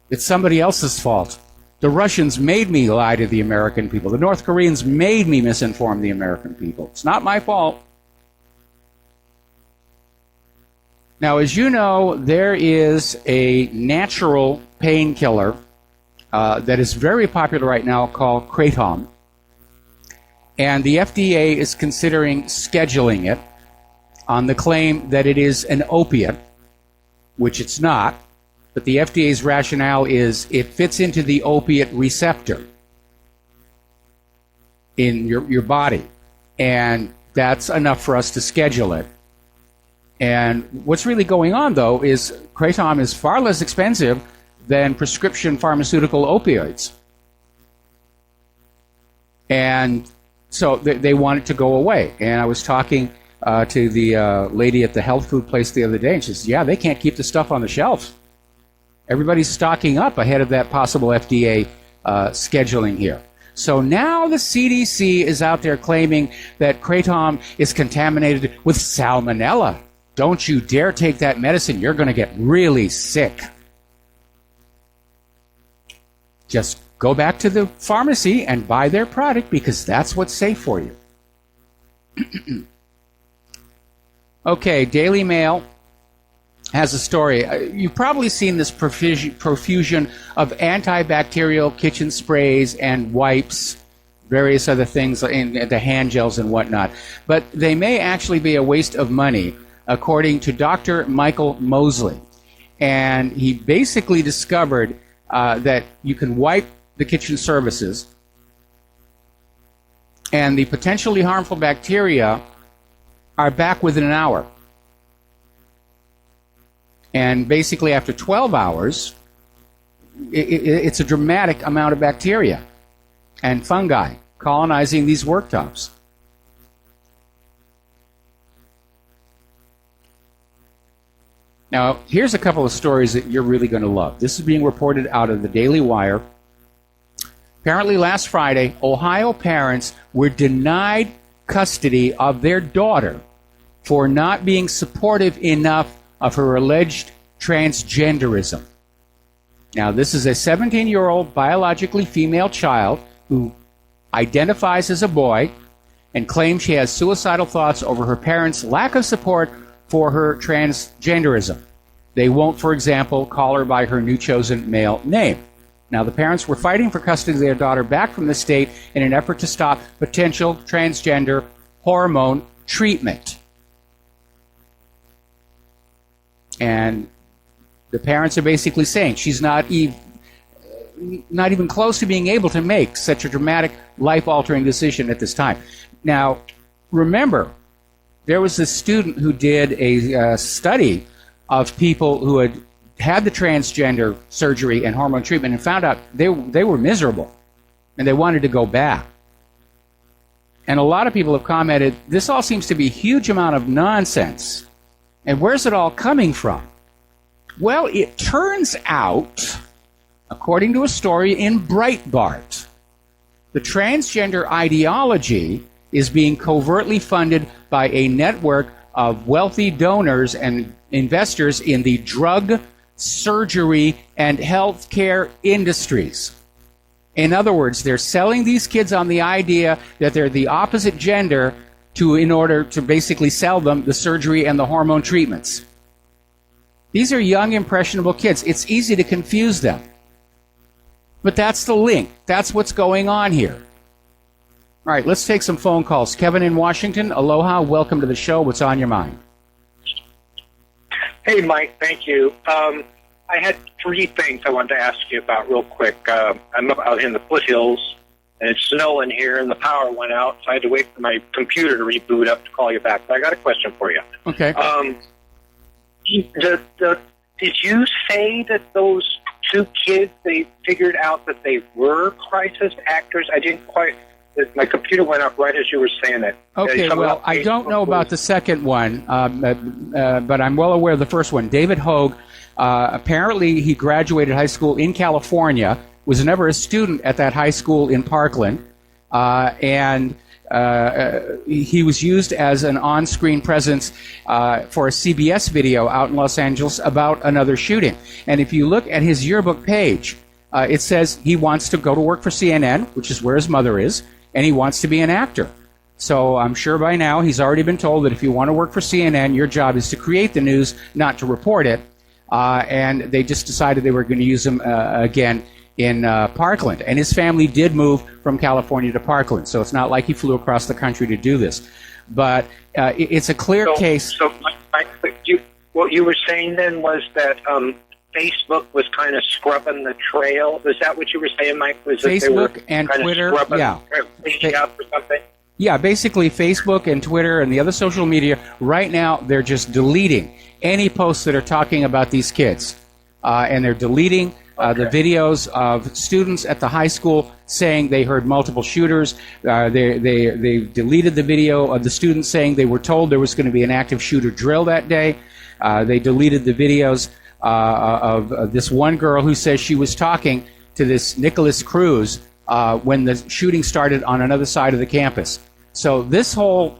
It's somebody else's fault. The Russians made me lie to the American people. The North Koreans made me misinform the American people. It's not my fault. Now, as you know, there is a natural painkiller that is very popular right now called Kratom. And the FDA is considering scheduling it on the claim that it is an opiate, which it's not. But the FDA's rationale is it fits into the opiate receptor in your body. And that's enough for us to schedule it. And what's really going on, though, is Kratom is far less expensive than prescription pharmaceutical opioids. And so they want it to go away. And I was talking to the lady at the health food place the other day, and she says, yeah, they can't keep the stuff on the shelf. Everybody's stocking up ahead of that possible FDA scheduling here. So now the CDC is out there claiming that Kratom is contaminated with salmonella. Don't you dare take that medicine. You're going to get really sick. Just go back to the pharmacy and buy their product because that's what's safe for you. Okay, Daily Mail has a story. You've probably seen this profusion of antibacterial kitchen sprays and wipes, various other things, in the hand gels and whatnot. But they may actually be a waste of money, according to Dr. Michael Mosley. And he basically discovered that you can wipe the kitchen surfaces, and the potentially harmful bacteria are back within an hour. And basically after 12 hours, it's a dramatic amount of bacteria and fungi colonizing these worktops. Now, here's a couple of stories that you're really going to love. This is being reported out of the Daily Wire. Apparently last Friday, Ohio parents were denied custody of their daughter for not being supportive enough of her alleged transgenderism. Now, this is a 17-year-old biologically female child who identifies as a boy and claims she has suicidal thoughts over her parents' lack of support for her transgenderism. They won't, for example, call her by her new chosen male name. Now, the parents were fighting for custody of their daughter back from the state in an effort to stop potential transgender hormone treatment. And the parents are basically saying she's not even close to being able to make such a dramatic, life-altering decision at this time. Now, remember, there was this student who did a study of people who had the transgender surgery and hormone treatment and found out they were miserable and they wanted to go back. And a lot of people have commented, this all seems to be a huge amount of nonsense. And where's it all coming from? Well, it turns out, according to a story in Breitbart, the transgender ideology is being covertly funded by a network of wealthy donors and investors in the drug, surgery, and healthcare industries. In other words, they're selling these kids on the idea that they're the opposite gender in order to basically sell them the surgery and the hormone treatments. These are young, impressionable kids. It's easy to confuse them. But that's the link. That's what's going on here. All right, let's take some phone calls. Kevin in Washington, aloha, welcome to the show. What's on your mind? Hey, Mike, thank you. I had three things I wanted to ask you about real quick. I'm out in the foothills, and it's snowing here, and the power went out, so I had to wait for my computer to reboot up to call you back. But I got a question for you. Okay. Did you say that those two kids, they figured out that they were crisis actors? I didn't quite... My computer went up right as you were saying it. Okay, well, I don't know about the second one, but I'm well aware of the first one. David Hogue, apparently he graduated high school in California, was never a student at that high school in Parkland, and he was used as an on-screen presence for a CBS video out in Los Angeles about another shooting. And if you look at his yearbook page, it says he wants to go to work for CNN, which is where his mother is, and he wants to be an actor. So I'm sure by now he's already been told that if you want to work for CNN, your job is to create the news, not to report it. And they just decided they were going to use him again in Parkland. And his family did move from California to Parkland, so it's not like he flew across the country to do this. But it's a clear case. So, Mike, what you were saying then was that Facebook was kind of scrubbing the trail. Was that what you were saying, Mike? Was Facebook that and Twitter, yeah, cleaning up or something? Yeah, basically Facebook and Twitter and the other social media, right now they're just deleting any posts that are talking about these kids. And they're deleting the videos of students at the high school saying they heard multiple shooters. They deleted the video of the students saying they were told there was going to be an active shooter drill that day. They deleted the videos of this one girl who says she was talking to this Nicholas Cruz when the shooting started on another side of the campus. So this whole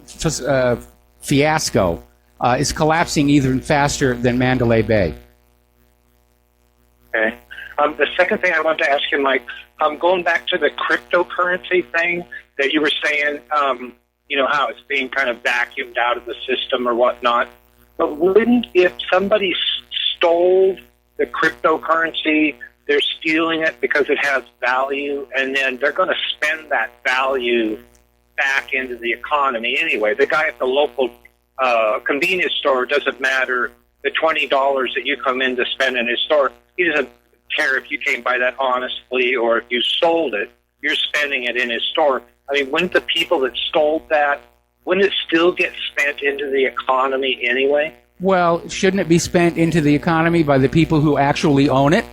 fiasco is collapsing even faster than Mandalay Bay. Okay. The second thing I wanted to ask you, Mike, going back to the cryptocurrency thing that you were saying, how it's being kind of vacuumed out of the system or whatnot. But wouldn't, if somebody stole the cryptocurrency, they're stealing it because it has value, and then they're going to spend that value back into the economy anyway. The guy at the local convenience store, doesn't matter the $20 that you come in to spend in his store. He doesn't care if you came by that honestly or if you sold it. You're spending it in his store. I mean, wouldn't the people that stole that, wouldn't it still get spent into the economy anyway? Well, shouldn't it be spent into the economy by the people who actually own it?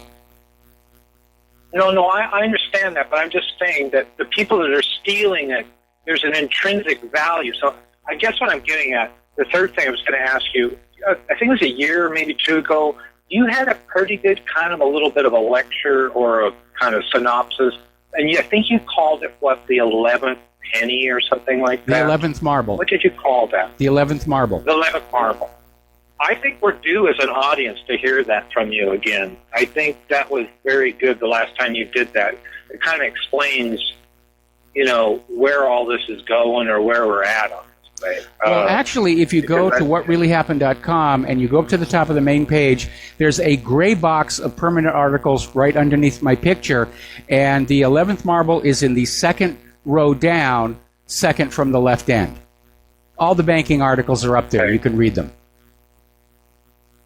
No, I understand that, but I'm just saying that the people that are stealing it, there's an intrinsic value. So I guess what I'm getting at, the third thing I was going to ask you, I think it was a year, maybe two ago, you had a pretty good kind of a little bit of a lecture or a kind of synopsis, and I think you called it, the 11th penny or something like that? The 11th marble. What did you call that? The 11th marble. The 11th marble. I think we're due as an audience to hear that from you again. I think that was very good the last time you did that. It kind of explains, where all this is going or where we're at on this thing. Well, actually, if you go to whatreallyhappened.com and you go up to the top of the main page, there's a gray box of permanent articles right underneath my picture, and the 11th marble is in the second row down, second from the left end. All the banking articles are up there. You can read them.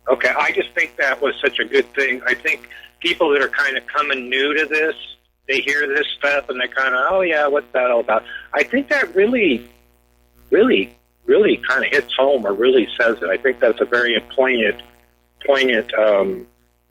Okay, I just think that was such a good thing. I think people that are kind of coming new to this, they hear this stuff and they kind of, oh yeah, what's that all about? I think that really kind of hits home or really says it. I think that's a very poignant.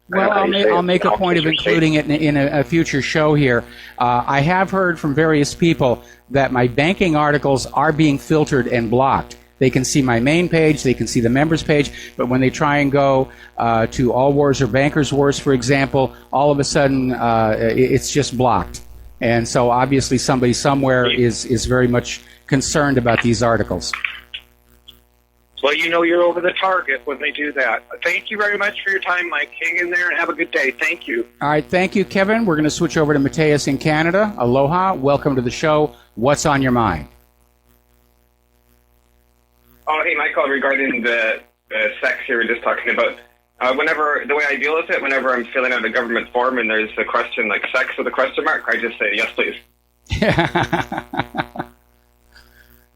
Well, I'll make a point of including it in a future show here. I have heard from various people that my banking articles are being filtered and blocked. They can see my main page, they can see the members page, but when they try and go to All Wars or Bankers Wars, for example, all of a sudden it's just blocked. And so obviously somebody somewhere is very much concerned about these articles. Well, you're over the target when they do that. Thank you very much for your time, Mike. Hang in there and have a good day. Thank you. All right, thank you, Kevin. We're going to switch over to Mateus in Canada. Aloha. Welcome to the show. What's on your mind? Oh, hey, Michael, regarding the sex you were just talking about, the way I deal with it, whenever I'm filling out a government form and there's a question like sex with a question mark, I just say, yes, please.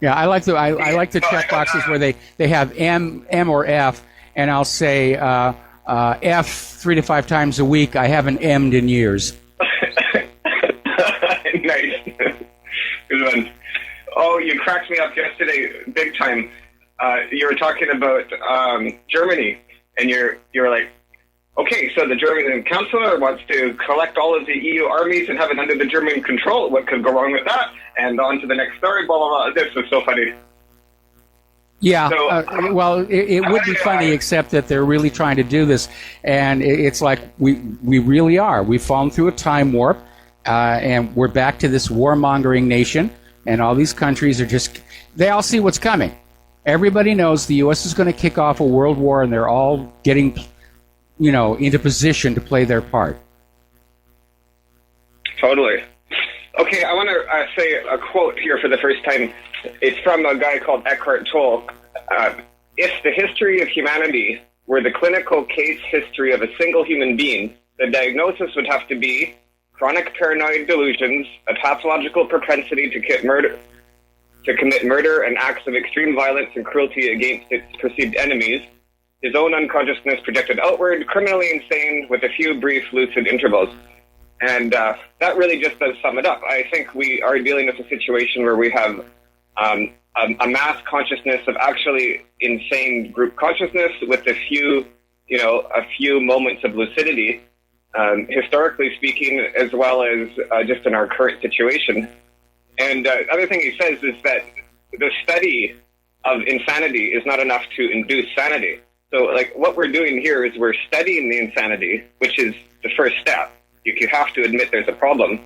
Yeah, I like the check boxes where they have M or F, and I'll say F 3 to 5 times a week. I haven't M'd in years. Nice. Good one. Oh, you cracked me up yesterday big time. You were talking about Germany, and you're like, okay, so the German chancellor wants to collect all of the EU armies and have it under the German control. What could go wrong with that? And on to the next story, blah, blah, blah. This was so funny. Yeah, well, it would be funny, except that they're really trying to do this. And it's like we really are. We've fallen through a time warp, and we're back to this warmongering nation. And all these countries are they all see what's coming. Everybody knows the U.S. is going to kick off a world war, and they're all getting, into position to play their part. Totally. Okay, I want to say a quote here for the first time. It's from a guy called Eckhart Tolle. If the history of humanity were the clinical case history of a single human being, the diagnosis would have to be chronic paranoid delusions, a pathological propensity to commit murder and acts of extreme violence and cruelty against its perceived enemies, his own unconsciousness projected outward, criminally insane with a few brief lucid intervals. And that really just does sum it up. I think we are dealing with a situation where we have a mass consciousness of actually insane group consciousness with a few moments of lucidity, historically speaking, as well as just in our current situation. And the other thing he says is that the study of insanity is not enough to induce sanity. So, like, what we're doing here is we're studying the insanity, which is the first step. You have to admit there's a problem.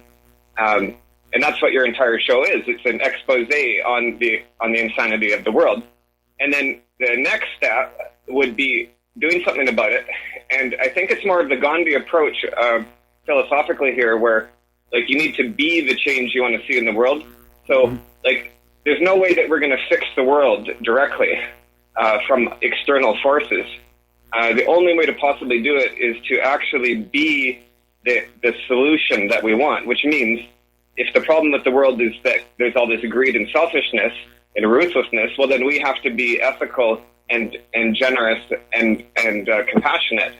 And that's what your entire show is. It's an expose on the insanity of the world. And then the next step would be doing something about it. And I think it's more of the Gandhi approach philosophically here, where like you need to be the change you want to see in the world. So like there's no way that we're going to fix the world directly from external forces. The only way to possibly do it is to actually be the solution that we want, which means if the problem with the world is that there's all this greed and selfishness and ruthlessness, well, then we have to be ethical and generous and compassionate.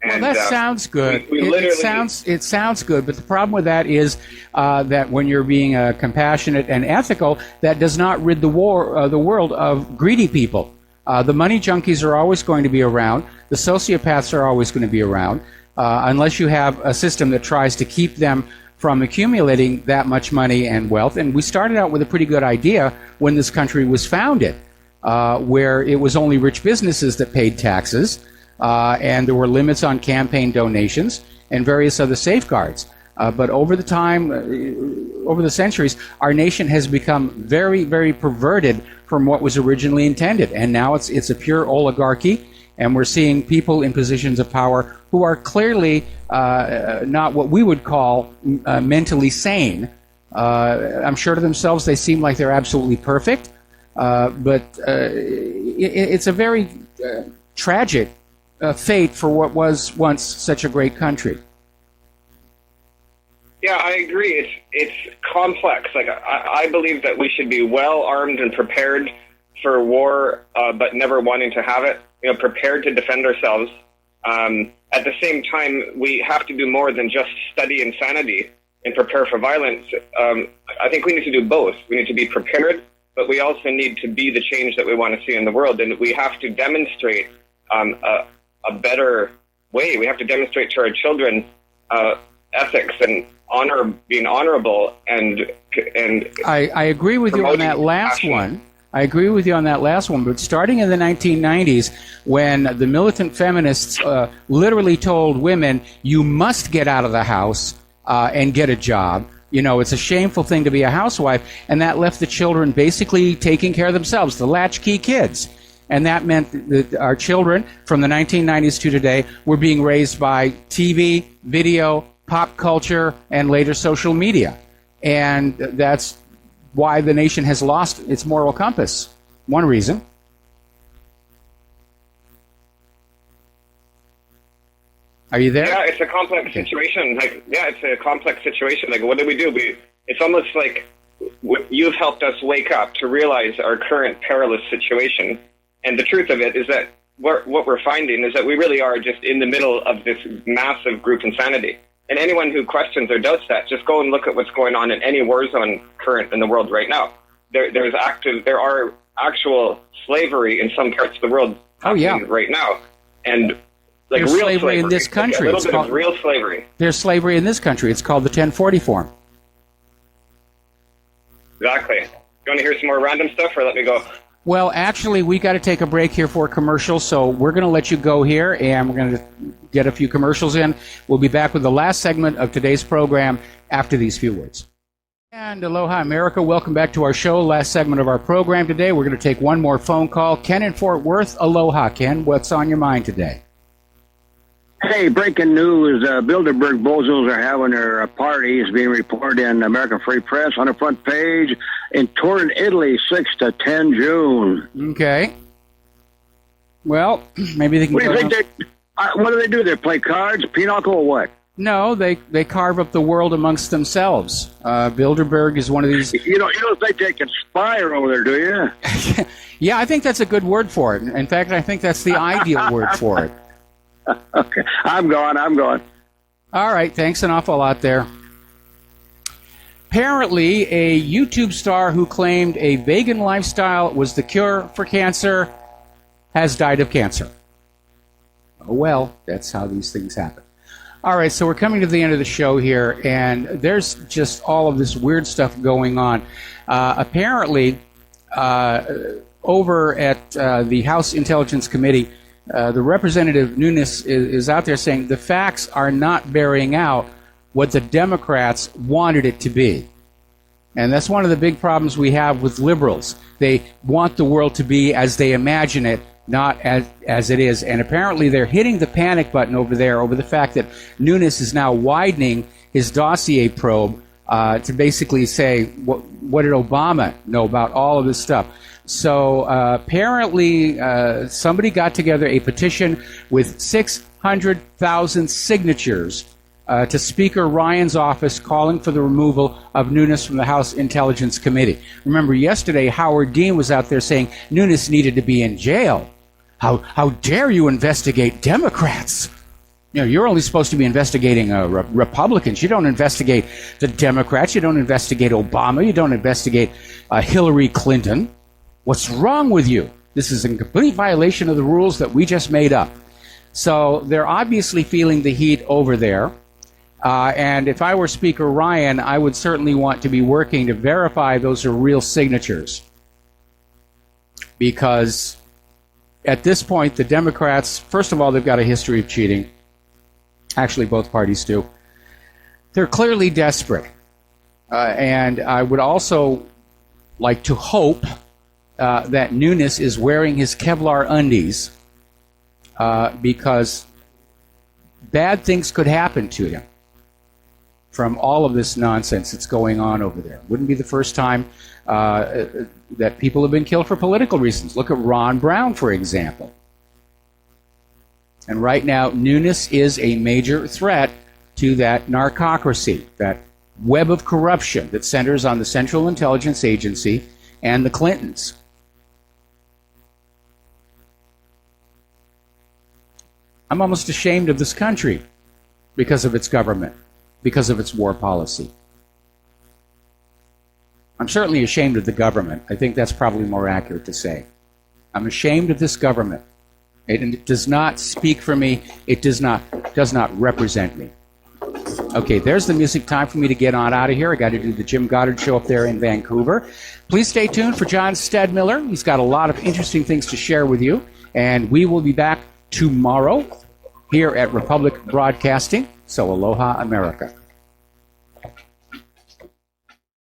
Well, that sounds good. It sounds good, but the problem with that is that when you're being compassionate and ethical, that does not rid the world of greedy people. The money junkies are always going to be around. The sociopaths are always going to be around, unless you have a system that tries to keep them from accumulating that much money and wealth. And we started out with a pretty good idea when this country was founded, where it was only rich businesses that paid taxes, and there were limits on campaign donations and various other safeguards. But over the time, over the centuries, our nation has become very, very perverted from what was originally intended. And now it's a pure oligarchy, and we're seeing people in positions of power who are clearly not what we would call mentally sane. I'm sure to themselves they seem like they're absolutely perfect, but it's a very tragic fate for what was once such a great country. Yeah, I agree. It's complex. Like I believe that we should be well armed and prepared for war, but never wanting to have it. Prepared to defend ourselves. At the same time, we have to do more than just study insanity and prepare for violence. I think we need to do both. We need to be prepared, but we also need to be the change that we want to see in the world. And we have to demonstrate a better way. We have to demonstrate to our children ethics and being honorable, and I agree with you on that last one. I agree with you on that last one, but starting in the 1990s, when the militant feminists literally told women, you must get out of the house and get a job. It's a shameful thing to be a housewife, and that left the children basically taking care of themselves, the latchkey kids. And that meant that our children from the 1990s to today were being raised by TV, video, pop culture, and later social media. And that's why the nation has lost its moral compass. One reason. Are you there? Yeah, it's a complex situation. It's a complex situation. Like, what do we do? It's almost like you've helped us wake up to realize our current perilous situation. And the truth of it is that what we're finding is that we really are just in the middle of this massive group insanity. And anyone who questions or doubts that, just go and look at what's going on in any war zone current in the world right now. There are actual slavery in some parts of the world right now. And like there's real slavery in this country. A little bit of real slavery. There's slavery in this country. It's called the 1040 form. Exactly. You want to hear some more random stuff, or let me go? Well, actually, we got to take a break here for a commercial, so we're going to let you go here, and we're going to get a few commercials in. We'll be back with the last segment of today's program after these few words. And aloha, America. Welcome back to our show. Last segment of our program today. We're going to take one more phone call. Ken in Fort Worth. Aloha, Ken. What's on your mind today? Hey, breaking news. Bilderberg bozos are having their party. It's being reported in American Free Press on the front page. In Turin, Italy, 6 to 10 June. Okay. Well, maybe they can What do you think what do they do? They play cards, pinochle, or what? No, they carve up the world amongst themselves. Bilderberg is one of these... You don't think they conspire over there, do you? Yeah, I think that's a good word for it. In fact, I think that's the ideal word for it. Okay, I'm gone. All right, thanks an awful lot there. Apparently, a YouTube star who claimed a vegan lifestyle was the cure for cancer has died of cancer. Oh, well, that's how these things happen. All right, so we're coming to the end of the show here, and there's just all of this weird stuff going on. Apparently, over at the House Intelligence Committee, the Representative Nunes is out there saying the facts are not bearing out what the Democrats wanted it to be. And that's one of the big problems we have with liberals. They want the world to be as they imagine it, not as it is. And apparently they're hitting the panic button over there over the fact that Nunes is now widening his dossier probe to basically say, what did Obama know about all of this stuff? So apparently somebody got together a petition with 600,000 signatures to Speaker Ryan's office calling for the removal of Nunes from the House Intelligence Committee. Remember, yesterday Howard Dean was out there saying Nunes needed to be in jail. How dare you investigate Democrats? You know, you're only supposed to be investigating Republicans. You don't investigate the Democrats. You don't investigate Obama. You don't investigate Hillary Clinton. What's wrong with you? This is in complete violation of the rules that we just made up. So they're obviously feeling the heat over there. And if I were Speaker Ryan, I would certainly want to be working to verify those are real signatures. Because at this point, the Democrats, first of all, they've got a history of cheating. Actually, both parties do. They're clearly desperate. And I would also like to hope that Nunes is wearing his Kevlar undies because bad things could happen to him from all of this nonsense that's going on over there. Wouldn't be the first time that people have been killed for political reasons. Look at Ron Brown, for example. And right now, Nunes is a major threat to that narcocracy, that web of corruption that centers on the Central Intelligence Agency and the Clintons. I'm almost ashamed of this country because of its government, because of its war policy. I'm certainly ashamed of the government. I think that's probably more accurate to say. I'm ashamed of this government. It does not speak for me. It does not represent me. Okay, there's the music. Time for me to get on out of here. I got to do the Jim Goddard show up there in Vancouver. Please stay tuned for John Stedmiller. He's got a lot of interesting things to share with you. And we will be back tomorrow here at Republic Broadcasting. So aloha, America.